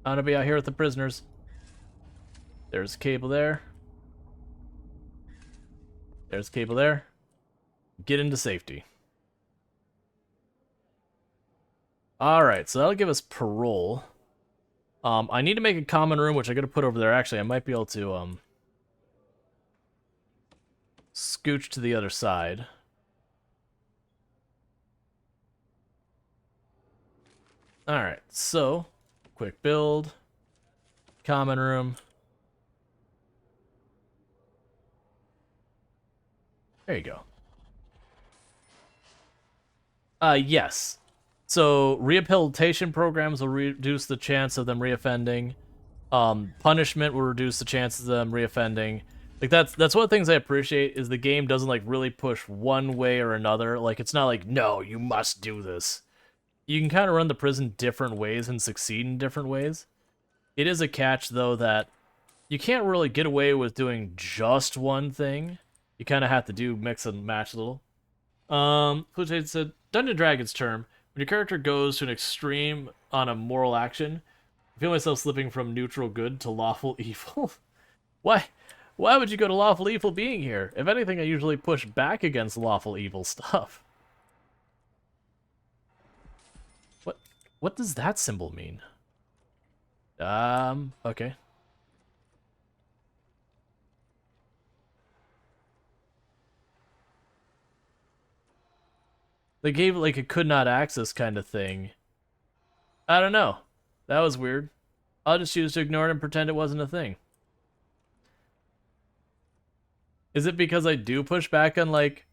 I'm gonna be out here with the prisoners. There's a cable there. There's a cable there. Get into safety. Alright, so that'll give us parole. I need to make a common room, which I gotta put over there. Actually, I might be able to, scooch to the other side. Alright, so, quick build. Common room. There you go. Yes. So, rehabilitation programs will reduce the chance of them reoffending. Punishment will reduce the chance of them reoffending. Like, that's one of the things I appreciate, is the game doesn't, like, really push one way or another. Like, it's not like, no, you must do this. You can kind of run the prison different ways and succeed in different ways. It is a catch, though, that you can't really get away with doing just one thing. You kind of have to do mix and match a little. Flutate said, Dungeon Dragon's term, when your character goes to an extreme on a moral action, I feel myself slipping from neutral good to lawful evil. Why? Why would you go to lawful evil being here? If anything, I usually push back against lawful evil stuff. What does that symbol mean? Okay. They gave it like a could not access kind of thing. I don't know. That was weird. I'll just choose to ignore it and pretend it wasn't a thing. Is it because I do push back on, like,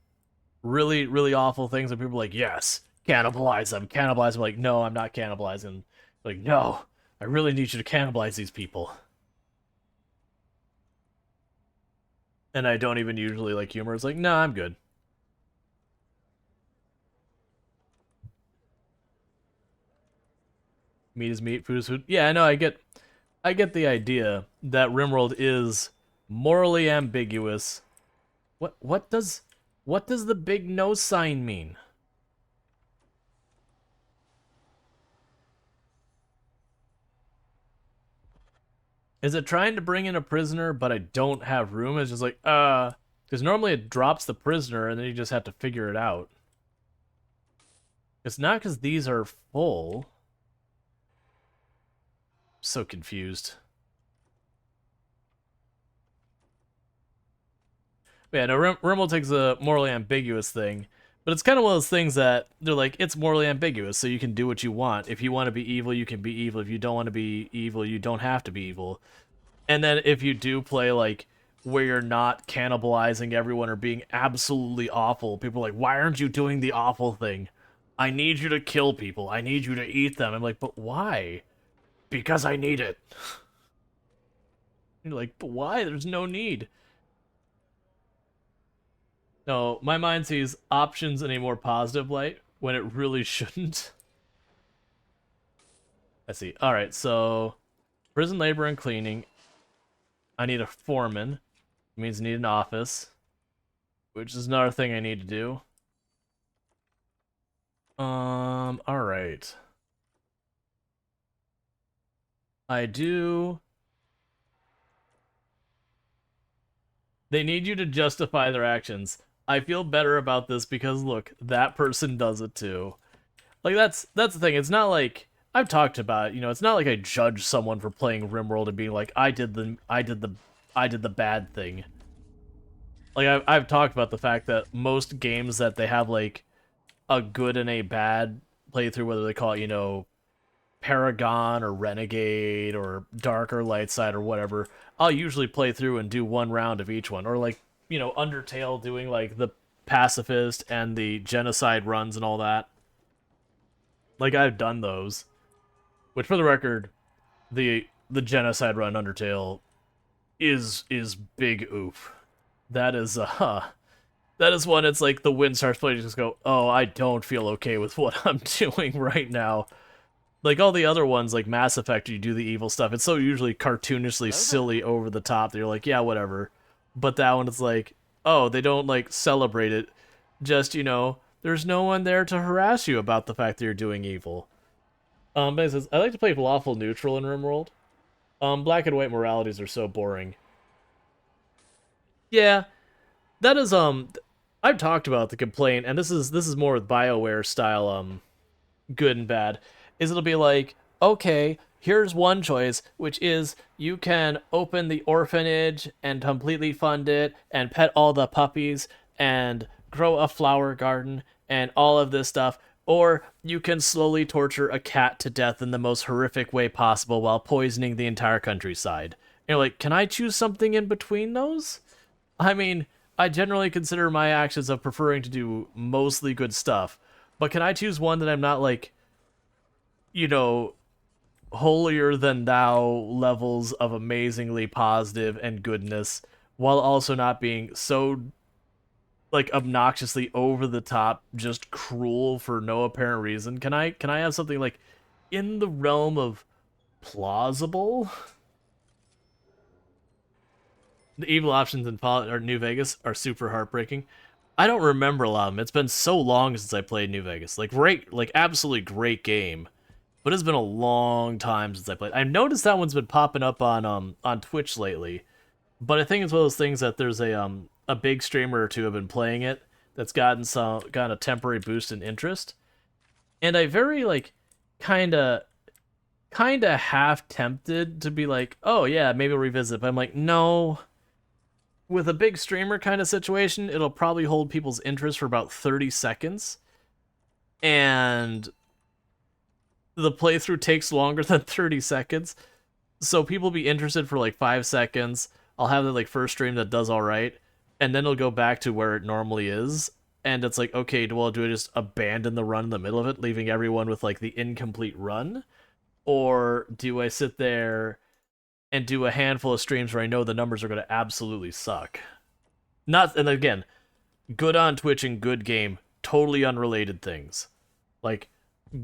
really, really awful things and people are like, yes, cannibalize them, cannibalize them? Like, no, I'm not cannibalizing. Like, no, I really need you to cannibalize these people. And I don't even usually like humor. It's like, no, I'm good. Meat is meat, food is food. Yeah, I know, I get the idea that RimWorld is morally ambiguous. What does the big no sign mean? Is it trying to bring in a prisoner, but I don't have room? It's just like, because normally it drops the prisoner and then you just have to figure it out. It's not because these are full. I'm so confused. But yeah, no, Rimmel takes a morally ambiguous thing, but it's kind of one of those things that they're like, it's morally ambiguous, so you can do what you want. If you want to be evil, you can be evil. If you don't want to be evil, you don't have to be evil. And then if you do play, like, where you're not cannibalizing everyone or being absolutely awful, people are like, why aren't you doing the awful thing? I need you to kill people. I need you to eat them. I'm like, but why? Because I need it. You're like, but why? There's no need. No, my mind sees options in a more positive light when it really shouldn't. I see. Alright, so prison labor and cleaning. I need a foreman. It means I need an office, which is another thing I need to do. Alright. I do. They need you to justify their actions. I feel better about this because look, that person does it too. Like that's the thing. It's not like I've talked about, it's not like I judge someone for playing RimWorld and being like, I did the bad thing. Like I've talked about the fact that most games that they have like a good and a bad playthrough, whether they call it, Paragon or Renegade or Dark or Light Side or whatever, I'll usually play through and do one round of each one. Or like, Undertale doing like the pacifist and the genocide runs and all that. Like, I've done those. Which, for the record, the genocide run Undertale is big oof. That is that is when it's like the wind starts playing, you just go, oh, I don't feel okay with what I'm doing right now. Like all the other ones, like Mass Effect, you do the evil stuff. It's so usually cartoonishly silly, over the top that you're like, yeah, whatever. But that one is like, oh, they don't like celebrate it. Just, there's no one there to harass you about the fact that you're doing evil. But it says, I like to play lawful neutral in RimWorld. Black and white moralities are so boring. Yeah, that is I've talked about the complaint, and this is more with BioWare style good and bad. Is it'll be like, okay, here's one choice, which is you can open the orphanage and completely fund it and pet all the puppies and grow a flower garden and all of this stuff, or you can slowly torture a cat to death in the most horrific way possible while poisoning the entire countryside. And you're like, can I choose something in between those? I mean, I generally consider my actions of preferring to do mostly good stuff, but can I choose one that I'm not like, holier than thou levels of amazingly positive and goodness, while also not being so like obnoxiously over the top, just cruel for no apparent reason? Can I have something like in the realm of plausible? The evil options in Fallout or New Vegas are super heartbreaking. I don't remember a lot of them. It's been so long since I played New Vegas. Like great, like absolutely great game, but it's been a long time since I played. I've noticed that one's been popping up on Twitch lately, but I think it's one of those things that there's a big streamer or two have been playing it that's gotten a temporary boost in interest, and I very like kind of half tempted to be like, oh yeah, maybe we'll revisit. But I'm like, no. With a big streamer kind of situation, it'll probably hold people's interest for about 30 seconds, and the playthrough takes longer than 30 seconds. So people be interested for like 5 seconds. I'll have the like first stream that does all right, and then it'll go back to where it normally is. And it's like, okay, well, do I just abandon the run in the middle of it, leaving everyone with like the incomplete run? Or do I sit there and do a handful of streams where I know the numbers are going to absolutely suck? Not, and again, good on Twitch and good game, totally unrelated things. Like,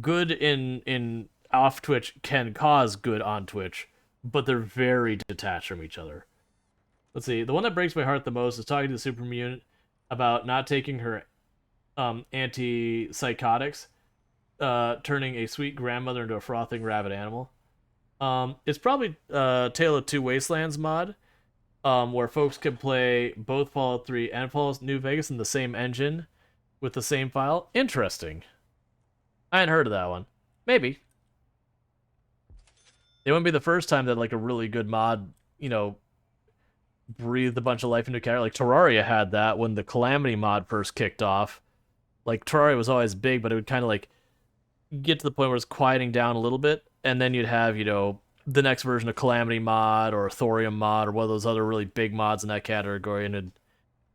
good in off Twitch can cause good on Twitch, but they're very detached from each other. Let's see. The one that breaks my heart the most is talking to the super mutant about not taking her antipsychotics, turning a sweet grandmother into a frothing rabid animal. It's probably Tale of Two Wastelands mod, where folks can play both Fallout 3 and Fallout New Vegas in the same engine with the same file. Interesting. I hadn't heard of that one. Maybe. It wouldn't be the first time that like a really good mod, breathed a bunch of life into a character. Like Terraria had that when the Calamity mod first kicked off. Like Terraria was always big, but it would kind of like get to the point where it's quieting down a little bit, and then you'd have, the next version of Calamity mod or Thorium mod or one of those other really big mods in that category, and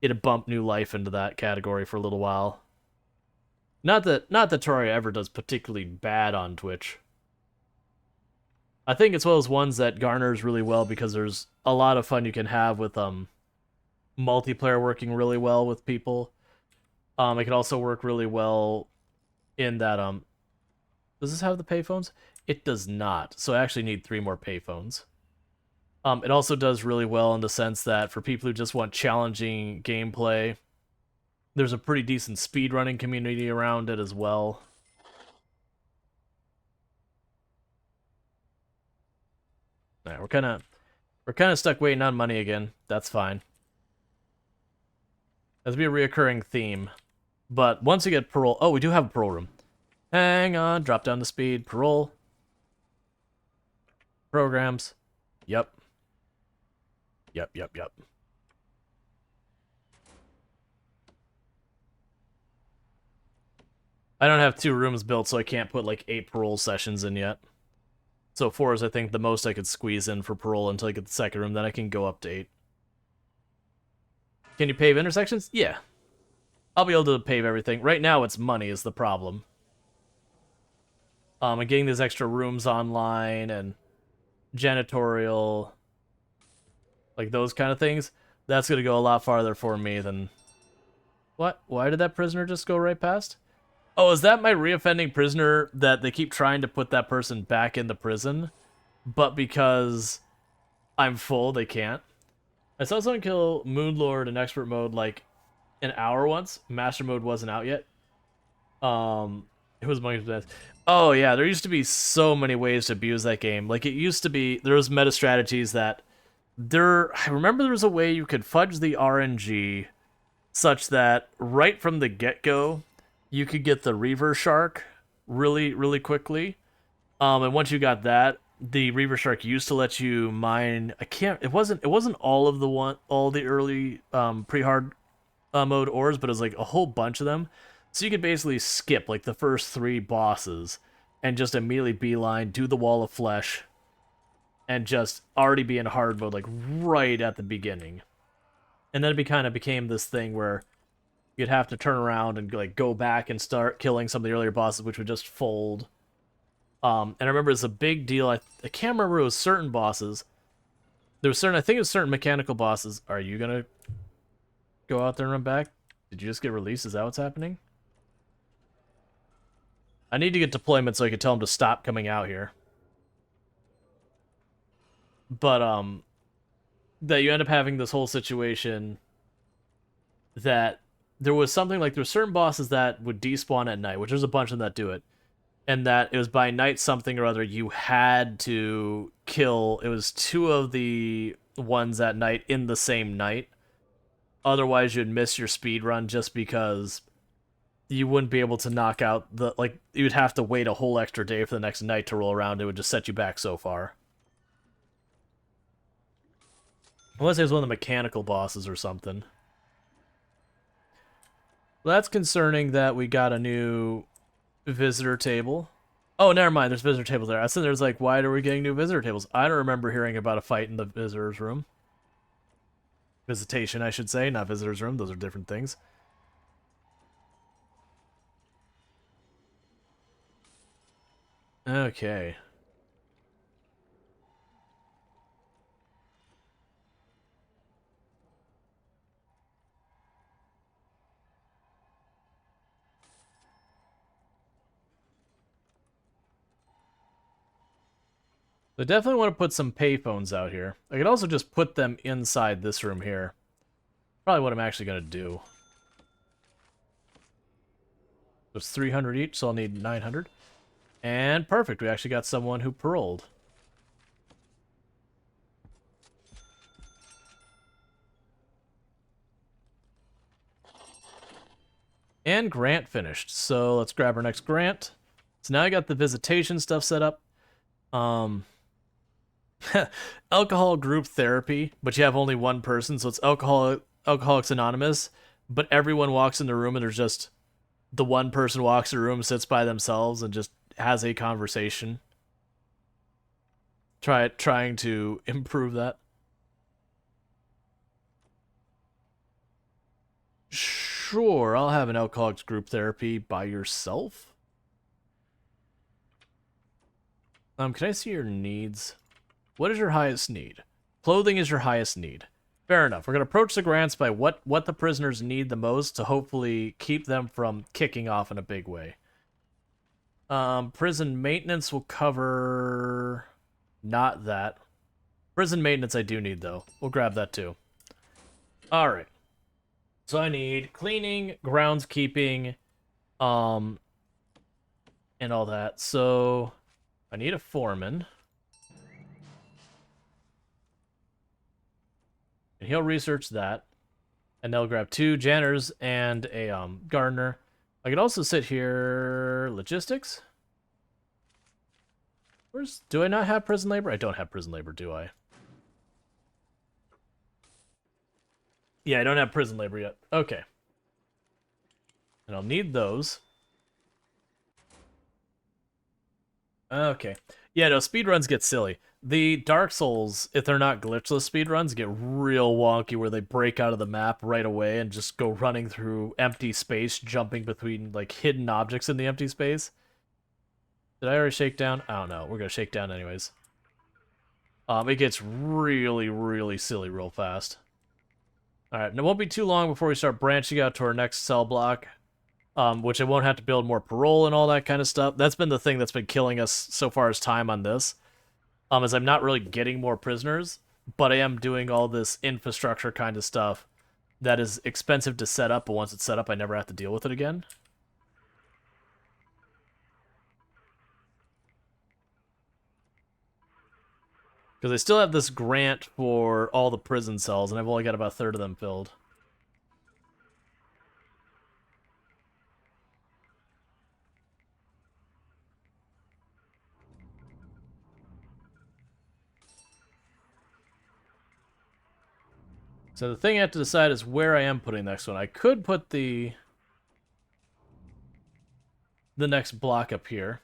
it'd bump new life into that category for a little while. Not that Terraria ever does particularly bad on Twitch. I think it's one of those ones that garners really well because there's a lot of fun you can have with multiplayer working really well with people. It can also work really well in that does this have the payphones? It does not. So I actually need 3 more payphones. It also does really well in the sense that for people who just want challenging gameplay, there's a pretty decent speedrunning community around it as well. Alright, we're kind of stuck waiting on money again. That's fine. That'll be a reoccurring theme. But once you get parole, oh, we do have a parole room. Hang on, drop down the speed. Parole. Programs. Yep. Yep. I don't have 2 rooms built, so I can't put like 8 parole sessions in yet. So 4 is, I think, the most I could squeeze in for parole until I get the second room. Then I can go up to 8. Can you pave intersections? Yeah. I'll be able to pave everything. Right now, it's money is the problem. And getting these extra rooms online and janitorial, like those kind of things, that's gonna go a lot farther for me than... What? Why did that prisoner just go right past? Oh, is that my reoffending prisoner that they keep trying to put that person back into prison, but because I'm full, they can't? I saw someone kill Moonlord in expert mode like an hour once. Master mode wasn't out yet. It was Monkey's Death. Oh yeah, there used to be so many ways to abuse that game. Like it used to be, there was meta strategies that I remember there was a way you could fudge the RNG such that right from the get-go, you could get the Reaver Shark really, really quickly. And once you got that, the Reaver Shark used to let you mine. It wasn't all of all the early pre-hard mode ores, but it was like a whole bunch of them. So you could basically skip like the first 3 bosses and just immediately beeline, do the Wall of Flesh, and just already be in hard mode like right at the beginning. And then it kind of became this thing where you'd have to turn around and like go back and start killing some of the earlier bosses, which would just fold. And I remember it's a big deal. I can't remember, it was certain bosses. There was certain, I think it was certain mechanical bosses. Are you gonna go out there and run back? Did you just get released? Is that what's happening? I need to get deployment so I can tell them to stop coming out here. But that you end up having this whole situation that there was something like there were certain bosses that would despawn at night, which there's a bunch of them that do it, and that it was by night something or other you had to kill. It was 2 of the ones at night in the same night. Otherwise, you'd miss your speed run just because you wouldn't be able to knock out the, like, you would have to wait a whole extra day for the next night to roll around. It would just set you back so far. Unless it was one of the mechanical bosses or something. Well, that's concerning that we got a new visitor table. Oh, never mind. There's visitor tables there. I said there's like, why are we getting new visitor tables? I don't remember hearing about a fight in the visitor's room. Visitation, I should say, not visitor's room. Those are different things. Okay. I definitely want to put some payphones out here. I could also just put them inside this room here. Probably what I'm actually going to do. There's 300 each, so I'll need 900. And perfect, we actually got someone who paroled. And grant finished. So let's grab our next grant. So now I got the visitation stuff set up. Alcohol group therapy, but you have only one person, so it's Alcoholics Anonymous, but everyone walks in the room and there's just the one person walks in the room, sits by themselves, and just has a conversation. Trying to improve that. Sure, I'll have an alcoholics group therapy by yourself. Can I see your needs? What is your highest need? Clothing is your highest need. Fair enough. We're going to approach the grants by what the prisoners need the most to hopefully keep them from kicking off in a big way. Prison maintenance will cover... Not that. Prison maintenance I do need, though. We'll grab that, too. Alright. So I need cleaning, groundskeeping, and all that. So I need a foreman. And he'll research that. And they'll grab 2 janitors and a gardener. I could also sit here... Logistics? Do I not have prison labor? I don't have prison labor, do I? Yeah, I don't have prison labor yet. Okay. And I'll need those. Okay. Yeah, no, speedruns get silly. The Dark Souls, if they're not glitchless speedruns, get real wonky where they break out of the map right away and just go running through empty space, jumping between like hidden objects in the empty space. Did I already shake down? I don't know. We're gonna shake down anyways. It gets really, really silly real fast. Alright, and it won't be too long before we start branching out to our next cell block. Which I won't have to build more parole and all that kind of stuff. That's been the thing that's been killing us so far as time on this. Is I'm not really getting more prisoners, but I am doing all this infrastructure kind of stuff that is expensive to set up, but once it's set up, I never have to deal with it again. Because I still have this grant for all the prison cells, and I've only got about a third of them filled. So the thing I have to decide is where I am putting the next one. I could put the next block up here.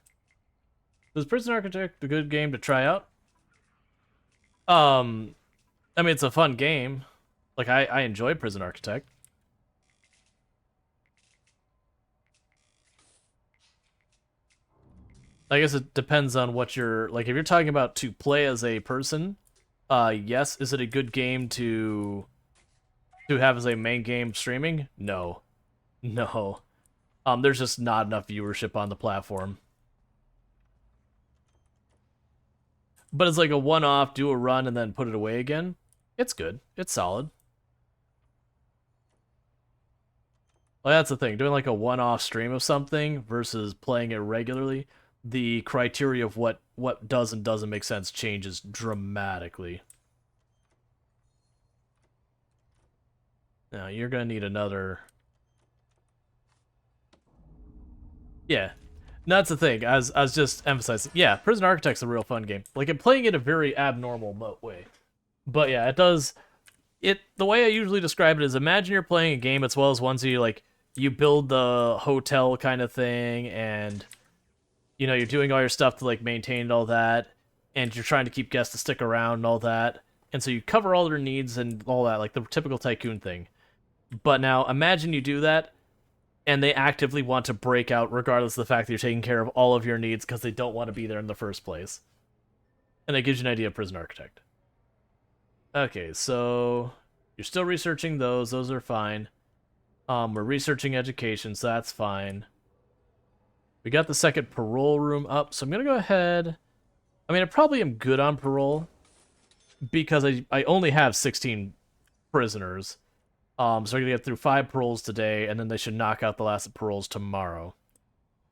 Is Prison Architect a good game to try out? I mean, it's a fun game. Like, I enjoy Prison Architect. I guess it depends on what you're... Like, if you're talking about to play as a person, yes. Is it a good game to have as a main game streaming? No. No. There's just not enough viewership on the platform. But it's like a one-off, do a run, and then put it away again. It's good. It's solid. Well, that's the thing. Doing like a one-off stream of something versus playing it regularly, the criteria of what does and doesn't make sense changes dramatically. Now, you're going to need another... Yeah. No, that's the thing. I was just emphasizing. Yeah, Prison Architect's a real fun game. Like, I'm playing it a very abnormal way. But yeah, it does... The way I usually describe it is, imagine you're playing a game as well as ones you, like, you build the hotel kind of thing, and, you know, you're doing all your stuff to, like, maintain all that, and you're trying to keep guests to stick around and all that. And so you cover all their needs and all that, like the typical tycoon thing. But now, imagine you do that, and they actively want to break out regardless of the fact that you're taking care of all of your needs because they don't want to be there in the first place. And that gives you an idea of Prison Architect. Okay, so you're still researching those. Those are fine. We're researching education, so that's fine. We got the second parole room up, so I'm going to go ahead. I mean, I probably am good on parole because I only have 16 prisoners. So we're going to get through 5 paroles today, and then they should knock out the last paroles tomorrow.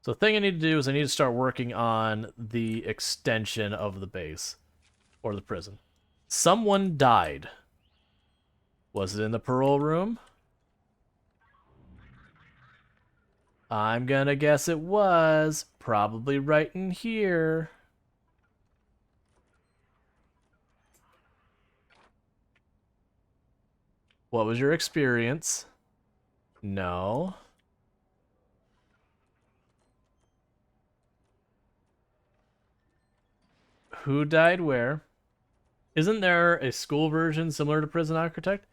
So the thing I need to do is I need to start working on the extension of the base. Or the prison. Someone died. Was it in the parole room? I'm gonna guess it was. Probably right in here. What was your experience? No. Who died where? Isn't there a school version similar to Prison Architect?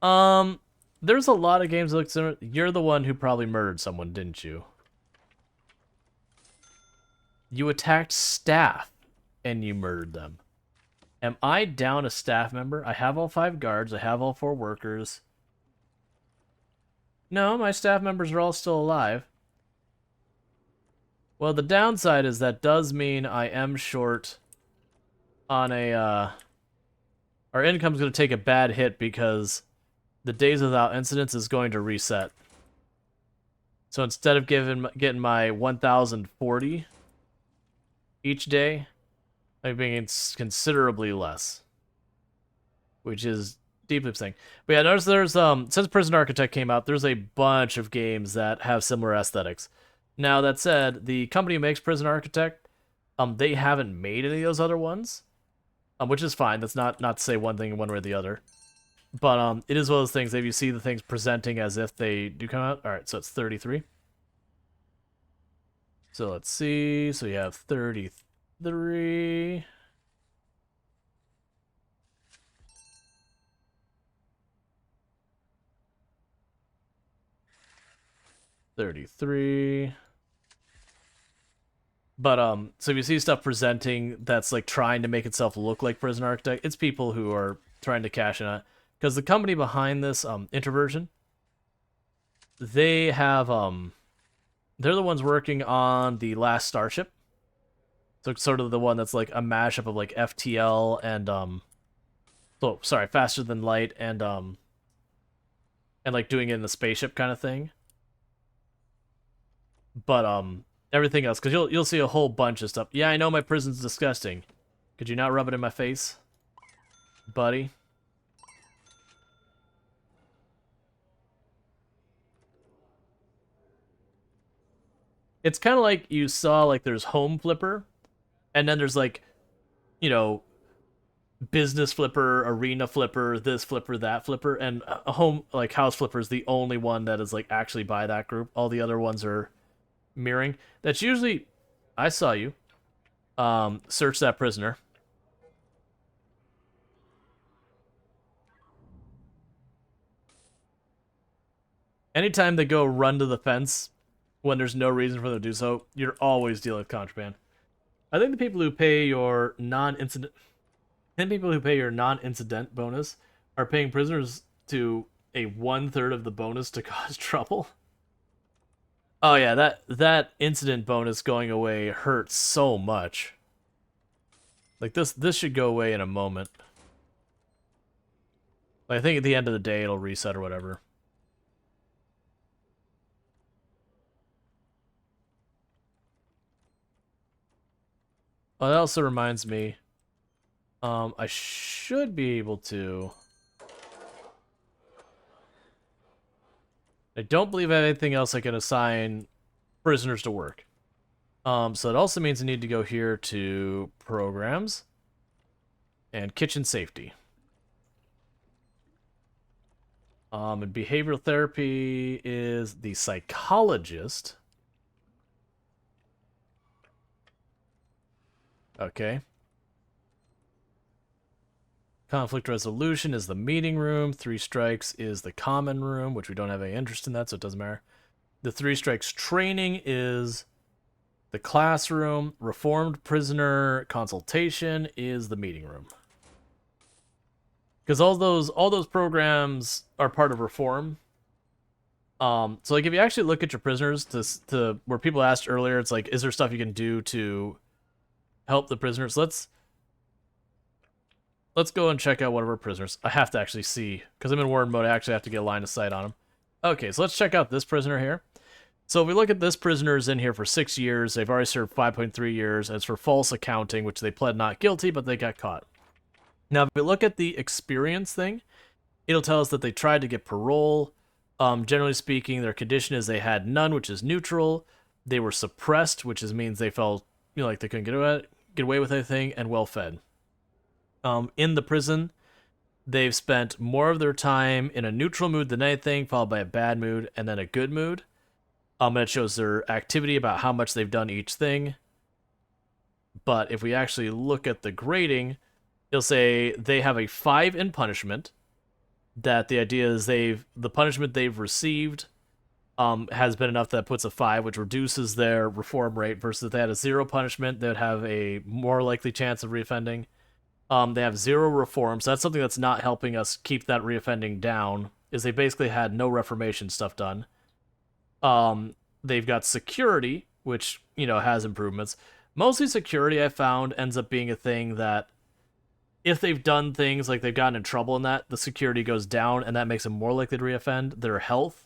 There's a lot of games that look similar. You're the one who probably murdered someone, didn't you? You attacked staff, and you murdered them. Am I down a staff member? I have all 5 guards. I have all 4 workers. No, my staff members are all still alive. Well, the downside is that does mean I am short on a, our income's going to take a bad hit because the days without incidents is going to reset. So instead of getting my 1,040 each day, I'm being considerably less, which is deeply upsetting. But yeah, notice there's since Prison Architect came out, there's a bunch of games that have similar aesthetics. Now that said, the company who makes Prison Architect, they haven't made any of those other ones, which is fine. That's not to say one thing one way or the other. But it is one of those things, if you see the things presenting as if they do come out. Alright, so it's 33. So let's see. So you have 33. 33. But so if you see stuff presenting that's like trying to make itself look like Prison Architect, it's people who are trying to cash in on it. Because the company behind this, Introversion, they have they're the ones working on the last Starship. So it's sort of the one that's like a mashup of like FTL and oh sorry, Faster Than Light and like doing it in the spaceship kind of thing. But everything else, because you'll see a whole bunch of stuff. Yeah, I know my prison's disgusting. Could you not rub it in my face, buddy? It's kind of like you saw like there's Home Flipper, and then there's like, you know, Business Flipper, Arena Flipper, this Flipper, that Flipper, and a home like House Flipper is the only one that is like actually by that group. All the other ones are mirroring. That's usually, I saw you. Search that prisoner. Anytime they go run to the fence when there's no reason for them to do so, you're always dealing with contraband. I think the people who pay your non-incident and people who pay your non-incident bonus are paying prisoners to a 1/3 of the bonus to cause trouble. Oh yeah, that incident bonus going away hurts so much. Like this should go away in a moment. Like, I think at the end of the day it'll reset or whatever. Oh, that also reminds me. I should be able to. I don't believe I have anything else I can assign prisoners to work. So it also means I need to go here to programs and kitchen safety. And behavioral therapy is the psychologist. Okay. Conflict resolution is the meeting room. 3 strikes is the common room, which we don't have any interest in that, so it doesn't matter. The 3 strikes training is the classroom. Reformed prisoner consultation is the meeting room. Because all those programs are part of reform. So like if you actually look at your prisoners to where people asked earlier, it's like, is there stuff you can do to help the prisoners? Let's go and check out one of our prisoners. I have to actually see, because I'm in warden mode, I actually have to get a line of sight on him. Okay, so let's check out this prisoner here. So if we look at this prisoner's in here for 6 years, they've already served 5.3 years, and it's for false accounting, which they pled not guilty, but they got caught. Now, if we look at the experience thing, it'll tell us that they tried to get parole. Generally speaking, their condition is they had none, which is neutral. They were suppressed, which means they felt like they couldn't get away with anything, and well fed. In the prison, they've spent more of their time in a neutral mood than anything, followed by a bad mood and then a good mood. And it shows their activity about how much they've done each thing. But if we actually look at the grading, it'll say they have a 5 in punishment. That the idea is the punishment they've received has been enough that puts a 5, which reduces their reform rate. Versus if they had a 0 punishment, they would have a more likely chance of reoffending. They have 0 reform, so that's something that's not helping us keep that reoffending down. Is they basically had no reformation stuff done. They've got security, which has improvements. Mostly security, I found, ends up being a thing that if they've done things like they've gotten in trouble in that, the security goes down, and that makes them more likely to reoffend. Their health,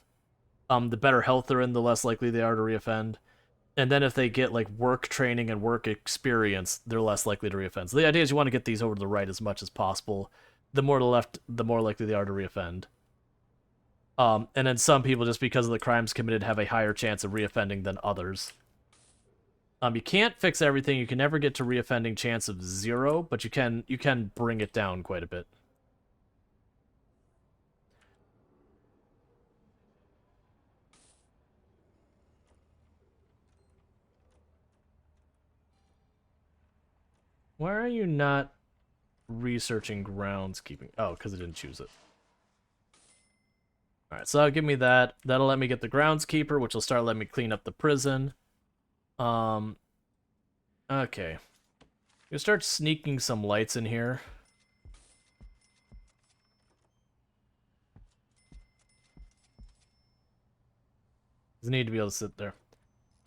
the better health they're in, the less likely they are to reoffend. And then if they get like work training and work experience, they're less likely to reoffend. So the idea is you want to get these over to the right as much as possible. The more to the left, the more likely they are to reoffend. And then some people, just because of the crimes committed, have a higher chance of reoffending than others. You can't fix everything. You can never get to reoffending chance of 0, but you can bring it down quite a bit. Why are you not researching groundskeeping? Oh, because I didn't choose it. Alright, so that'll give me that. That'll let me get the groundskeeper, which will start letting me clean up the prison. Okay. You start sneaking some lights in here. Doesn't need to be able to sit there.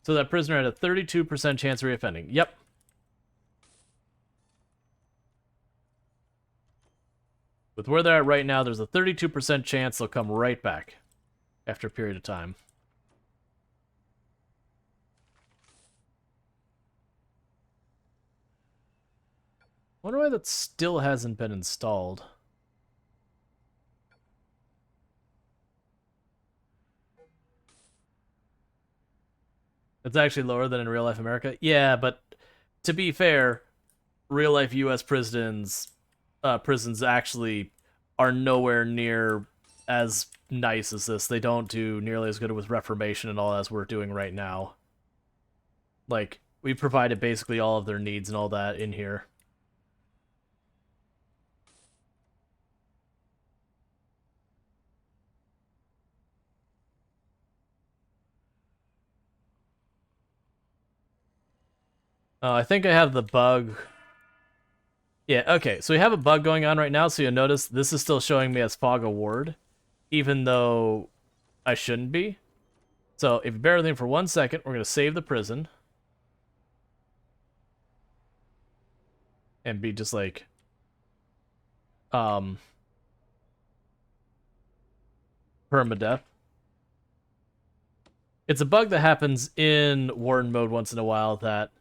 So that prisoner had a 32% chance of reoffending. Yep. With where they're at right now, there's a 32% chance they'll come right back after a period of time. Wonder why that still hasn't been installed. It's actually lower than in real life America. Yeah, but to be fair, real life U.S. prisons actually are nowhere near as nice as this. They don't do nearly as good with reformation and all as we're doing right now. Like, we provided basically all of their needs and all that in here. I think I have the bug. Yeah, okay, so we have a bug going on right now, so you'll notice this is still showing me as Fog Award, even though I shouldn't be. So if you bear with me for 1 second, we're going to save the prison. And be just like, permadeath. It's a bug that happens in Warden mode once in a while that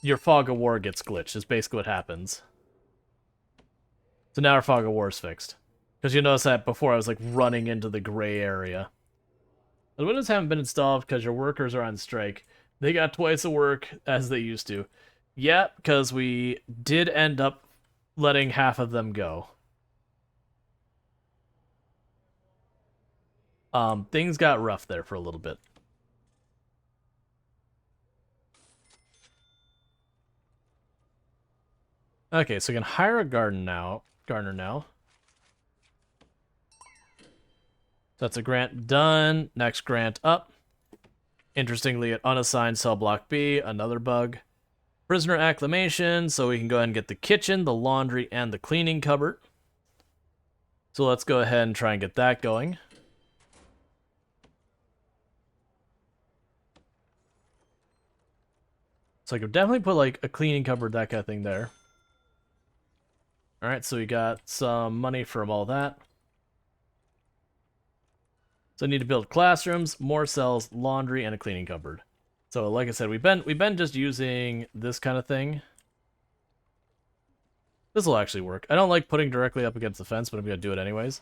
your Fog of War gets glitched, is basically what happens. So now our Fog of War is fixed. Because you notice that before I was like running into the gray area. The windows haven't been installed because your workers are on strike. They got twice the work as they used to. Yeah, because we did end up letting half of them go. Things got rough there for a little bit. Okay, so we can hire a gardener now. That's a grant done. Next grant up. Interestingly, at unassigned cell block B, another bug. Prisoner acclimation, so we can go ahead and get the kitchen, the laundry, and the cleaning cupboard. So let's go ahead and try and get that going. So I could definitely put like a cleaning cupboard, that kind of thing there. Alright, so we got some money from all that. So I need to build classrooms, more cells, laundry, and a cleaning cupboard. So like I said, we've been just using this kind of thing. This will actually work. I don't like putting directly up against the fence, but I'm gonna do it anyways.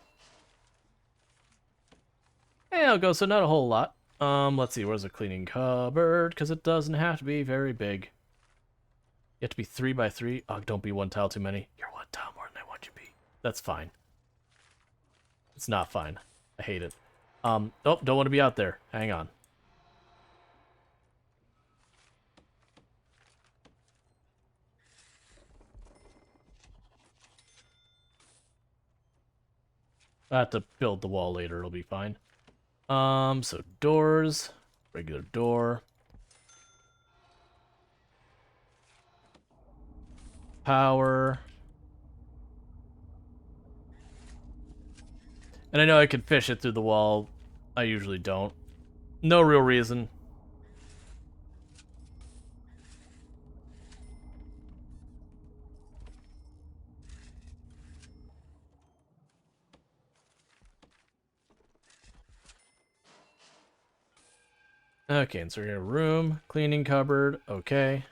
And I'll go, so not a whole lot. Let's see, where's the cleaning cupboard? Because it doesn't have to be very big. You have to be 3 by 3. Oh, don't be one tile too many. You're one tile more than I want you to be. That's fine. It's not fine. I hate it. Oh, don't want to be out there. Hang on. I have to build the wall later. It'll be fine. So doors. Regular door. Power. And I know I could fish it through the wall. I usually don't. No real reason. Okay, and so we're gonna room, cleaning cupboard, okay.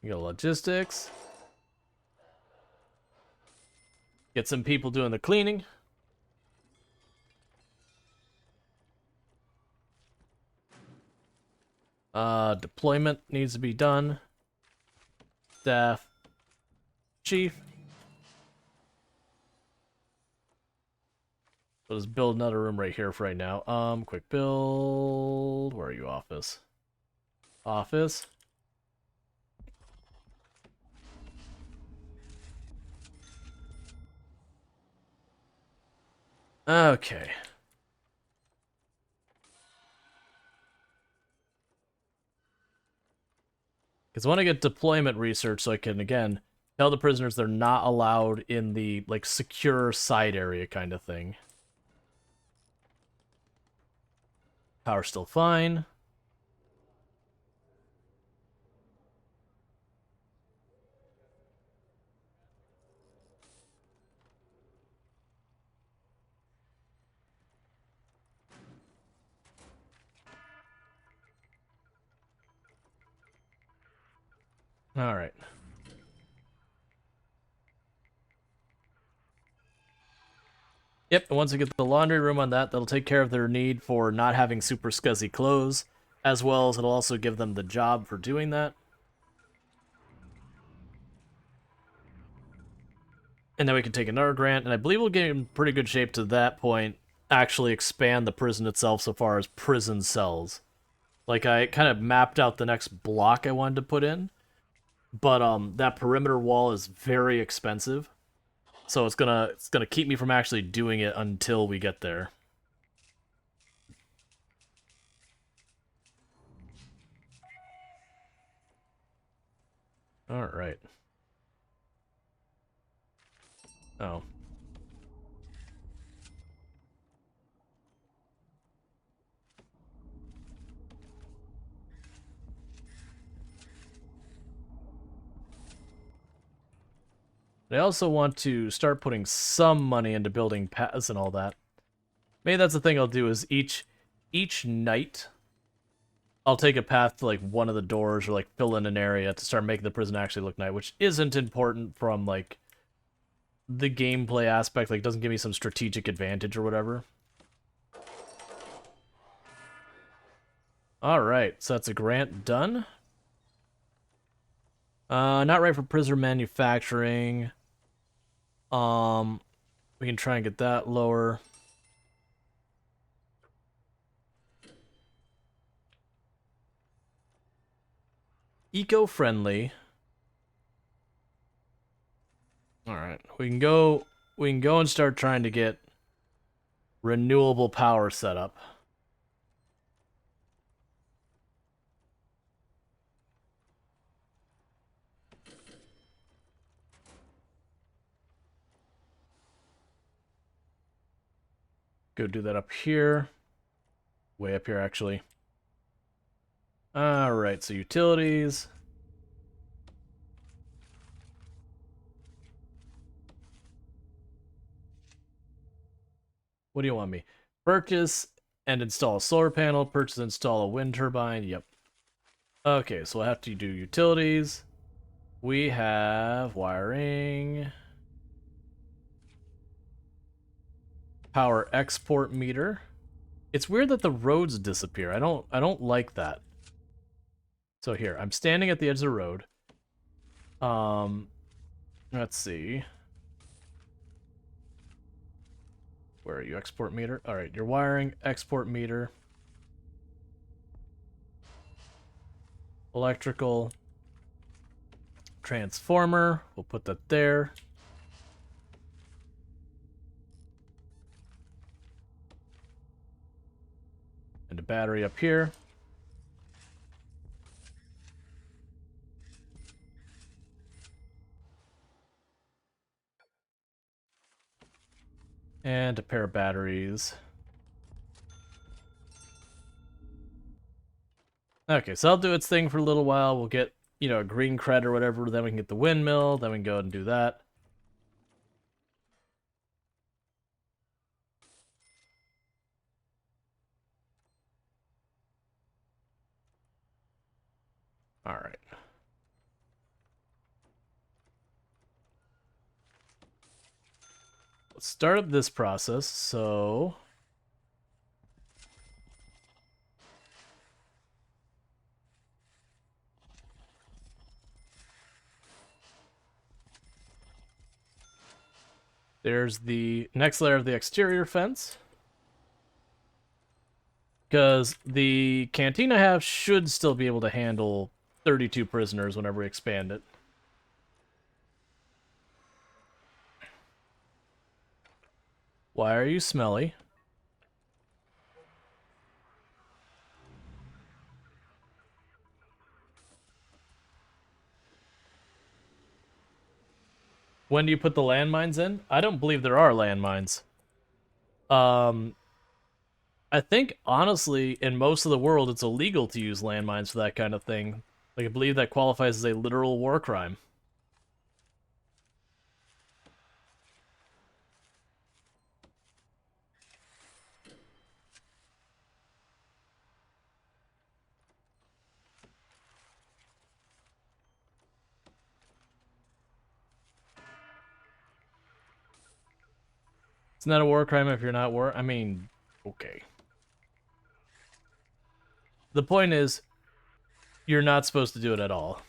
We got logistics. Get some people doing the cleaning. Deployment needs to be done. Staff. Chief. So let's build another room right here for right now. Quick build. Where are you, office? Office. Okay. Because I want to get deployment research so I can, again, tell the prisoners they're not allowed in the, like, secure side area kind of thing. Power's still fine. Alright. Yep, and once I get the laundry room on that, that'll take care of their need for not having super scuzzy clothes, as well as it'll also give them the job for doing that. And then we can take another grant, and I believe we'll get in pretty good shape to that point, actually expand the prison itself so far as prison cells. Like, I kind of mapped out the next block I wanted to put in, but that perimeter wall is very expensive, so it's gonna keep me from actually doing it until we get there. All right. Oh. I also want to start putting some money into building paths and all that. Maybe that's the thing I'll do is each night I'll take a path to like one of the doors or like fill in an area to start making the prison actually look nice, which isn't important from like the gameplay aspect, like doesn't give me some strategic advantage or whatever. Alright, so that's a grant done. Not right for prisoner manufacturing. We can try and get that lower. Eco-friendly. Alright, we can go and start trying to get renewable power set up. Go do that up here. Way up here, actually. Alright, so utilities. What do you want me? Purchase and install a solar panel. Purchase and install a wind turbine. Yep. Okay, so we'll have to do utilities. We have wiring. Power export meter. It's weird that the roads disappear. I don't like that. So here, I'm standing at the edge of the road. Let's see. Where are you? Export meter? Alright, you're wiring, export meter. Electrical. Transformer. We'll put that there. And a battery up here. And a pair of batteries. Okay, so I'll do its thing for a little while. We'll get, you know, a green cred or whatever. Then we can get the windmill. Then we can go and do that. All right. Let's start up this process. So there's the next layer of the exterior fence. Because the canteen I have should still be able to handle 32 prisoners whenever we expand it. Why are you smelly? When do you put the landmines in? I don't believe there are landmines. I think, honestly, in most of the world, it's illegal to use landmines for that kind of thing. Like, I believe that qualifies as a literal war crime. It's not a war crime if you're not I mean, okay. The point is, you're not supposed to do it at all.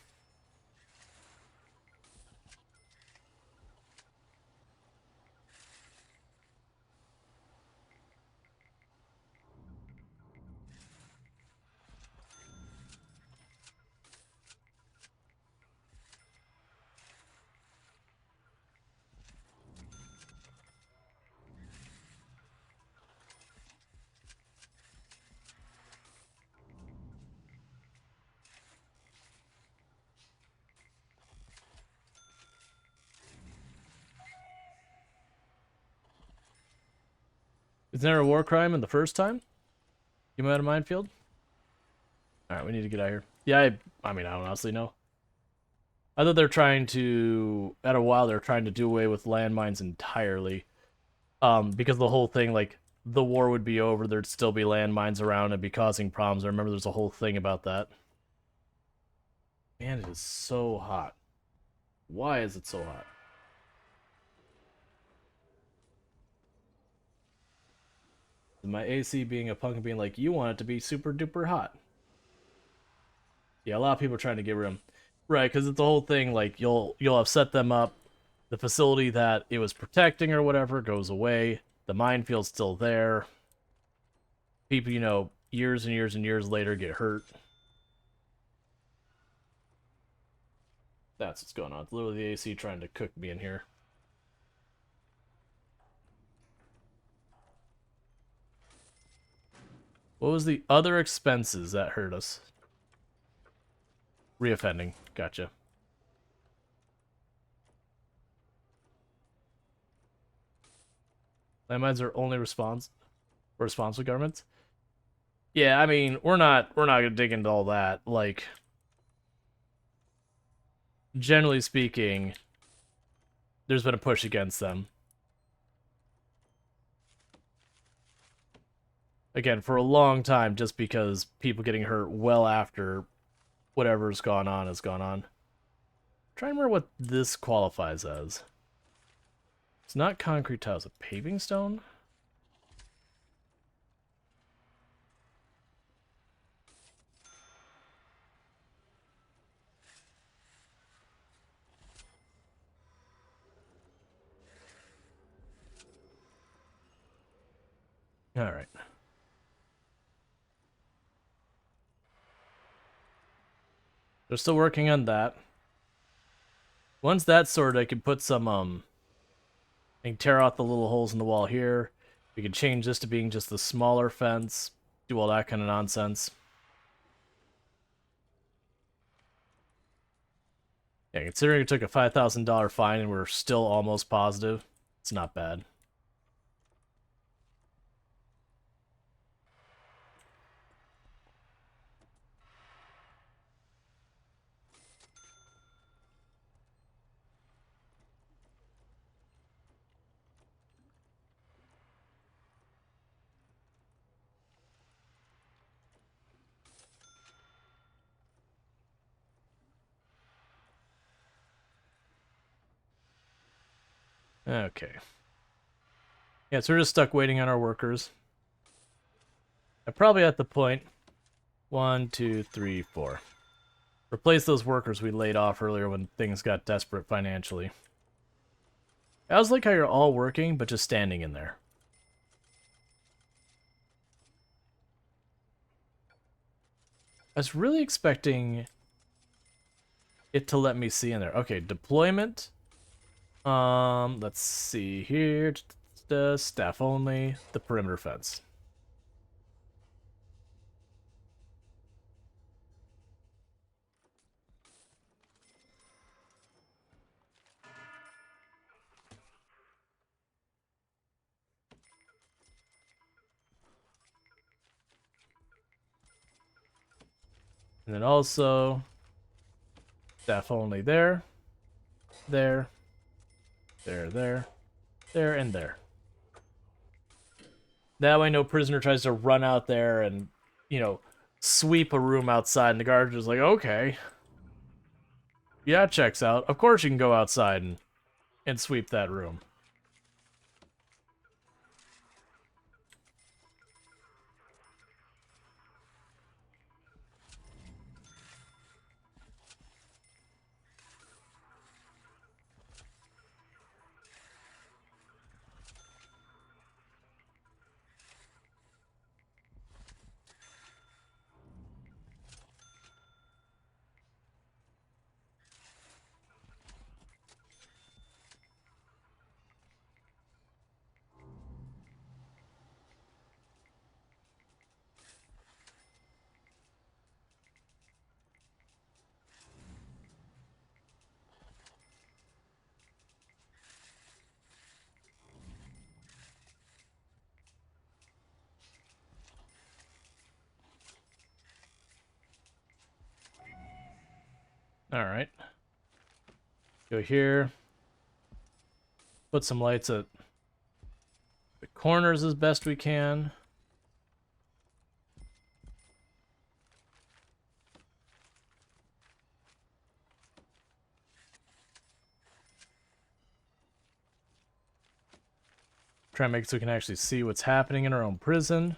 Is there a war crime in the first time? You out of minefield? Alright, we need to get out of here. Yeah, I mean, I don't honestly know. I thought they're trying to, at a while, they're trying to do away with landmines entirely. Because the whole thing, like, the war would be over, there'd still be landmines around and be causing problems. I remember there's a whole thing about that. Man, it is so hot. Why is it so hot? My AC being a punk and being like, you want it to be super duper hot. Yeah, a lot of people are trying to get rid of them. Right, because it's the whole thing, like, you'll have set them up, the facility that it was protecting or whatever goes away, the minefield's still there. People, you know, years and years and years later get hurt. That's what's going on. It's literally the AC trying to cook me in here. What was the other expenses that hurt us? Reoffending. Gotcha. Landmines are only responsible governments. Yeah, I mean, we're not gonna dig into all that. Like, generally speaking, there's been a push against them. Again, for a long time, just because people getting hurt well after whatever's gone on has gone on. Try to remember what this qualifies as. It's not concrete tiles, a paving stone? Alright. They're still working on that. Once that's sorted, I can put some, I can tear out the little holes in the wall here. We can change this to being just the smaller fence. Do all that kind of nonsense. Yeah, considering we took a $5,000 fine and we're still almost positive, it's not bad. Okay. Yeah, so we're just stuck waiting on our workers. I'm probably at the point. 1, 2, 3, 4. Replace those workers we laid off earlier when things got desperate financially. I was like how you're all working, but just standing in there. was really expecting it to let me see in there. Okay, deployment. Let's see here. Staff only. The perimeter fence. And then also staff only there, there, there, and there. That way no prisoner tries to run out there and, you know, sweep a room outside, and the guard is like, okay. Yeah, checks out. Of course you can go outside and sweep that room. Alright. Go here. Put some lights at the corners as best we can. Try and make it so we can actually see what's happening in our own prison.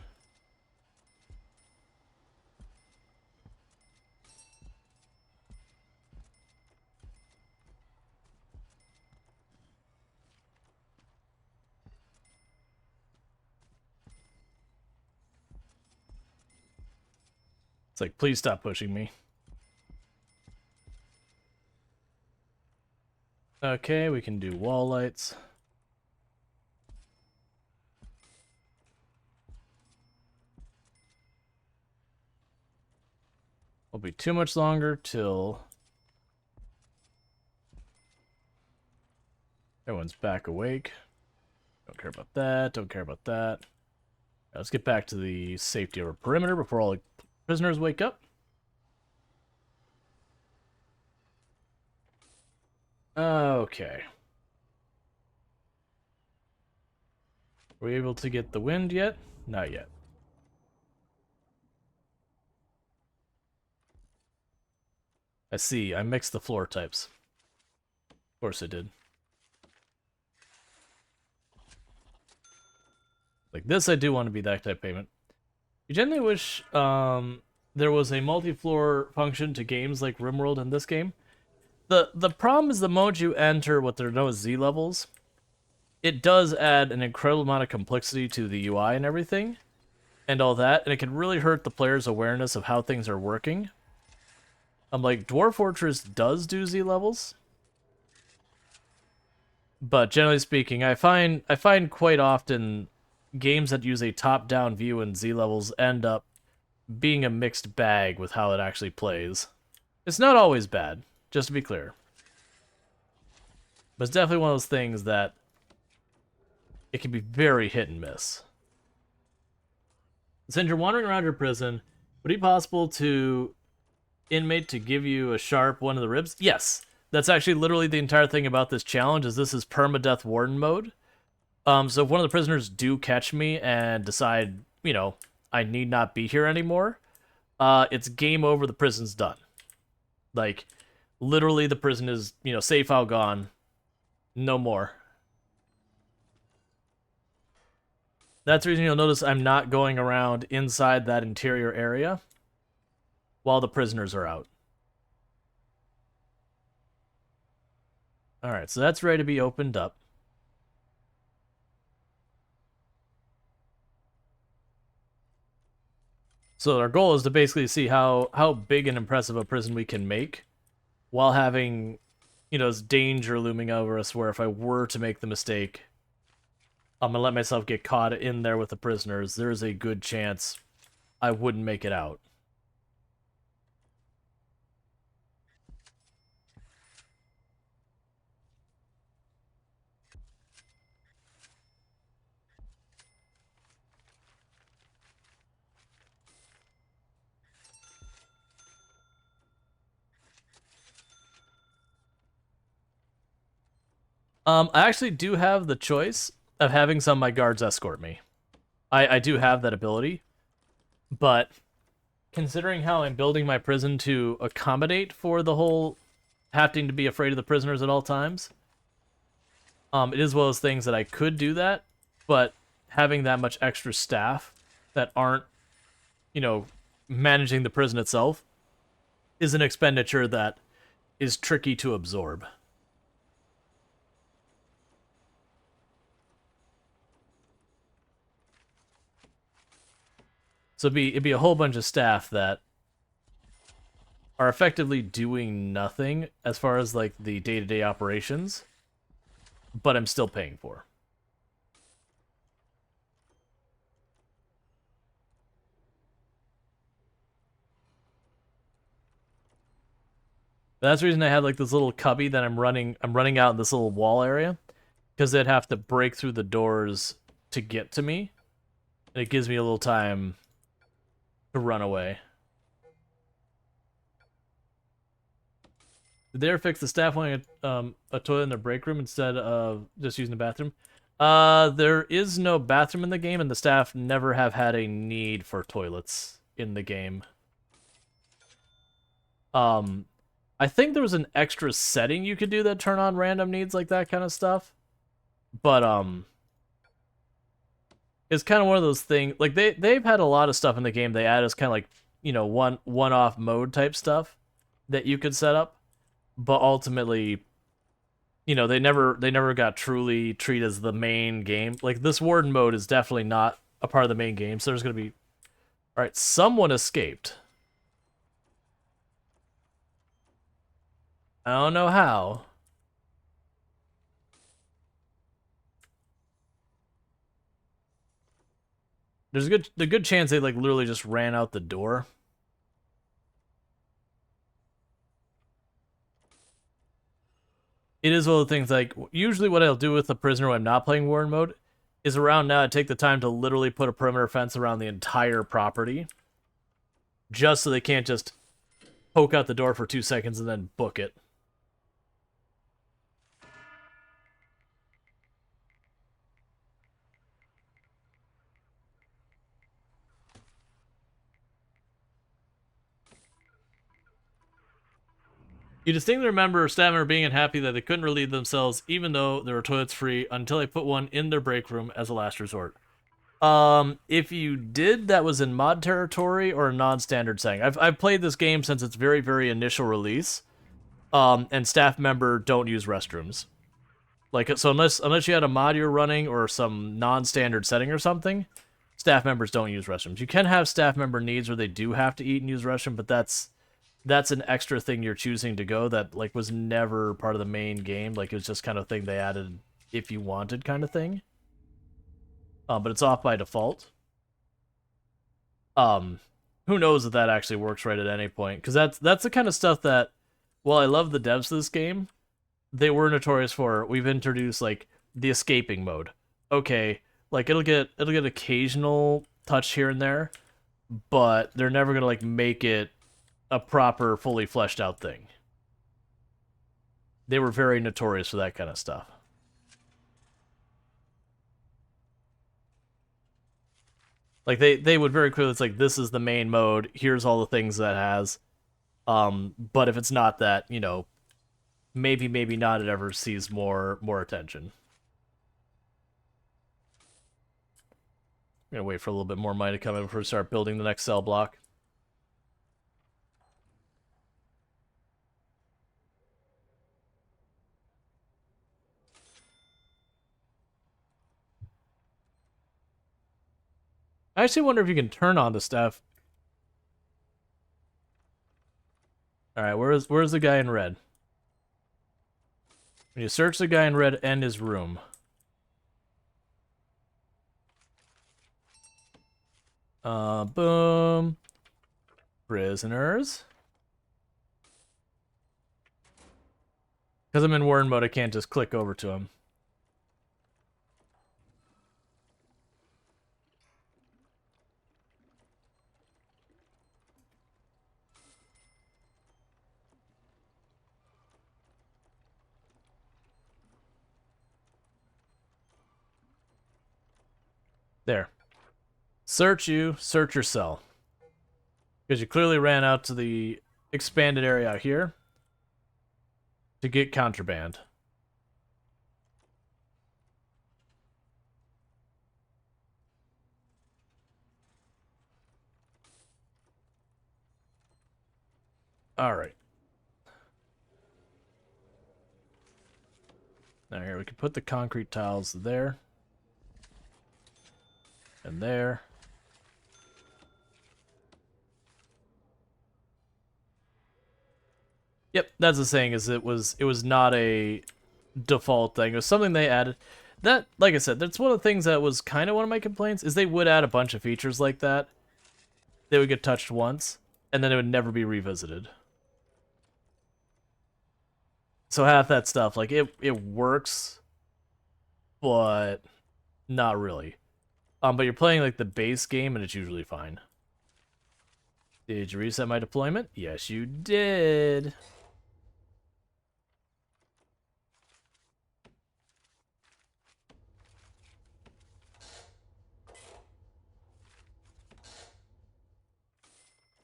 It's like, please stop pushing me. Okay, we can do wall lights. Won't be too much longer till everyone's back awake. Don't care about that. Don't care about that. Now let's get back to the safety of our perimeter before all the prisoners wake up. Okay. Are we able to get the wind yet? Not yet. I see. I mixed the floor types. Of course I did. Like this, I do want to be that type payment. You generally wish there was a multi-floor function to games like RimWorld in this game. The problem is the moment you enter what they're known as Z levels, it does add an incredible amount of complexity to the UI and everything, and all that, and it can really hurt the player's awareness of how things are working. Like Dwarf Fortress does do Z levels, but generally speaking, I find quite often games that use a top-down view in Z levels end up being a mixed bag with how it actually plays. It's not always bad, just to be clear. But it's definitely one of those things that it can be very hit and miss. Since you're wandering around your prison, would it be possible to inmate to give you a sharp one of the ribs? Yes. That's actually literally the entire thing about this challenge, is this is Permadeath Warden mode. So if one of the prisoners do catch me and decide, you know, I need not be here anymore, it's game over, the prison's done. Like, literally the prison is, you know, safe out, gone. No more. That's the reason you'll notice I'm not going around inside that interior area while the prisoners are out. Alright, so that's ready to be opened up. So our goal is to basically see how big and impressive a prison we can make while having, this danger looming over us where if I were to make the mistake, I'm gonna let myself get caught in there with the prisoners, there's a good chance I wouldn't make it out. I actually do have the choice of having some of my guards escort me. I do have that ability, but considering how I'm building my prison to accommodate for the whole having to be afraid of the prisoners at all times, it is one of those things that I could do that, but having that much extra staff that aren't, managing the prison itself is an expenditure that is tricky to absorb. So it'd be a whole bunch of staff that are effectively doing nothing as far as like the day-to-day operations, but I'm still paying for. But that's the reason I had like this little cubby that I'm running out in this little wall area, because they'd have to break through the doors to get to me. And it gives me a little time to run away. Did they ever fix the staff wanting a toilet in their break room instead of just using the bathroom? There is no bathroom in the game, and the staff never have had a need for toilets in the game. Um, I think there was an extra setting you could do that turn on random needs like that kind of stuff. But it's kind of one of those things. Like they've had a lot of stuff in the game they add as kind of like one-off mode type stuff that you could set up, but ultimately, they never got truly treated as the main game. Like this warden mode is definitely not a part of the main game. So there's gonna be, all right, someone escaped. I don't know how. There's a good chance they like literally just ran out the door. It is one of the things like usually what I'll do with a prisoner when I'm not playing warden mode is around now I take the time to literally put a perimeter fence around the entire property, just so they can't just poke out the door for 2 seconds and then book it. You distinctly remember staff member being unhappy that they couldn't relieve themselves even though there were toilets free until they put one in their break room as a last resort. If you did, that was in mod territory or a non-standard setting. I've played this game since its very, very initial release. And staff member don't use restrooms. Like so, unless you had a mod you're running or some non-standard setting or something, staff members don't use restrooms. You can have staff member needs where they do have to eat and use restroom, but that's an extra thing you're choosing to go that like was never part of the main game. Like it was just kind of thing they added if you wanted kind of thing. But it's off by default. Um, who knows if that actually works right at any point? Because that's the kind of stuff that, while I love the devs of this game, they were notorious for. We've introduced like the escaping mode. Okay, like it'll get occasional touch here and there, but they're never gonna like make it a proper, fully fleshed out thing. They were very notorious for that kind of stuff. Like they would very clearly, it's like this is the main mode. Here's all the things that has. But if it's not that, maybe not, it ever sees more attention. I'm gonna wait for a little bit more money to come in before we start building the next cell block. I actually wonder if you can turn on the stuff Alright, where's the guy in red? When you search the guy in red and his room. Boom. Prisoners. Because I'm in warden mode, I can't just click over to him. There. Search you, search your cell. Because you clearly ran out to the expanded area out here to get contraband. Alright. Now here, we can put the concrete tiles there. And there. Yep, that's the saying, is it was not a default thing. It was something they added. That, like I said, that's one of the things that was kind of one of my complaints, is they would add a bunch of features like that. They would get touched once, and then it would never be revisited. So half that stuff, like, it works, but not really. But you're playing, like, the base game, and it's usually fine. Did you reset my deployment? Yes, you did.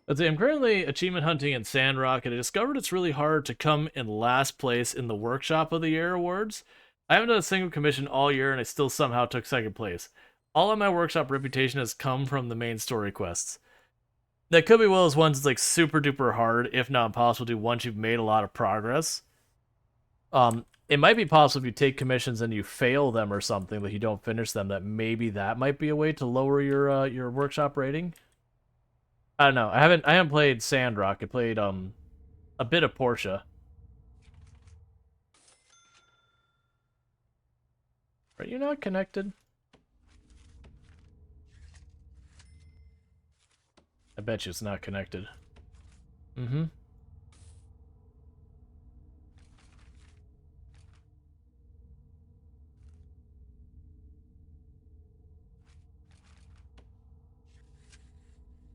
Let's see, I'm currently achievement hunting in Sandrock, and I discovered it's really hard to come in last place in the Workshop of the Year awards. I haven't done a single commission all year, and I still somehow took second place. All of my workshop reputation has come from the main story quests. That could be one of those ones that's like super duper hard, if not impossible to do once you've made a lot of progress. It might be possible if you take commissions and you fail them or something, like you don't finish them, that maybe that might be a way to lower your workshop rating. I don't know. I haven't played Sandrock. I played a bit of Portia. Are you not connected? I bet you it's not connected. Mm-hmm.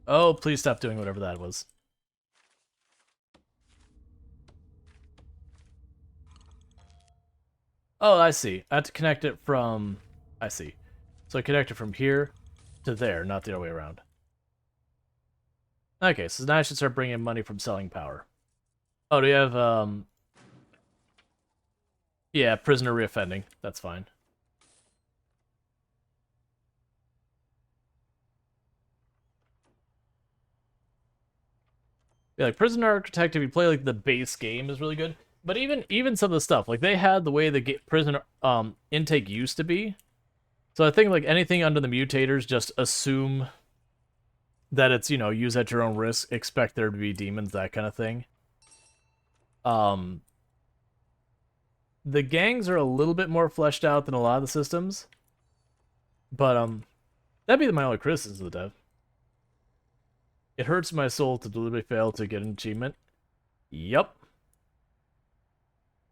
Oh, please stop doing whatever that was. Oh, I see. I have to connect it from... I see. So I connect it from here to there, not the other way around. Okay, so now I should start bringing in money from selling power. Oh, do we have, yeah, prisoner reoffending. That's fine. Yeah, like Prisoner Architect, if you play like the base game, is really good. But even some of the stuff, like they had the way the prisoner intake used to be. So I think like anything under the mutators, just assume that it's, you know, use at your own risk, expect there to be demons, that kind of thing. The gangs are a little bit more fleshed out than a lot of the systems. But that'd be my only criticism of the dev. It hurts my soul to deliberately fail to get an achievement. Yup.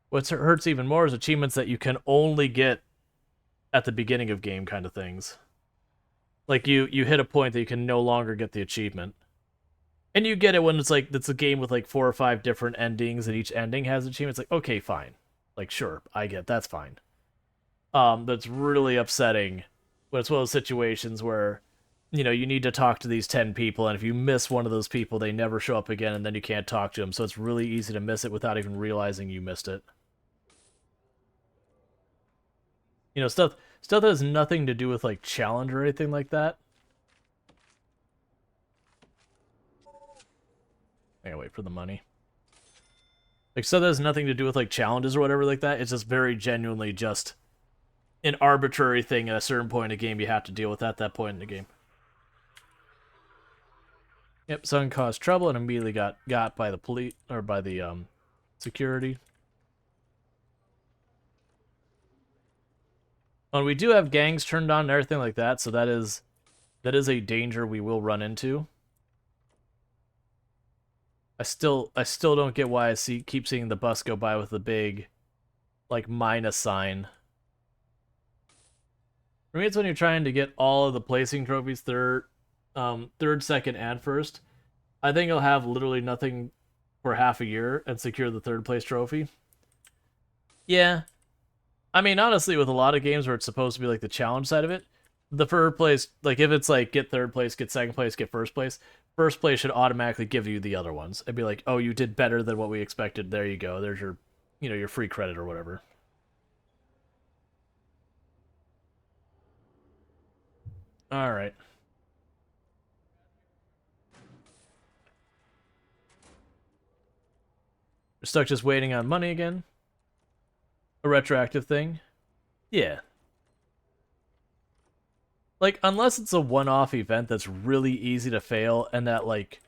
What hurts even more is achievements that you can only get at the beginning of game kind of things. Like you hit a point that you can no longer get the achievement. And you get it when it's like, it's a game with like 4 or 5 different endings and each ending has an achievement. It's like, okay, fine. Like, sure, I get, that's fine. That's really upsetting when it's one of those situations where, you know, you need to talk to these 10 people, and if you miss one of those people, they never show up again, and then you can't talk to them, so it's really easy to miss it without even realizing you missed it. You know, stuff that has nothing to do with, like, challenge or anything like that. I gotta wait for the money. Like, stuff that has nothing to do with, like, challenges or whatever like that. It's just very genuinely just an arbitrary thing at a certain point in the game you have to deal with at that point in the game. Yep, son caused trouble and immediately got by the police or by the security. And we do have gangs turned on and everything like that, so that is a danger we will run into. I still don't get why I keep seeing the bus go by with the big like minus sign. For me, it's when you're trying to get all of the placing trophies third, second, and first. I think I'll have literally nothing for half a year and secure the third place trophy. Yeah. I mean, honestly, with a lot of games where it's supposed to be like the challenge side of it, the third place, like if it's like get third place, get second place, get first place should automatically give you the other ones. It'd be like, oh, you did better than what we expected. There you go. There's your, your free credit or whatever. All right. We're stuck just waiting on money again. A retroactive thing. Yeah. Like, unless it's a one-off event that's really easy to fail and that, like,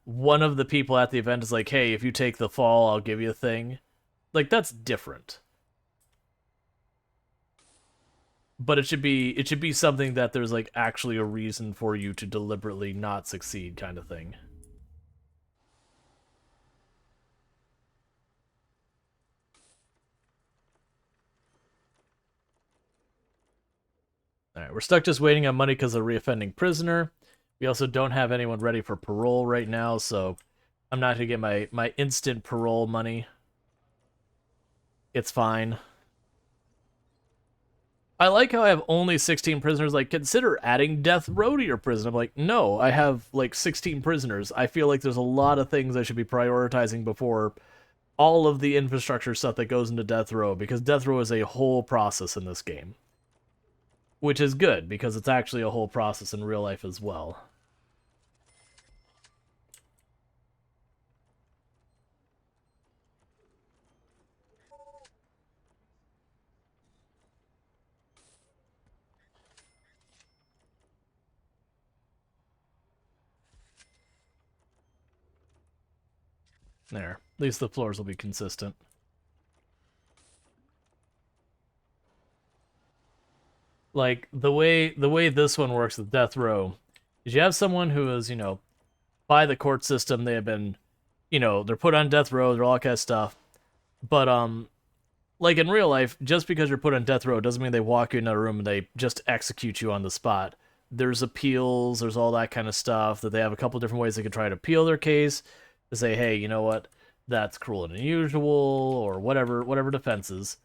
one of the people at the event is like, hey, if you take the fall, I'll give you a thing. Like, that's different. But it should be something that there's, like, actually a reason for you to deliberately not succeed kind of thing. Alright, we're stuck just waiting on money because of reoffending prisoner. We also don't have anyone ready for parole right now, so I'm not going to get my instant parole money. It's fine. I like how I have only 16 prisoners. Like, consider adding death row to your prison. I'm like, no, I have, like, 16 prisoners. I feel like there's a lot of things I should be prioritizing before all of the infrastructure stuff that goes into death row, because death row is a whole process in this game. Which is good, because it's actually a whole process in real life as well. There. At least the floors will be consistent. Like, the way this one works with death row is you have someone who is, by the court system, they have been, they're put on death row, they're all that kind of stuff. But, like in real life, just because you're put on death row doesn't mean they walk you in a room and they just execute you on the spot. There's appeals, there's all that kind of stuff, that they have a couple different ways they can try to appeal their case, to say, hey, you know what, that's cruel and unusual, or whatever defenses.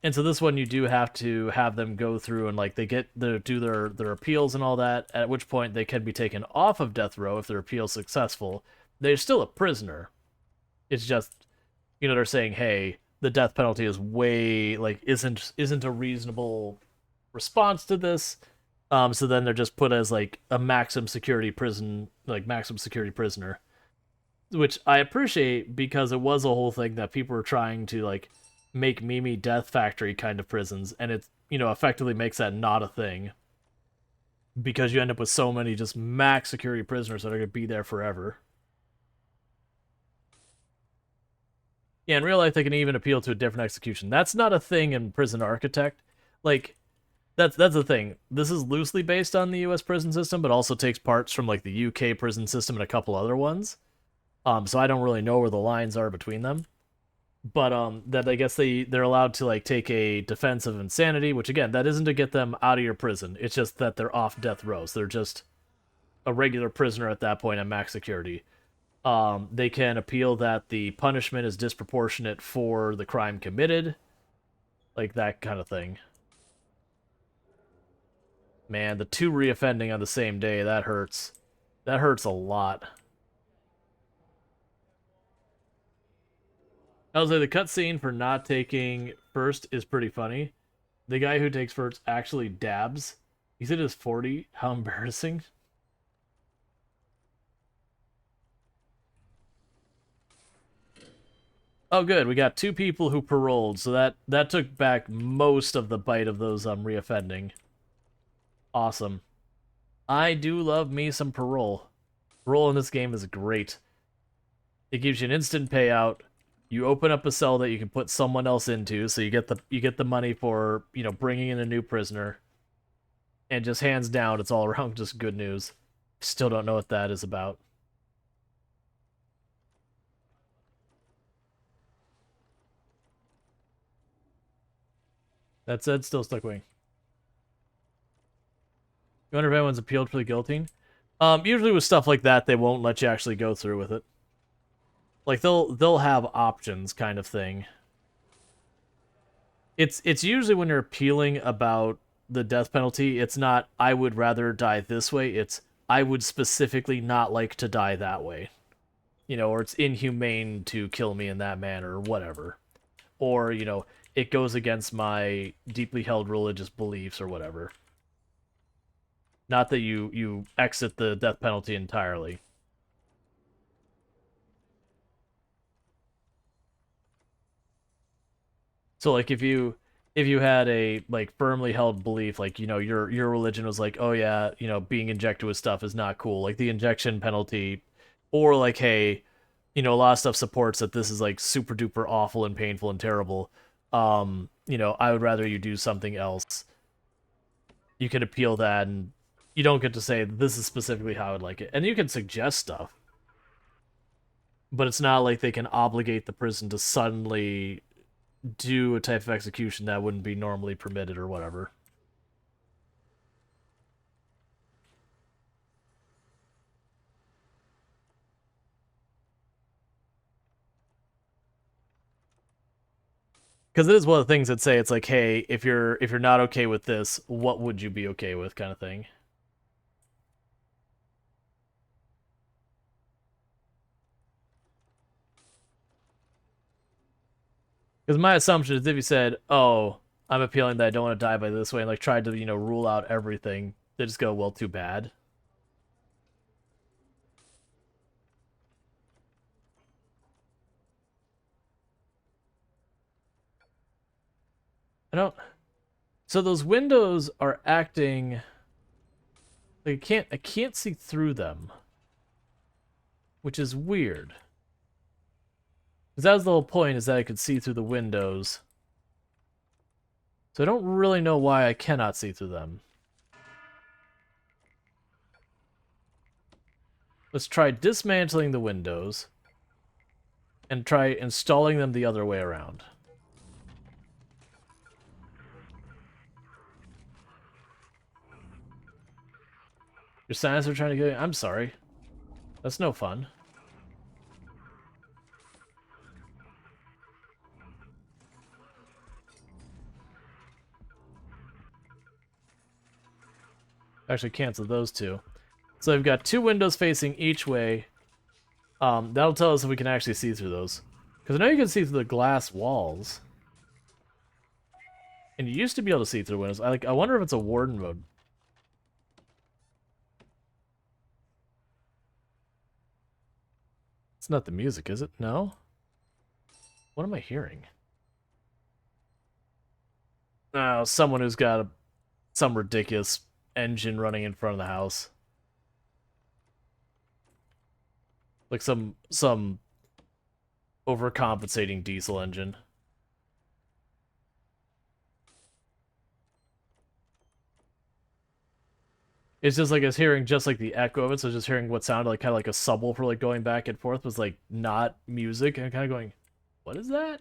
And so this one you do have to have them go through and like they do their appeals and all that, at which point they can be taken off of death row if their appeal's successful. They're still a prisoner. It's just, they're saying, hey, the death penalty is way like isn't a reasonable response to this. So then they're just put as like a maximum security prisoner, which I appreciate because it was a whole thing that people were trying to like make Mimi Death Factory kind of prisons, and it effectively makes that not a thing because you end up with so many just max security prisoners that are going to be there forever. Yeah, in real life they can even appeal to a different execution. That's not a thing in Prison Architect. Like, that's the thing. This is loosely based on the U.S. prison system, but also takes parts from like the U.K. prison system and a couple other ones. So I don't really know where the lines are between them. But that I guess they're allowed to like take a defense of insanity, which again, that isn't to get them out of your prison. It's just that they're off death row. So they're just a regular prisoner at that point at max security. They can appeal that the punishment is disproportionate for the crime committed, like that kind of thing. Man, the 2 reoffending on the same day, that hurts. That hurts a lot. I was like, the cutscene for not taking first is pretty funny. The guy who takes first actually dabs. He's in his 40. How embarrassing. Oh, good. We got 2 people who paroled, so that took back most of the bite of those reoffending. Awesome. I do love me some parole. Parole in this game is great. It gives you an instant payout. You open up a cell that you can put someone else into, so you get the money for, you know, bringing in a new prisoner. And just hands down, it's all around just good news. Still don't know what that is about. That said, still stuck wing. You wonder if anyone's appealed for the guillotine? Usually with stuff like that, they won't let you actually go through with it. Like they'll have options, kind of thing. It's usually when you're appealing about the death penalty, it's not I would rather die this way. It's I would specifically not like to die that way. You know, or it's inhumane to kill me in that manner, or whatever. Or, you know, it goes against my deeply held religious beliefs or whatever. Not that you exit the death penalty entirely. So like if you had a like firmly held belief, like, you know, your religion was like, oh yeah, you know, being injected with stuff is not cool, like the injection penalty, or like, hey, you know, a lot of stuff supports that this is like super duper awful and painful and terrible. You know, I would rather you do something else. You can appeal that, and you don't get to say this is specifically how I would like it. And you can suggest stuff, but it's not like they can obligate the prison to suddenly do a type of execution that wouldn't be normally permitted or whatever. Because it is one of the things that say it's like, hey, if you're not okay with this, what would you be okay with, kind of thing. Because my assumption is if you said, oh, I'm appealing that I don't want to die by this way, and like tried to, you know, rule out everything, they just go, well, too bad. I don't. So those windows are acting. Like I can't see through them, which is weird. Because that was the whole point, is that I could see through the windows. So I don't really know why I cannot see through them. Let's try dismantling the windows and try installing them the other way around. Your scientists are trying to get... I'm sorry. That's no fun. Actually cancel those two. So we've got two windows facing each way. That'll tell us if we can actually see through those. Because I know you can see through the glass walls. And you used to be able to see through windows. I wonder if it's a warden mode. It's not the music, is it? No? What am I hearing? Oh, someone who's got some ridiculous engine running in front of the house. Like some overcompensating diesel engine. It's just like I was hearing just like the echo of it, so just hearing what sounded like kind of like a subwoofer like going back and forth was like not music, and kind of going, what is that?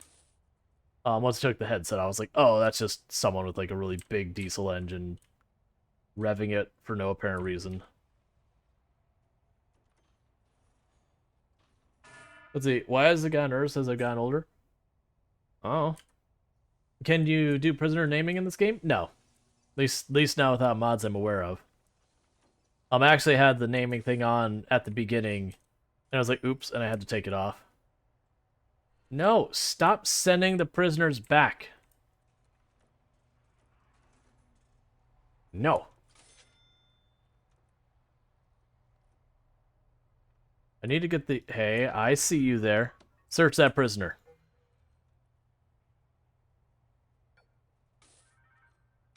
Once I took the headset, I was like, oh, that's just someone with like a really big diesel engine revving it for no apparent reason. Let's see, why has it gotten worse as I've gotten older? Oh. Can you do prisoner naming in this game? No. At least now without mods I'm aware of. I actually had the naming thing on at the beginning, and I was like, oops, and I had to take it off. No, stop sending the prisoners back. No. I need to get the... Hey, I see you there. Search that prisoner.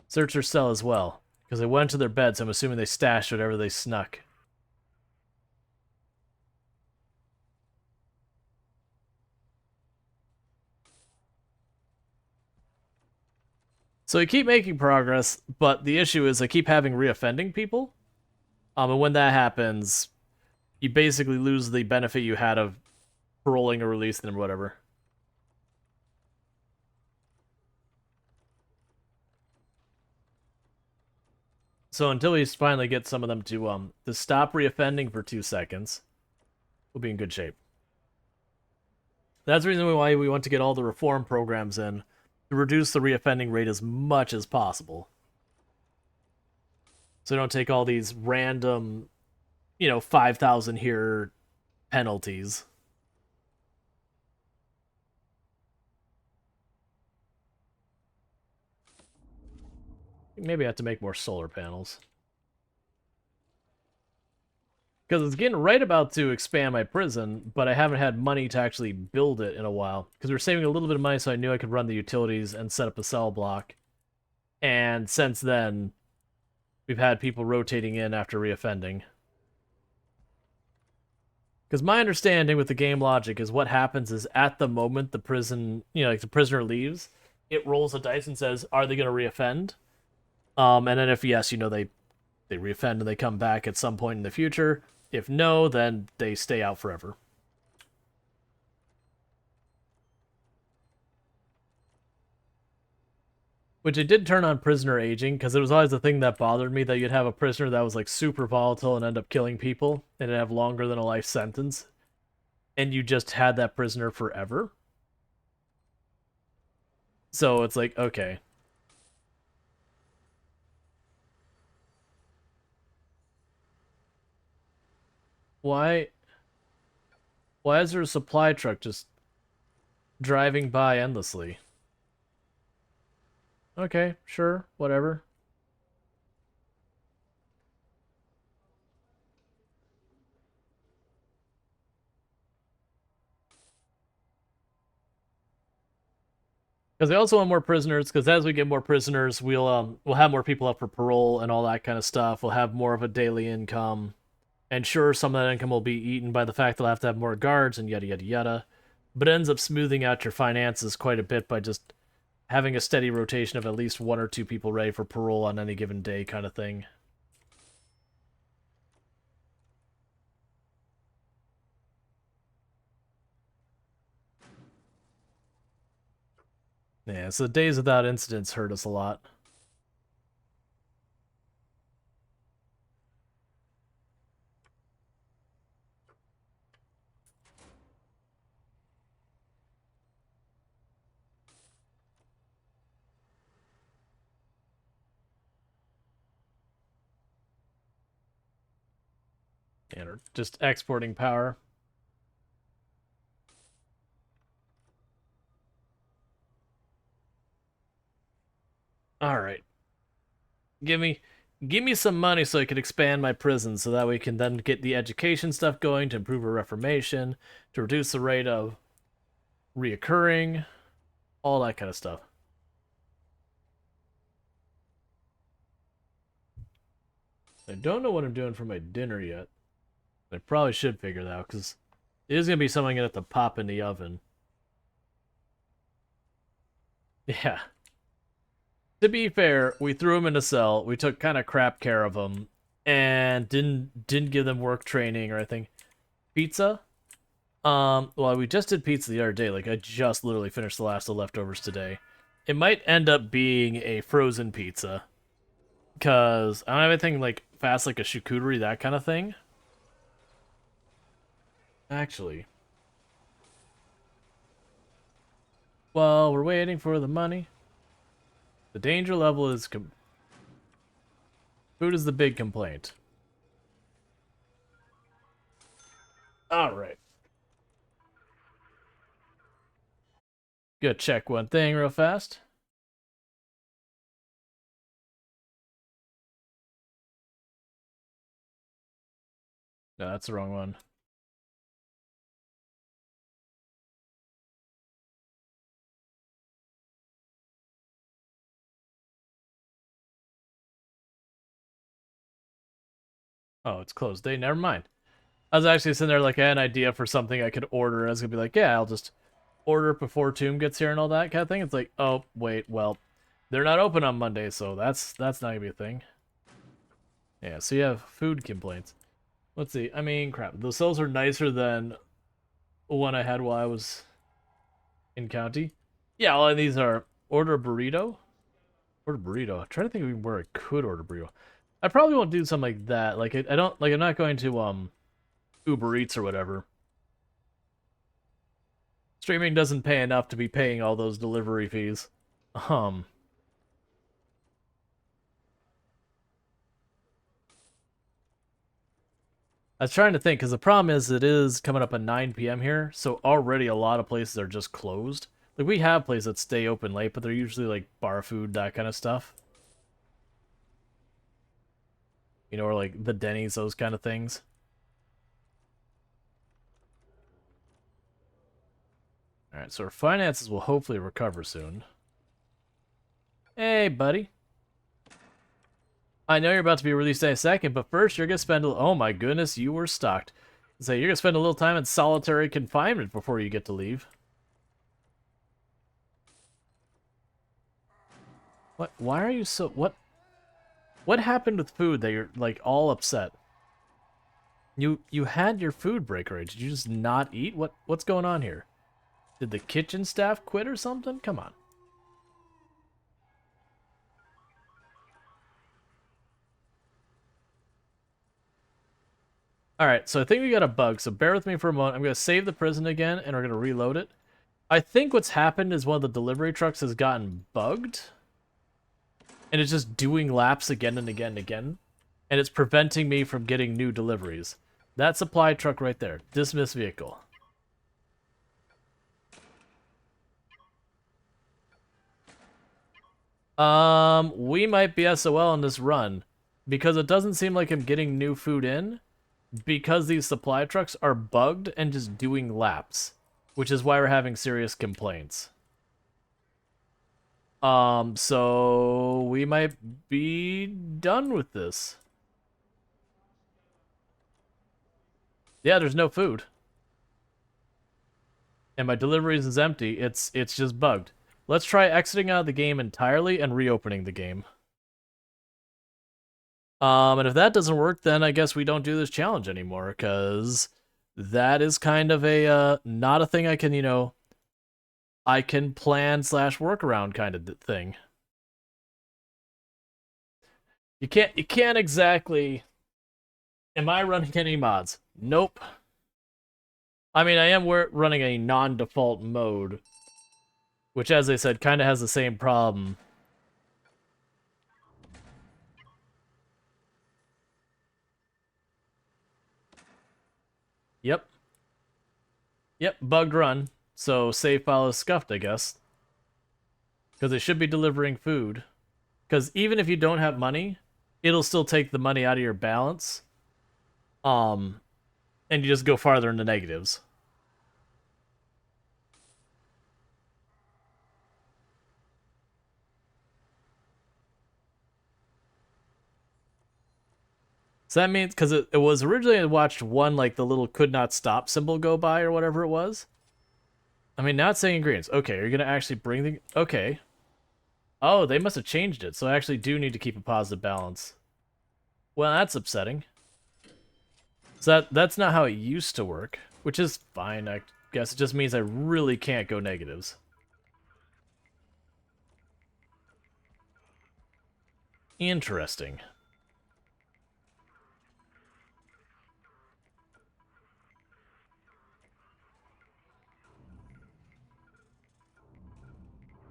Search her cell as well. Because they went to their beds, I'm assuming they stashed whatever they snuck. So I keep making progress, but the issue is I keep having reoffending people. And when that happens, you basically lose the benefit you had of paroling or releasing them or whatever. So until we finally get some of them to stop reoffending for 2 seconds, we'll be in good shape. That's the reason why we want to get all the reform programs in to reduce the reoffending rate as much as possible. So don't take all these random, 5,000 here penalties. Maybe I have to make more solar panels. Because it's getting right about to expand my prison, but I haven't had money to actually build it in a while. Because we were saving a little bit of money so I knew I could run the utilities and set up a cell block. And since then, we've had people rotating in after reoffending. Because my understanding with the game logic is what happens is at the moment the prison, like the prisoner leaves, it rolls a dice and says, are they going to reoffend? And then if yes, they reoffend and they come back at some point in the future. If no, then they stay out forever. Which it did turn on prisoner aging, because it was always the thing that bothered me, that you'd have a prisoner that was like super volatile and end up killing people, and it'd have longer than a life sentence. And you just had that prisoner forever. So it's like, okay. Why is there a supply truck just driving by endlessly? Okay, sure, whatever. Because I also want more prisoners. Because as we get more prisoners, we'll have more people up for parole and all that kind of stuff. We'll have more of a daily income, and sure, some of that income will be eaten by the fact they'll have to have more guards and yada yada yada. But it ends up smoothing out your finances quite a bit by just having a steady rotation of at least one or two people ready for parole on any given day, kind of thing. Yeah, so days without incidents hurt us a lot. And or just exporting power. All right, give me some money so I could expand my prison, so that we can then get the education stuff going to improve our reformation, to reduce the rate of reoccurring, all that kind of stuff. I don't know what I'm doing for my dinner yet. I probably should figure that out, because it is going to be something I'm going to have to pop in the oven. Yeah. To be fair, we threw him in a cell. We took kind of crap care of him, and didn't give them work training or anything. Pizza? Well, we just did pizza the other day. Like, I just literally finished the last of the leftovers today. It might end up being a frozen pizza, because I don't have anything like fast, like a charcuterie, that kind of thing. Actually, while we're waiting for the money, the danger level is food is the big complaint. All right. Go check one thing real fast. No, that's the wrong one. Oh, it's closed day. Never mind. I was actually sitting there like I had an idea for something I could order. I was gonna be like, yeah, I'll just order it before Tomb gets here and all that kind of thing. It's like, oh wait, well, they're not open on Monday, so that's not gonna be a thing. Yeah, so you have food complaints. Let's see. I mean, crap. The cells are nicer than one I had while I was in county. Yeah, all of these are order a burrito. Order burrito. I'm trying to think of where I could order burrito. I probably won't do something like that. Like I don't like. I'm not going to Uber Eats or whatever. Streaming doesn't pay enough to be paying all those delivery fees. Um. I was trying to think, because the problem is it is coming up at 9 p.m. here, so already a lot of places are just closed. Like, we have places that stay open late, but they're usually, like, bar food, that kind of stuff. You know, or, like, the Denny's, those kind of things. Alright, so our finances will hopefully recover soon. Hey, buddy. I know you're about to be released in a second, but first you're gonna spend oh my goodness, you were stocked. So you're gonna spend a little time in solitary confinement before you get to leave. What? Why are you so... What happened with food that you're, like, all upset? You had your food break already. Did you just not eat? What's going on here? Did the kitchen staff quit or something? Come on. Alright, so I think we got a bug, so bear with me for a moment. I'm going to save the prison again, and we're going to reload it. I think what's happened is one of the delivery trucks has gotten bugged. And it's just doing laps again and again and again. And it's preventing me from getting new deliveries. That supply truck right there. Dismiss vehicle. We might be SOL on this run. Because it doesn't seem like I'm getting new food in. Because these supply trucks are bugged and just doing laps. Which is why we're having serious complaints. So we might be done with this. Yeah, there's no food. And my deliveries is empty. It's just bugged. Let's try exiting out of the game entirely and reopening the game. And if that doesn't work, then I guess we don't do this challenge anymore, because that is kind of a, not a thing I can, you know, I can plan / work around kind of thing. You can't exactly... Am I running any mods? Nope. I mean, I am running a non-default mode, which, as I said, kind of has the same problem. Yep. Yep, bugged run. So save file is scuffed, I guess. Because it should be delivering food. Because even if you don't have money, it'll still take the money out of your balance. And you just go farther into negatives. So that means, because it was originally I watched one, like, the little could not stop symbol go by or whatever it was. I mean, now it's saying ingredients. Okay, are you going to actually bring the... Okay. Oh, they must have changed it, so I actually do need to keep a positive balance. Well, that's upsetting. So that's not how it used to work, which is fine, I guess. It just means I really can't go negatives. Interesting.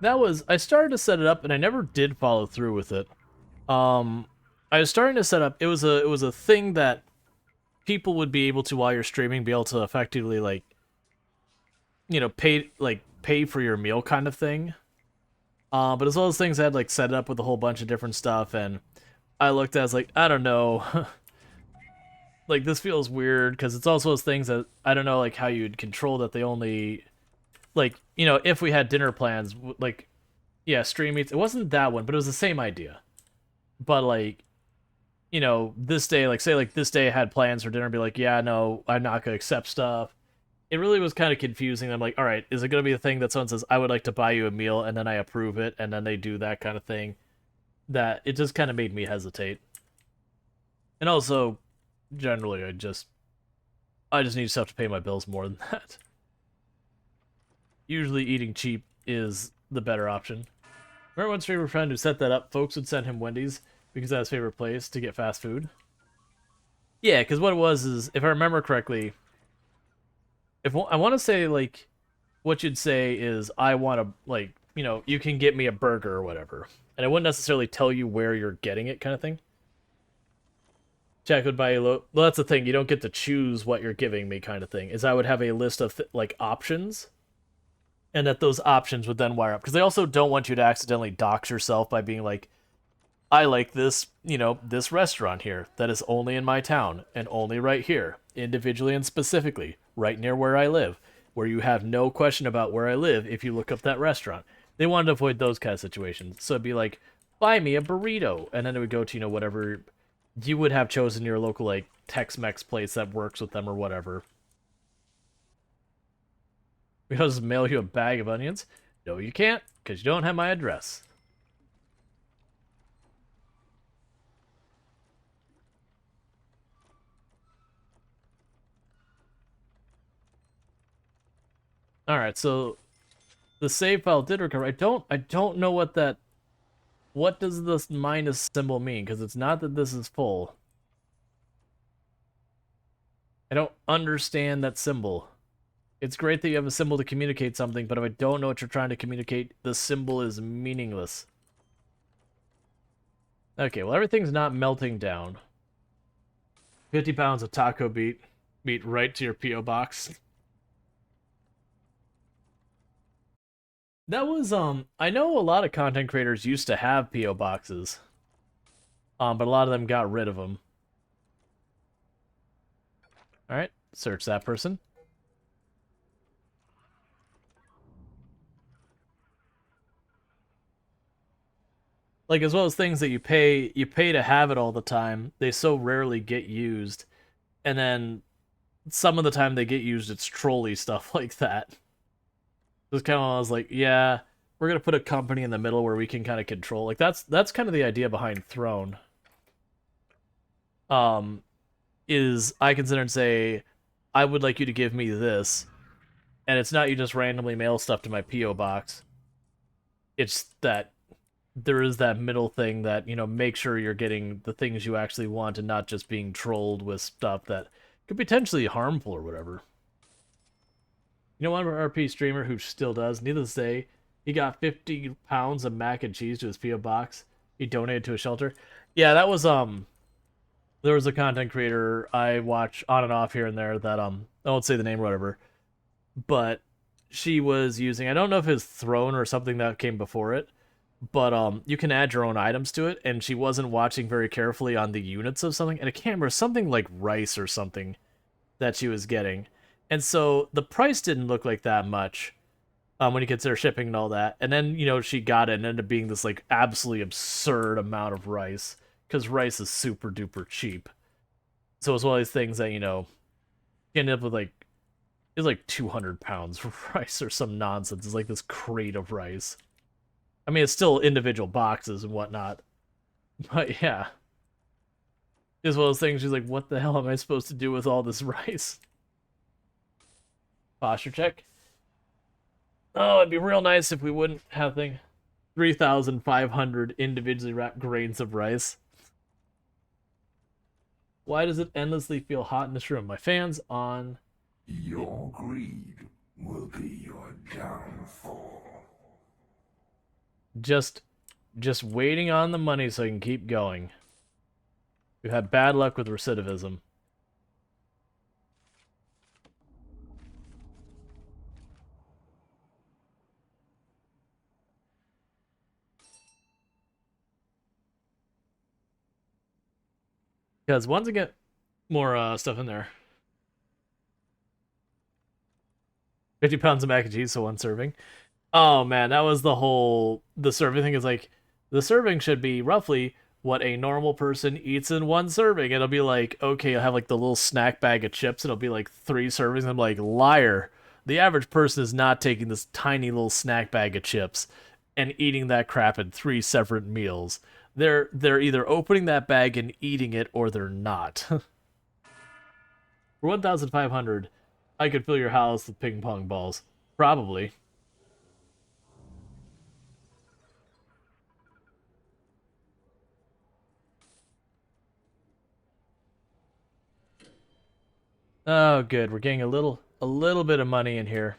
I started to set it up, and I never did follow through with it. I was starting to set up, it was a thing that people would be able to, while you're streaming, be able to effectively, like, you know, pay for your meal kind of thing. But as well as things I had, like, set it up with a whole bunch of different stuff, and I looked at it as, like, I don't know. Like, this feels weird, because it's also those things that, I don't know, like, how you'd control that they only... Like, you know, if we had dinner plans, like, yeah, stream eats. It wasn't that one, but it was the same idea. But, like, you know, this day, like say like this day I had plans for dinner, be like, yeah, no, I'm not gonna accept stuff. It really was kind of confusing. I'm like, all right, is it gonna be a thing that someone says I would like to buy you a meal, and then I approve it, and then they do that kind of thing? That it just kind of made me hesitate. And also, generally, I just need stuff to pay my bills more than that. Usually, eating cheap is the better option. Remember one's favorite friend who set that up? Folks would send him Wendy's because that's his favorite place to get fast food. Yeah, because what it was is, if I remember correctly, if I want to say like, what you'd say is, I want to like, you know, you can get me a burger or whatever, and I wouldn't necessarily tell you where you're getting it, kind of thing. Jack would buy you low. Well, that's the thing. You don't get to choose what you're giving me, kind of thing. Is I would have a list of like options, and that those options would then wire up, because they also don't want you to accidentally dox yourself by being like, I like this, you know, this restaurant here that is only in my town and only right here, individually and specifically, right near where I live, where you have no question about where I live if you look up that restaurant. They wanted to avoid those kind of situations. So it'd be like, buy me a burrito. And then it would go to, you know, whatever you would have chosen your local, like, Tex-Mex place that works with them or whatever. We just mail you a bag of onions? No, you can't, because you don't have my address. Alright, so the save file did recover. I don't know what does this minus symbol mean, because it's not that this is full. I don't understand that symbol. It's great that you have a symbol to communicate something, but if I don't know what you're trying to communicate, the symbol is meaningless. Okay, well, everything's not melting down. 50 pounds of taco meat right to your P.O. box. That was, I know a lot of content creators used to have P.O. boxes, but a lot of them got rid of them. Alright, search that person. Like, as well as things that you pay to have it all the time, they so rarely get used. And then some of the time they get used, it's trolly stuff like that. Just kind of, I was like, yeah, we're gonna put a company in the middle where we can kind of control. Like, that's kind of the idea behind Throne. Um, is I consider and say, I would like you to give me this, and it's not you just randomly mail stuff to my P.O. box. It's that there is that middle thing that, you know, make sure you're getting the things you actually want and not just being trolled with stuff that could be potentially harmful or whatever. You know, one RP streamer who still does, needless to say, he got 50 pounds of mac and cheese to his P.O. box. He donated to a shelter. Yeah, that was, there was a content creator I watch on and off here and there that, I won't say the name or whatever, but she was using, I don't know if it's Throne or something that came before it, but you can add your own items to it, and she wasn't watching very carefully on the units of something, and I can't remember, something like rice or something that she was getting. And so the price didn't look like that much when you consider shipping and all that. And then, you know, she got it and ended up being this like absolutely absurd amount of rice, because rice is super duper cheap. So it's one of these things that, you know, you end up with like, it's like 200 pounds of rice or some nonsense. It's like this crate of rice. I mean, it's still individual boxes and whatnot. But yeah. It's one of those things, she's like, what the hell am I supposed to do with all this rice? Posture check. Oh, it'd be real nice if we wouldn't have 3,500 individually wrapped grains of rice. Why does it endlessly feel hot in this room? My fan's on. Your greed will be your downfall. Just waiting on the money so I can keep going. We've had bad luck with recidivism. Because once I get more stuff in there. 50 pounds of mac and cheese, so one serving. Oh man, that was the serving thing is like, the serving should be roughly what a normal person eats in one serving. It'll be like, okay, I'll have like the little snack bag of chips. It'll be like 3 servings. I'm like, liar. The average person is not taking this tiny little snack bag of chips and eating that crap in 3 separate meals. They're either opening that bag and eating it or they're not. For 1,500, I could fill your house with ping pong balls. Probably. Oh, good. We're getting a little bit of money in here.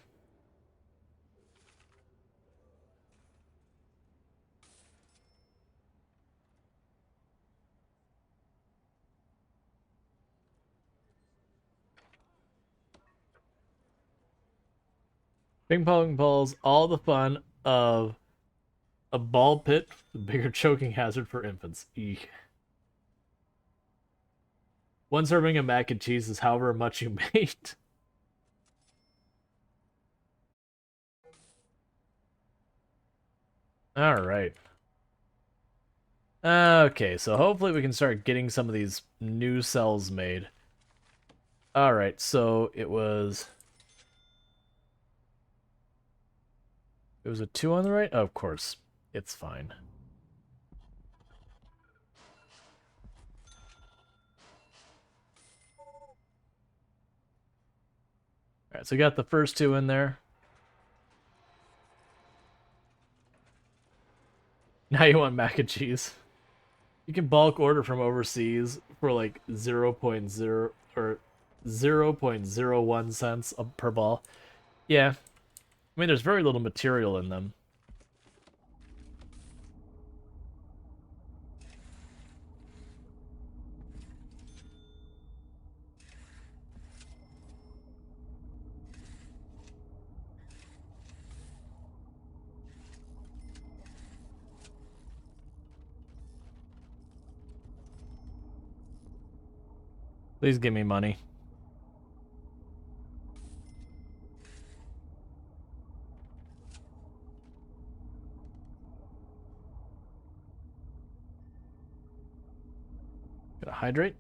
Ping pong balls, all the fun of a ball pit, the bigger choking hazard for infants. Eek. 1 serving of mac and cheese is however much you made. All right. Okay, so hopefully we can start getting some of these new cells made. All right, so it was a 2 on the right? Oh, of course. It's fine. All right, so we got the first 2 in there. Now you want mac and cheese. You can bulk order from overseas for like 0.0 or 0.01 cents per ball. Yeah. I mean, there's very little material in them. Please give me money. Gotta hydrate.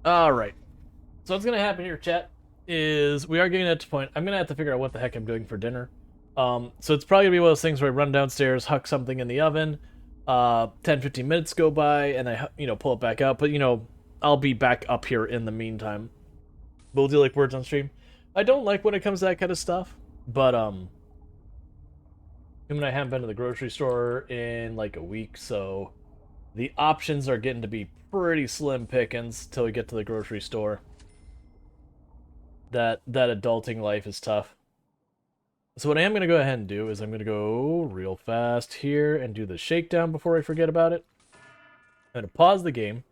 All right. So what's gonna happen here, chat, is we are getting at the point. I'm gonna have to figure out what the heck I'm doing for dinner. So it's probably gonna be one of those things where I run downstairs, huck something in the oven. 10-15 minutes go by, and I pull it back out. But I'll be back up here in the meantime. We'll do like words on stream. I don't like when it comes to that kind of stuff, but him and I haven't been to the grocery store in like a week, so the options are getting to be pretty slim pickings till we get to the grocery store. That adulting life is tough. So what I am going to go ahead and do is I'm going to go real fast here and do the shakedown before I forget about it. I'm going to pause the game.